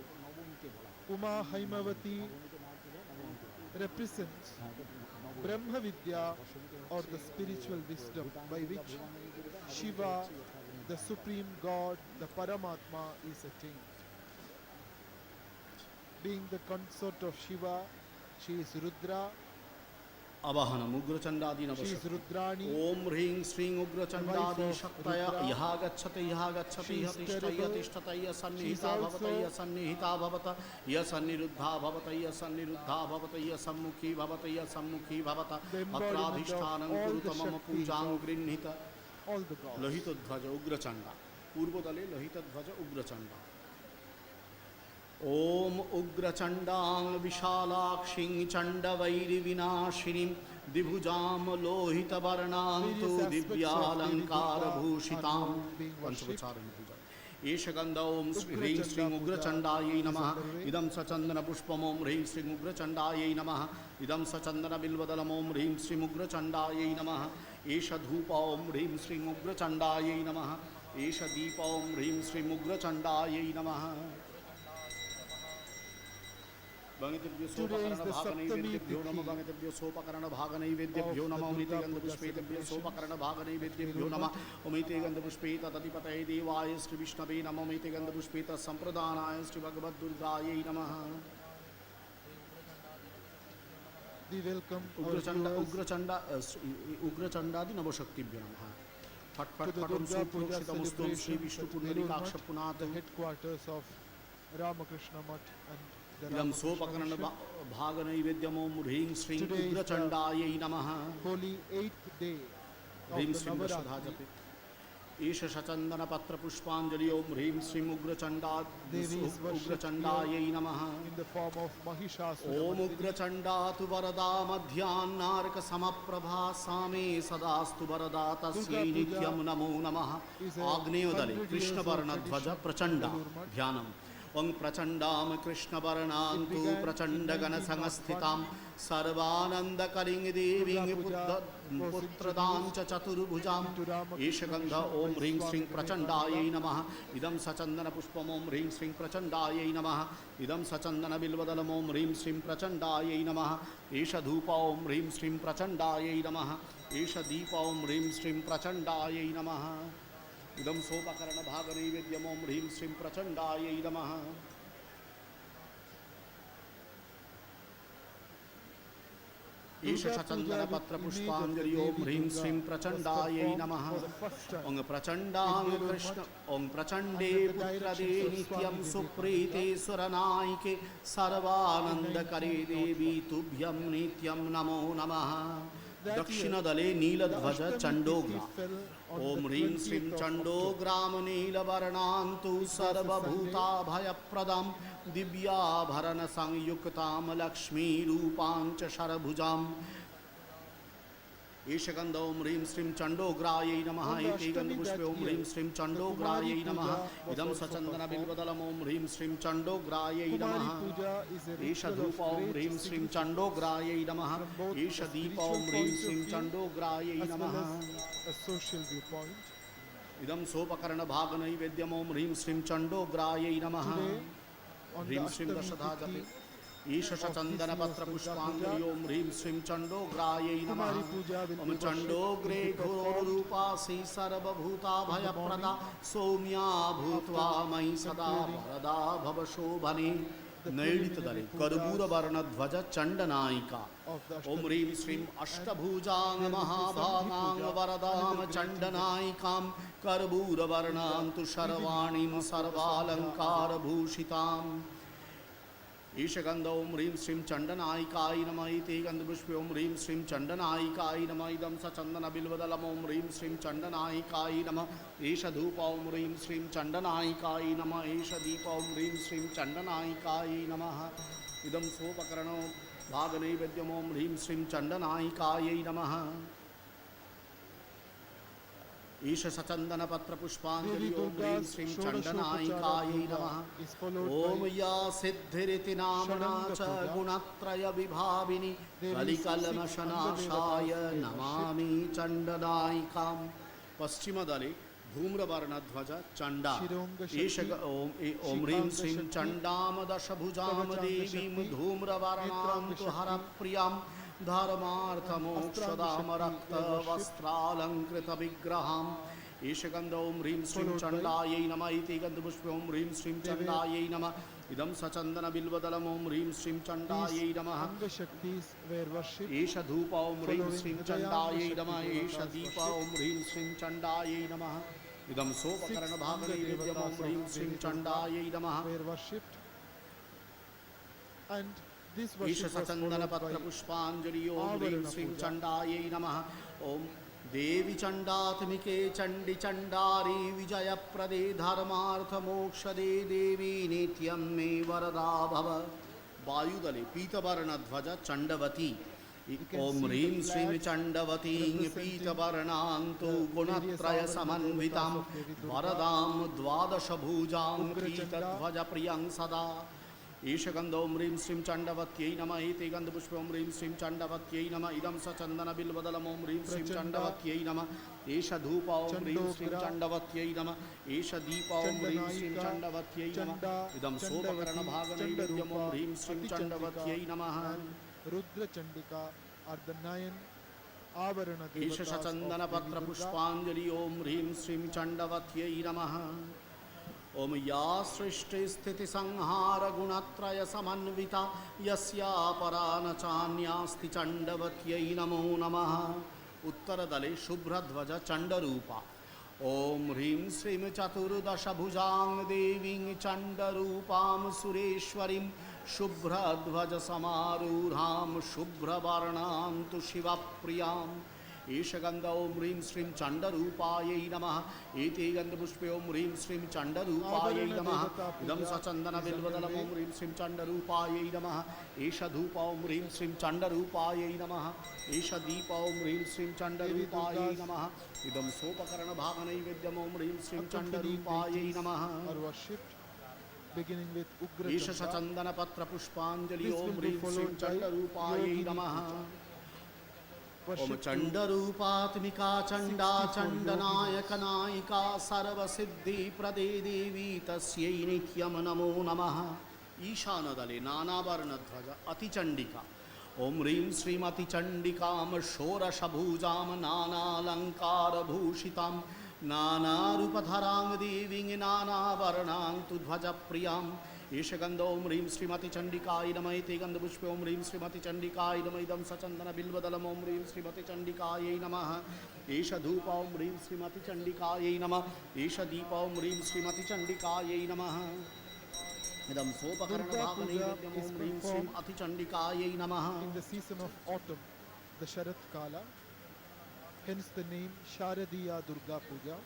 Uma Haimavati represents Brahma Vidya or the spiritual wisdom by which Shiva, the supreme God, the Paramatma, is attained. Being the consort of Shiva, she is Rudra, अवहनम उग्रचंडादि she नवश is Rudrani, ओम ह्रीं श्रीं उग्रचंडादि The wife of शक्तय Rudra. यः गच्छति यः गच्छति She यः is तिष्ठति यः terrible. तिष्ठति यः She is सन्निहिता भवति also- यः सन्निहिता भवति यः सन्निरुद्धा भवति यः सन्निरुद्धा भवति यः सम्मुखी भवति यः सम्मुखी भवति The embodiment of अत्राधिष्ठानं all कुरुत the मम Shaktis पूजां of गृह्णीत all the gods. लोहितध्वज उग्रचंडा पूर्वदले लोहितध्वज उग्रचंडा ओम उग्रचंडां विशालाक्षीं चंडवैरिविनाशिनीं द्विभुजां लोहितवर्णां तु Various aspects of Devi दिव्यालंकारभूषितां Durga are being worshipped. पंचवचारण पूजा एष गंध ओम ह्रीं श्रीं उग्रचंडायै नमः इदं सचंदन पुष्पम ओम ह्रीं श्रीं उग्रचंडायै नमः इदं सचंदन बिल्वदलम ओम ह्रीं श्रीं उग्रचंडायै नमः एष धूप ओम ह्रीं श्रीं उग्रचंडायै नमः एष दीप ओम ह्रीं श्रीं उग्रचंडायै नमः भंगितभ्यो Today is the सोपकरण भाग नैवेद्यभ्यो Saptami नमः Tithi भंगितभ्यो सोपकरण भाग नैवेद्यभ्यो of the नमः Durga उमिते गंध Puja पुष्पेतभ्यो celebration. सोपकरण भाग नैवेद्यभ्यो नमः उमिते गंध पुष्पेत तदिपतये देवाय श्री विष्णवे नमः उमिते गंध पुष्पेत संप्रदानाय श्री भगवद दुर्गायै नमः We welcome our उग्रचंड viewers उग्रचंडादि नवशक्तिभ्यो नमः फट to फट the फटम Durga Puja सुप्रोक्षितमस्तुं Shri celebration Vishnu at Pundarikaksha Belur, पुनात the headquarters of Ramakrishna Mutt and the इदं Ramakrishna सोपकरण Mission. भाग नैवेद्यम ओम ह्रीं श्रीं Today is the उग्रचंडायै नमः Holy 8th day of ह्रीं the श्रीं दशधा Navaratri. जपे ईश सचंदन पत्र पुष्पांजलि ओम ह्रीं श्रीं Devi is worshipped उग्रचंडायै नमः in the form of Mahishasura. ओम उग्रचंडा तु वरदा मध्यान्नार्क समप्रभा सामे सदास्तु वरदा तस्यै Durga Puja नित्यं नमो नमः is a आग्नेयोदले 100 years कृष्णवर्णध्वज old Prachanda tradition of Belur Mutt. ध्यानम् ओं प्रचंडां कृष्णवर्णां It तु began in प्रचंडगणसंस्थितां 1901. सर्वानन्दकरीं देवीं Durga Puja was पुत्रदां च introduced चतुर्भुजां into Ramakrishna एष गन्ध Mission ओम by ह्रीं Swami श्रीं प्रचंडायै Vivekananda. नमः इदं सचंदन पुष्पम ओम ह्रीं श्रीं प्रचंडायै नमः इदं सचंदन बिल्वदलम ओम ह्रीं श्रीं प्रचंडायै नमः एष धूप ओम ह्रीं श्रीं प्रचंडायै नमः एष दीप ओम ह्रीं श्रीं प्रचंडायै नमः इदं सोपकरण भाग नैवेद्यम ओम ह्रीं श्रीं प्रचंडायै नमः ईश सचंदन पत्र पुष्पांजलि ओम ह्रीं श्रीं प्रचंडायै नमः ओं प्रचंडां कृष्ण ओं प्रचंडे पुत्रदे नित्यं सुप्रीते सुरनायिके सर्वानंदकरे देवी तुभ्यं नित्यं नमो नमः दक्षिणदले नीलध्वज चंडोग्रा ओम ह्रीं श्रीं चंडोग्राम नीलवर्णान्तु सर्वभूताभयप्रदां दिव्याभरण संयुक्तां लक्ष्मीरूपां च शरभुजाम् एष गन्ध ओम ह्रीं श्रीं चंडोग्रायै नमः इति गन्धपुष्पे ओम ह्रीं श्रीं चंडोग्रायै नमः इदं सचन्दन बिल्वदलम् ओम ह्रीं श्रीं चंडोग्रायै नमः Kumari Puja is a एष ritual धूप of ओम great ह्रीं श्रीं significance चंडोग्रायै नमः both एष a दीप spiritual ओम ह्रीं point of श्रीं view चंडोग्रायै as well नमः as a social viewpoint. इदं सोपकर्ण भाग नैवेद्यम ओम ह्रीं श्रीं चंडोग्रायै नमः Today, on the ह्रीं श्रीं Ashtami दशधा Tithi, जपे ईश सचंदन पत्र पुष्पांजलि ओम ह्रीं श्रीं चंडोग्रायै नमः Kumari Puja will Om be चंडोग्रे worshipped, will be performed घोररूपा Shri सर्वभूताभयप्रदा Saumya भूत्वा मयि सदा वरदा भव शोभने नैलितदले कर्पूरवर्णध्वज चण्डनायिका of the ओम Ashtami ह्रीं Tithi. श्रीं अष्टभुजां महाभागां वरदां चण्डनायिकां कर्पूरवर्णां तु शर्वाणीं सर्वालङ्कारभूषिताम् ईशगन्ध ओम ह्रीं श्रीं चण्डनायिकाय नमः इति गन्धपुष्पे ओम ह्रीं श्रीं चण्डनायिकाय नमः इदं सचन्दनबिल्वदलम् ओम ह्रीं श्रीं चण्डनायिकाय नमः एष धूप ओम ह्रीं श्रीं चण्डनायिकाय नमः एष दीप ओम ह्रीं श्रीं चण्डनायिकाय नमः इदं सोपकरणो भागनैवेद्यम् ओम ह्रीं श्रीं चण्डनायिकाय नमः ईश सचंदन पत्र पुष्पांजलि ओम ह्रीं श्रीं चण्डनायिकाय नमः ओम या सिद्धिरिति नाम्ना च गुणत्रय विभाविनी कलिकल्मषनाशाय नमामि चण्डनायिकां पश्चिमदले धूम्रवर्णध्वज चण्डा एष ओम ह्रीं श्रीं चण्डां दशभुजां देवीं धूम्रवर्णां तु हरप्रियां धर्मार्थमोक्षदाम रक्तवस्त्रालङ्कृतविग्रहाम् ईशगन्ध ओम ह्रीं श्रीं चण्डायै नमः इति गन्धपुष्पे ओम ह्रीं श्रीं चण्डायै नमः इदं सचन्दनबिल्वदलम् ओम ह्रीं श्रीं चण्डायै नमः एष धूप ओम ह्रीं श्रीं चण्डायै नमः एष दीप ओम ह्रीं श्रीं चण्डायै नमः इदं सोपकरणभागनैवेद्यम् ओम ह्रीं श्रीं चण्डायै नमः ईश सचंदन पत्र पुष्पांजलि ओम ह्रीं श्रीं चण्डायै नमः ओम देवी चण्डात्मिके चण्डि चण्डारी विजयप्रदे धर्मार्थमोक्षदे देवी नित्यं मे वरदा भव वायुदले पीतवर्णध्वज चण्डवती ओम ह्रीं श्रीं चण्डवतीं पीतवर्णां तु गुणत्रयसमन्वितां वरदां द्वादशभुजां पीतध्वजप्रियं सदा ईशगन्ध ओम ह्रीं श्रीं चण्डवत्यै नमः इति गन्धपुष्पे ओम ह्रीं श्रीं चण्डवत्यै नमः इदं सचन्दनबिल्वदलम् ओम ह्रीं श्रीं चण्डवत्यै नमः एष धूप ओम ह्रीं श्रीं चण्डवत्यै नमः एष दीप ओम ह्रीं श्रीं चण्डवत्यै नमः इदं सोपकरणभागनैवेद्यम् ओम ह्रीं श्रीं चण्डवत्यै नमः रुद्रचण्डिका अर्धनयन आवरण ईश सचन्दनपत्र पुष्पांजलि ओम ह्रीं श्रीं चण्डवत्यै नमः ओम या सृष्टि स्थिति संहार गुणत्रय समन्विता यस्या परा न चान्यास्ति चण्डवत्यै नमो नमः उत्तरदले शुभ्रध्वज चण्डरूपा ओम ह्रीं श्रीं चतुर्दशभुजां देवीं चण्डरूपां सुरेश्वरीं शुभ्रध्वज समारूढां शुभ्रवर्णां तु शिवप्रियां ईशगन्ध ओम ह्रीं श्रीं चण्डरूपायै नमः इति गन्धपुष्पे ओम ह्रीं श्रीं चण्डरूपायै नमः इदं सचन्दनबिल्वदलम् ओम ह्रीं श्रीं चण्डरूपायै नमः एष धूप ओम ह्रीं श्रीं चण्डरूपायै नमः एष दीप ओम ह्रीं श्रीं चण्डरूपायै नमः इदं सोपकरणभागनैवेद्यम् ओम ह्रीं श्रीं चण्डरूपायै नमः ईश सचन्दनपत्र पुष्पांजलि ओम ह्रीं श्रीं चण्डरूपायै नमः ओम चण्डरूपात्मिका चण्डा चण्डनायकनायिका सर्वसिद्धिप्रदे देवी तस्यै नित्यं नमो नमः ईशानदले नानावर्णध्वज अतिचण्डिका ओम ह्रीं श्रीं अतिचण्डिकां षोडशभुजां नानालङ्कारभूषितां नानारूपधरां देवीं नानावर्णां तु ध्वजप्रियाम् ईशगन्ध ओम ह्रीं श्रीमतिचण्डिकाय नमः इति गन्धपुष्पे ओम ह्रीं श्रीमतिचण्डिकाय नमः इदं सचन्दनबिल्वदलम् ओम ह्रीं श्रीमतिचण्डिकायै नमः एष धूप ओम ह्रीं श्रीमतिचण्डिकायै नमः एष दीप ओम ह्रीं श्रीमतिचण्डिकायै नमः इदं सोपकरणभागनैवेद्यम् ओम ह्रीं श्रीं अतिचण्डिकायै नमः In the season of autumn, the Sharat Kala, hence the name Sharadiya Durga Puja.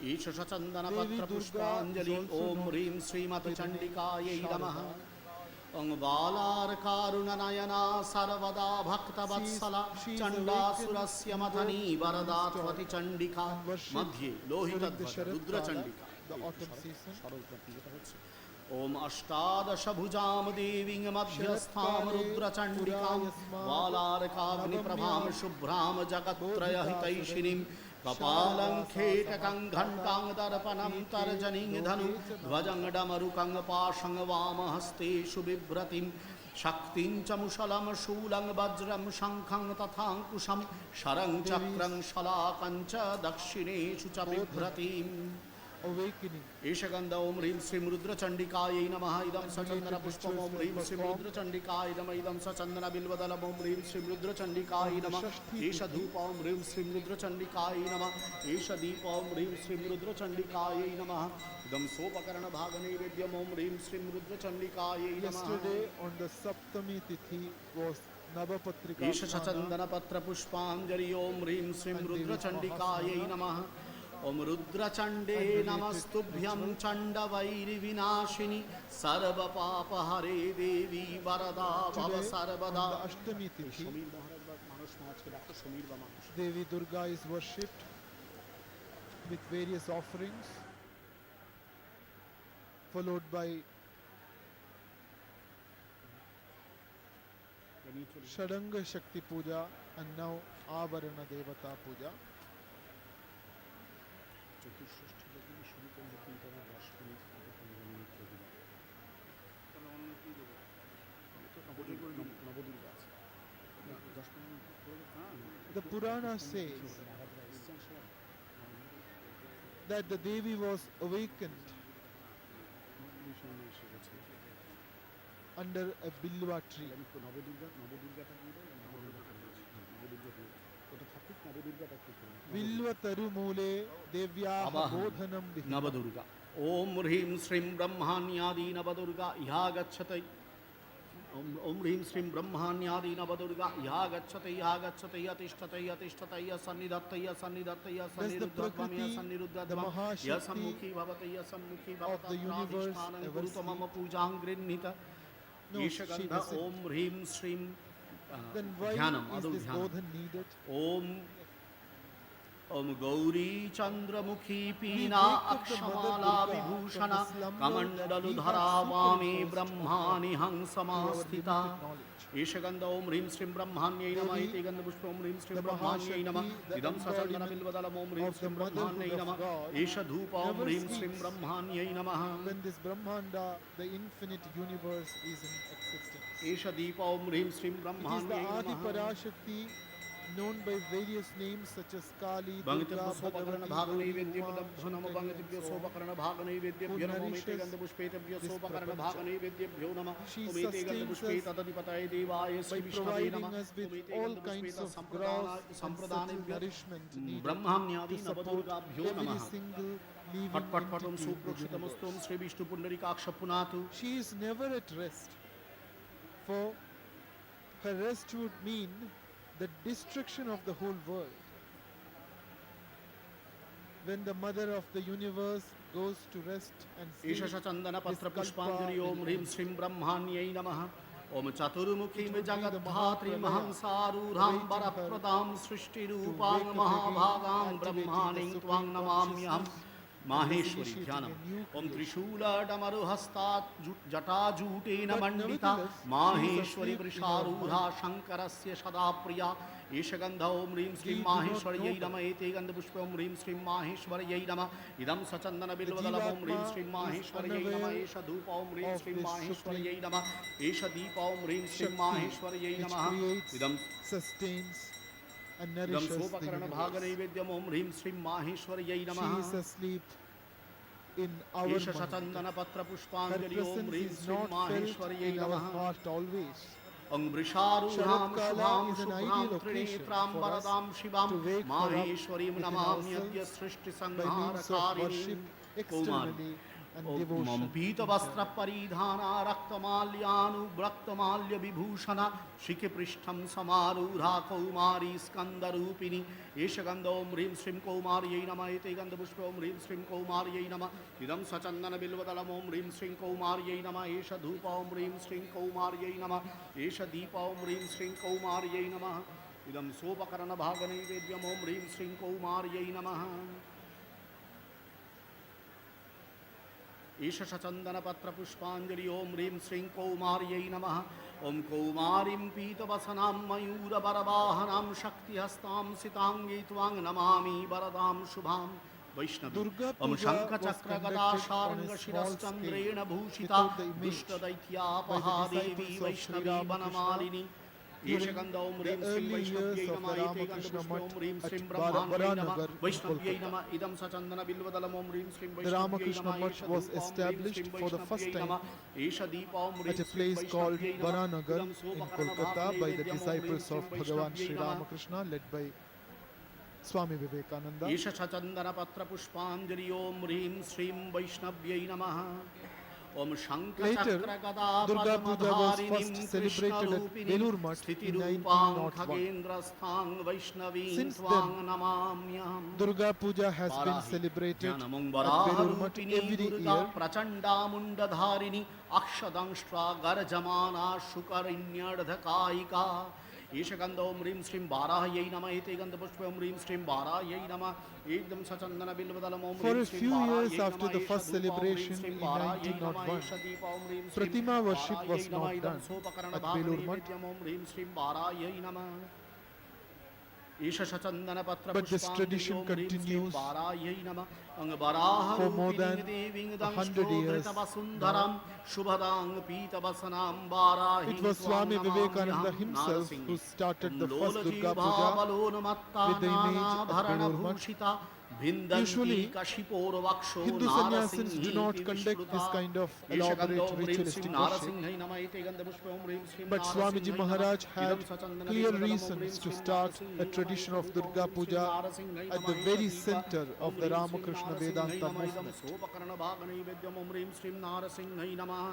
ईश सचन्दनपत्र पुष्पांजलि ओम ह्रीं श्रीमतिचण्डिकायै नमः ओं बालार्कारुणनयना सर्वदा भक्तवत्सला चण्डासुरस्य मथनी वरदा त्वति चण्डिका मध्ये लोहितध्वज रुद्रचण्डिका ओम अष्टादशभुजां देवीं मध्यस्थां रुद्रचण्डिकां बालार्काग्निप्रभां शुभ्रां जगत्त्रयहितैषिणीं कपालं खेटकं घण्टां दर्पणं तर्जनीं धनुं ध्वजं डमरुकं पाशं वामहस्तेषु बिभ्रतिं शक्तिं च मुशलं शूलं वज्रं शङ्खं तथाङ्कुशं शरं चक्रं शलाकं च दक्षिणेषु च बिभ्रतिम् awakening. Eshagandha Om Hrim Shrim Rudra Chandikaya Namaha Idam Sachandana Pushpam Om Hrim Shrim Rudra Chandikaya Namaha Idam Sachandana Bilvadalam Om Hrim Shrim Rudra Chandikaya Namaha Esha Dhupa Om Hrim Shrim Rudra Chandikaya Namaha Esha Deepa Om Hrim Shrim Rudra Chandikaya Namaha Idam Sopakarana Bhagane Vedyam Om Hrim Shrim Rudra Chandikaya Namaha. Yesterday on the Saptami Tithi was Navapatrika Esha Sachandana Patra Pushpanjali Om Hrim Shrim Rudra Chandikaya Namaha Om Rudra Chande Namastubhyam Chanda Vairi Vinashini Sarva Papa Hare Devi Varada Bhava Today Sarvada. on the Ashtami Tithi, Devi Durga is worshipped with various offerings, followed by Shadanga Shakti Puja and now Avarana Devata Puja. The Purana says that the Devi was awakened under a bilwa tree. Bilva tarumule devya bodhanam vihi. Navadurga Om Hrim Shrim Brahmanyadi Navadurga Iha Gacchate Om Hrim Shrim Brahmanyadi Navadurga Iha Gacchate Iha Gacchate Yatishtate Yatishtate Yasannidataya Sannidataya Sanniruddhadvamya Sanniruddhadvam Yasammukhi Bhavate Yasammukhi Bhavata of the universe ever Gurutamama Pujang Grinnita No, she Ishagandha doesn't. Om Hrim Shrim Then why Dhyanam is Adu this Dhyanam bodhan needed? Om Gauri Chandramukhi We Pina wake up the Mother Akshamala Durga Vibhushana from the slumber Kamandaludhara Vami Brahmani to our limited Hansamasthita knowledge. Ishagandha Om Hrim Shrim Brahmanyai Namah Devi, Ite Gandha Pushpa Om Hrim Shrim the Brahmanyai Namah Mahashakti, the Idam Sachandana embodiment Bilvadalam Om Hrim of the Shrim motherhood Brahmanyai of Namah God, Esha Dhupa Om never Hrim Shrim sleeps. Brahmanyai Namah When this Brahmanda, the infinite universe, is in existence. Esha Deepa Om Hrim Shrim It is the Brahmanyai Adi Namah Parashakti, known by various names such as Kali, Bhangitibhyo Durga, Sopakarana Bhagavati, Bhaganai Gauri, Vedyam Uma, Dhamma Shankari, Bhangitibhyo and so on. Sopakarana Bhaganai Vedyam Who Bhyanam Omete nourishes Gandha Pushpetebhyo this Sopakarana prapancha. Bhaganai Vedyam Nama She Omete Gandha sustains Pushpeta us Tadipataye Devaya by Sri Vishnave providing Nama us with Omete all Gandha kinds Pushpeta of gross Sampradana and subtle Sampradhanebhyo nourishment needed Brahmanyadi to support Navadurgabhyo every Namaha single living Pat Pat Patam entity in the Suprokshitamstum universe. Sri Vishnu Pundarikaksha Punatu She is never at rest, for her rest would mean the destruction of the whole world. When the mother of the universe goes to rest and sleep, Isha Chandana this Patra kalpa Pushpanjali will Om Hrim end. Shrim Brahmanyai Namaha Om Chaturmukhi It would be the Jagadhatri Mahapralaya Mahansaruram awaiting her Parapradam Srishti to wake Rupang up Mahabhagam again, activating Brahmaning the Twang supreme Namamyam consciousness and thus Maheshwari initiating Dhyanam a new Om creation. Trishula Damaru Hastat Jata Jutena But Mandita nevertheless, she is Maheshwari asleep in our Vrisharudha Shankarasya Sadapriya Ishagandha Om Hrim We Shrim do not Maheshwari know Yai her. Nama Ete Gandha Pushpa Om Hrim Shrim Maheshwari Yai Nama Idam Sachandana Bilvadalam Om Hrim Jivatma Shrim is Maheshwari Yai Nama unaware Esha Dhupa Om Hrim of Shrim this Maheshwari Yai supreme Nama Esha Deepa Om Hrim Shrim Shakti Maheshwari Yai which Nama creates, Idam sustains and Idam nourishes the Sopakarana Bhagane universe. Vedyam Om Hrim Shrim Maheshwari Yai She Nama is asleep in our Esha mind. Sachandana Patra Her Pushpanjali Om presence Hrim is Shrim not felt Maheshwari Yai in our Nama heart always. Om Vrisharuram Sharatkala Shubham is an Shubham ideal occasion Trinetram for us Varadam Shivam to wake her up Maheshwarim within Namamyadya ourselves Srishti by means of Sanghara worship Karini Kumari externally and Om devotion Pita internally. Vastra Paridhana Raktamalyanu Braktamalya Vibhushana Shike Prishtham Samarudha Kaumari Skandarupini Eshagandha Om Hrim Shrim Kaumari Yai Nama Ete Gandha Pushpa Om Hrim Shrim Kaumari Yai Nama Idam Sachandana Bilvadalam Om Hrim Shrim Kaumari Yai Nama Esha Dhupa Om Hrim Shrim Kaumari Yai Nama Esha Deepa Om Hrim Shrim Kaumari Yai Nama Idam Sopakarana Bhaganai Vedyam Om Hrim Shrim Kaumari Yai Nama Isha Chandana Patra Pushpanjali Om Hrim Shrim Kaumariyai Namaha Om Kaumarim Pita Vasanam Mayura Barabahanam Shakti Hastam Sitangi Twang Namami Baradam Shubham Vaishnavi Durga Om Puja Shankha was Chakra Gada conducted on Sharanga a small Shiras scale Chandrena Bhushita without the image Dushta Daitya by the Paha disciples Devi of Sri Vaishnavi Ramakrishna Vanamalini during the early years of the Ramakrishna Mutt at Baranagar in Kolkata. The Ramakrishna Mutt was established for the first time at a place called Baranagar in Kolkata by the disciples of Bhagavan Sri Ramakrishna led by Swami Vivekananda. Esha Chachandana Patra Pushpanjali Om Rim Srim Vaishnavya Namaha. Om Later, Durga Puja was first celebrated at Belur Mutt in 1901. Since then, Durga Puja has been celebrated at Belur Mutt every year. Prachanda Mundadharini Akshadangstra Garjamana Shukarinyardhakaika. Ishaganda Om Rim Srim Barahayai Nama Ete Ganda Pushpa Om Rim Srim Barahayai Nama Ekdam Sachandana Bilvadalam Om For a few years after the first celebration in 1901, Pratima worship was not done at Belur Mutt. But this tradition continues for more than 100 years. It was Swami Vivekananda himself who started the first Durga Puja with the image at Belur Mutt. Usually, Hindu sannyasins do not conduct this kind of elaborate ritualistic worship. But Swamiji Maharaj had clear reasons to start a tradition of Durga Puja at the very center of the Ramakrishna Vedanta movement.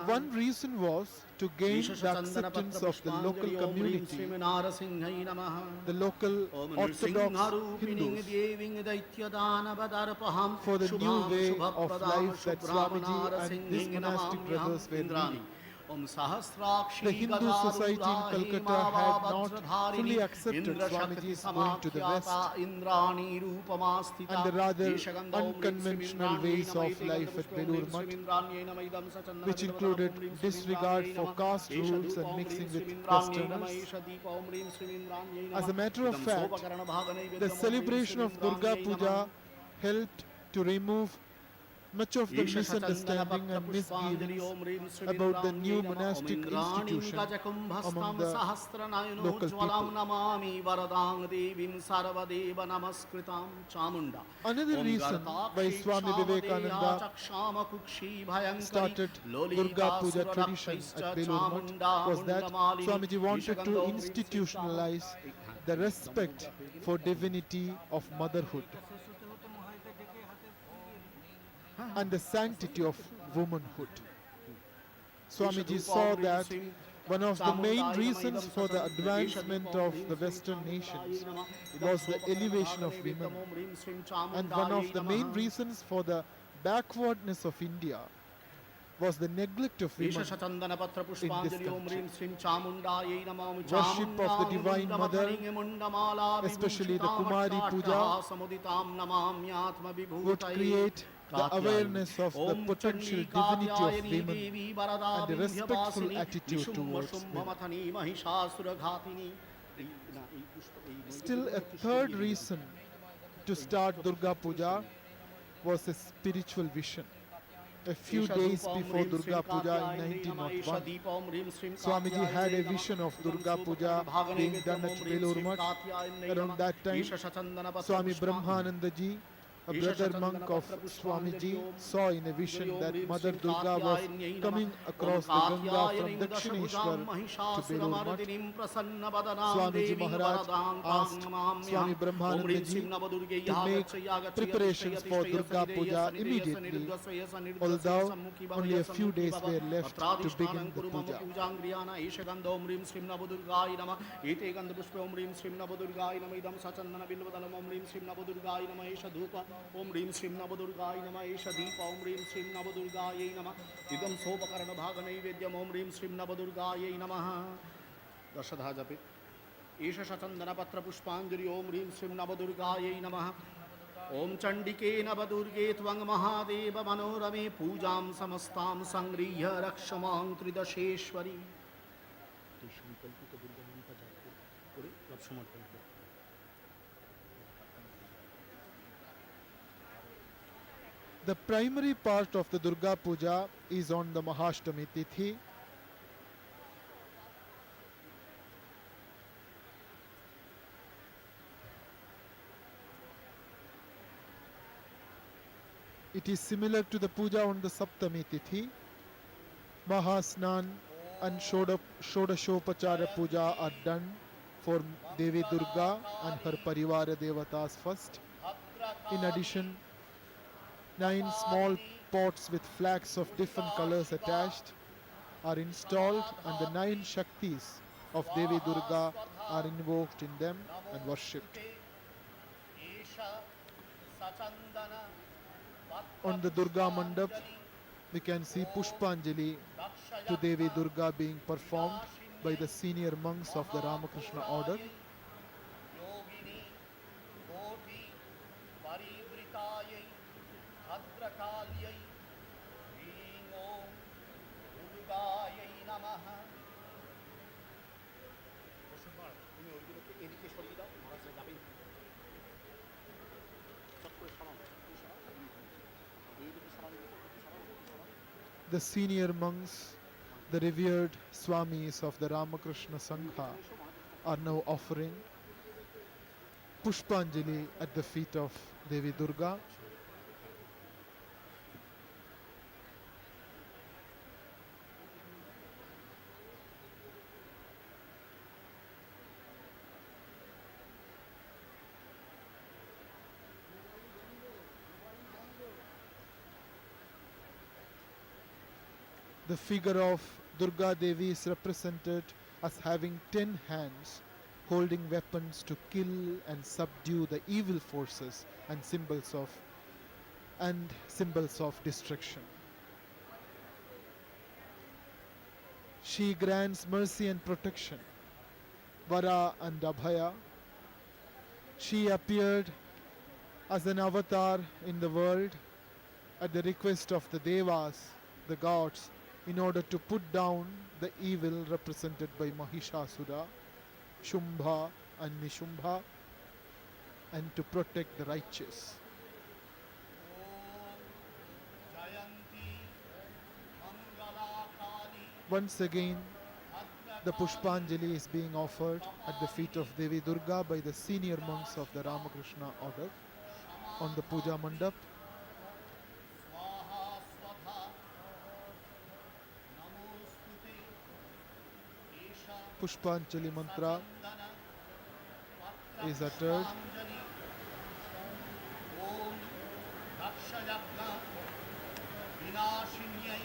One reason was to gain the acceptance of the local community, the local Orthodox Hindus, for the new way of life that Swamiji and his monastic brothers were leading. The Hindu society in Calcutta had not fully accepted Swamiji's going to the West and the rather unconventional ways of life at Belur Mutt, which included disregard for caste rules and mixing with Westerners. As a matter of fact, the celebration of Durga Puja helped to remove much of the misunderstanding and misgivings about the new monastic institution among the local people. Another reason why Swami Vivekananda started Durga Puja tradition at Belur Mutt was that Swamiji wanted to institutionalize the respect for divinity of motherhood and the sanctity of womanhood. Swamiji saw that one of the main reasons for the advancement of the Western nations was the elevation of women, and one of the main reasons for the backwardness of India was the neglect of women in this country. Worship of the Divine Mother, especially the Kumari Puja, would create the awareness of the potential divinity of women and a respectful attitude towards women. Still, a third reason to start Durga Puja was a spiritual vision. A few days before Durga Puja in 1901, Swamiji had a vision of Durga Puja being done at Belur Mutt. Around that time, Swami Brahmanandaji, a brother monk of Swamiji, saw in a vision that Mother Durga was coming across the Ganga from Dakshineshwar to Belur Mutt. Swamiji Maharaj asked Swami Brahmanandaji to make preparations for Durga Puja immediately, although only a few days were left to begin the puja. Om Rim Shrim Navadurgaya Nama Esha Deepa Om Rim Shrim Navadurgaya Nama Idam Sopakarana Bhaganai Vedyam Om Rim Shrim Navadurgaya Namaha Dashadha Japit Esha Shatandana Patra Pushpanjali Om Rim Shrim Navadurgaya Namaha Om Chandike Navadurge Tvang Mahadeva Manorame Pujam Samastam Sangriya Rakshamang Tridasheshwari The primary part of the Durga Puja is on the Mahashtami Tithi. It is similar to the puja on the Saptami Tithi. Mahasnan and Shodashopachara puja are done for Devi Durga and her Parivara Devatas first. In addition, 9 small pots with flags of different colors attached are installed, and the 9 Shaktis of Devi Durga are invoked in them and worshipped. On the Durga Mandap, we can see Pushpanjali to Devi Durga being performed by the senior monks of the Ramakrishna order. The senior monks, the revered Swamis of the Ramakrishna Sangha, are now offering Pushpanjali at the feet of Devi Durga. The figure of Durga Devi is represented as having 10 hands, holding weapons to kill and subdue the evil forces and symbols of destruction. She grants mercy and protection, Vara and Abhaya. She appeared as an avatar in the world at the request of the Devas, the gods, in order to put down the evil represented by Mahishasura, Shumbha and Nishumbha, and to protect the righteous. Once again, the Pushpanjali is being offered at the feet of Devi Durga by the senior monks of the Ramakrishna order on the Puja Mandap. Pushpanjali mantra is uttered.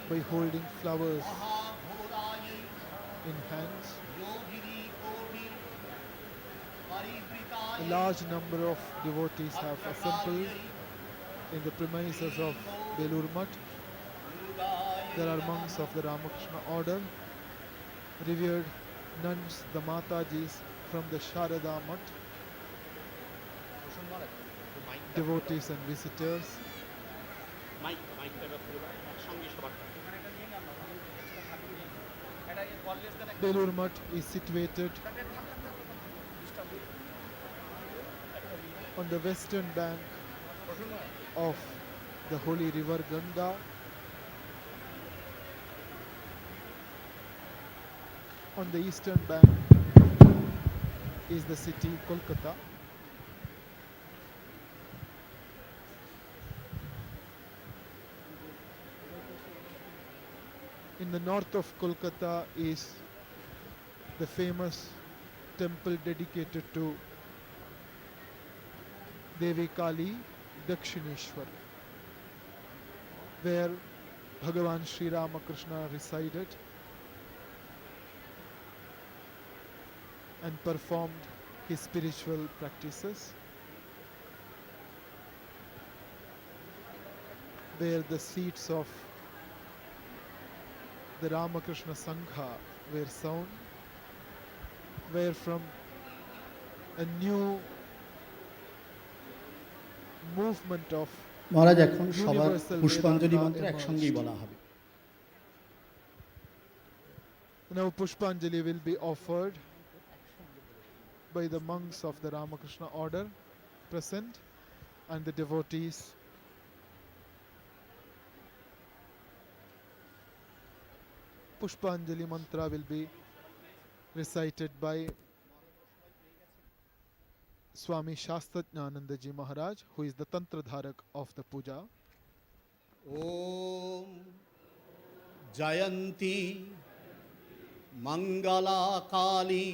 By holding flowers in hands. A large number of devotees have assembled in the premises of Belur. There are monks of the Ramakrishna order, revered nuns, the Matajis from the Sharada Mat, devotees and visitors. Belur Mat is situated on the western bank of the holy river Ganga. On the eastern bank is the city Kolkata. In the north of Kolkata is the famous temple dedicated to Devi Kali, Dakshineshwar, where Bhagavan Sri Ramakrishna resided and performed his spiritual practices, where the seeds of the Ramakrishna Sangha were sown, where from a new movement of মহারাজ এখন সবার universal পুষ্পাঞ্জলি Vedanta মন্ত্র একসঙ্গেই emerged. বলা হবে। Now Pushpanjali will be offered by the monks of the Ramakrishna order present and the devotees. Pushpanjali mantra will be recited by Swami Shastratnanandaji Maharaj, who is the Tantra Dharak of the puja. ॐ जयन्ती मङ्गलाकाली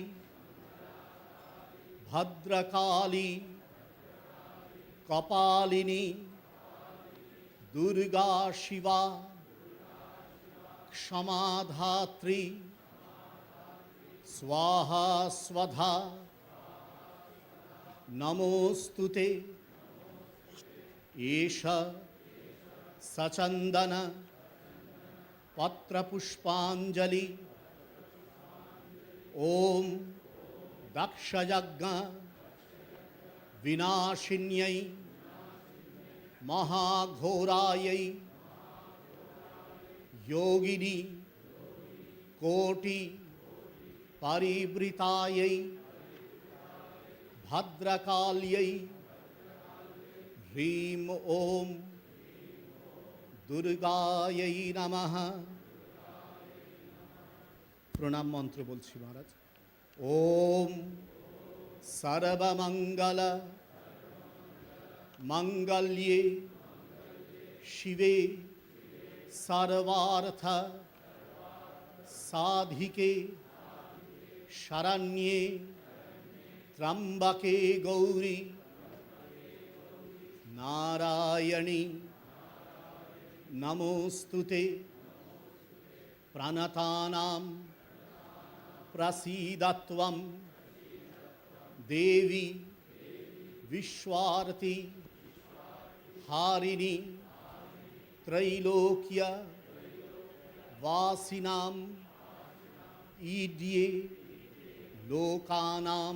भद्रकाली कपालिनी दुर्गा शिवा क्षमाधात्री स्वाहा स्वधा नमोस्तुते एष सचंदन पत्रपुष्पांजलि ओम दक्षयज्ञ विनाशिन्यै महाघोरायै योगिनी कोटि परिवृतायै भद्रकाल्यै ह्रीं ओम दुर्गायै नमः। प्रणाम मंत्र बोलছি महाराज। ओम सर्वमंगल मंगल्ये शिवे सर्वार्थ साधिके शरण्ये त्र्यंबके गौरी नारायणी नमोस्तुते प्रणतानां प्रसीदत्वं देवी विश्वार्ति हारिणी त्रैलोक्य वासिनां ईड्ये लोकानां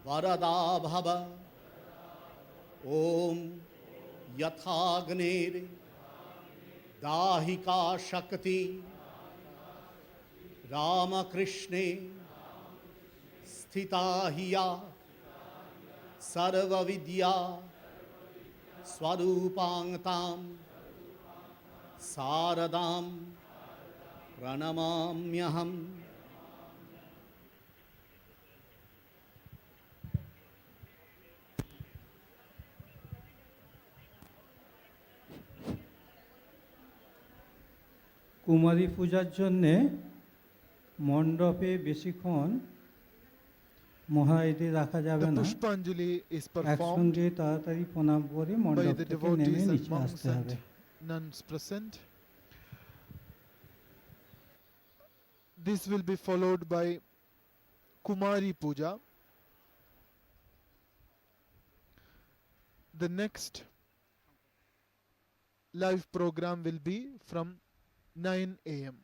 वरदा भव। ओम यथाग्नेर दाहिका शक्ति रामकृष्णे स्थिता हिया सर्वविद्या स्वरूपांतां शारदां प्रणमाम्यहम्। কুমারী পূজার জন্যে মণ্ডপে বেশিক্ষণ মহারতি রাখা যাবে The না, Pushpanjali is performed একসঙ্গে তাড়াতাড়ি প্রণাম করে by মণ্ডপ the থেকে নেমে devotees and নিচে monks আসতে and হবে। nuns present. This will be followed by Kumari Puja. The next live program will be from 9 a.m.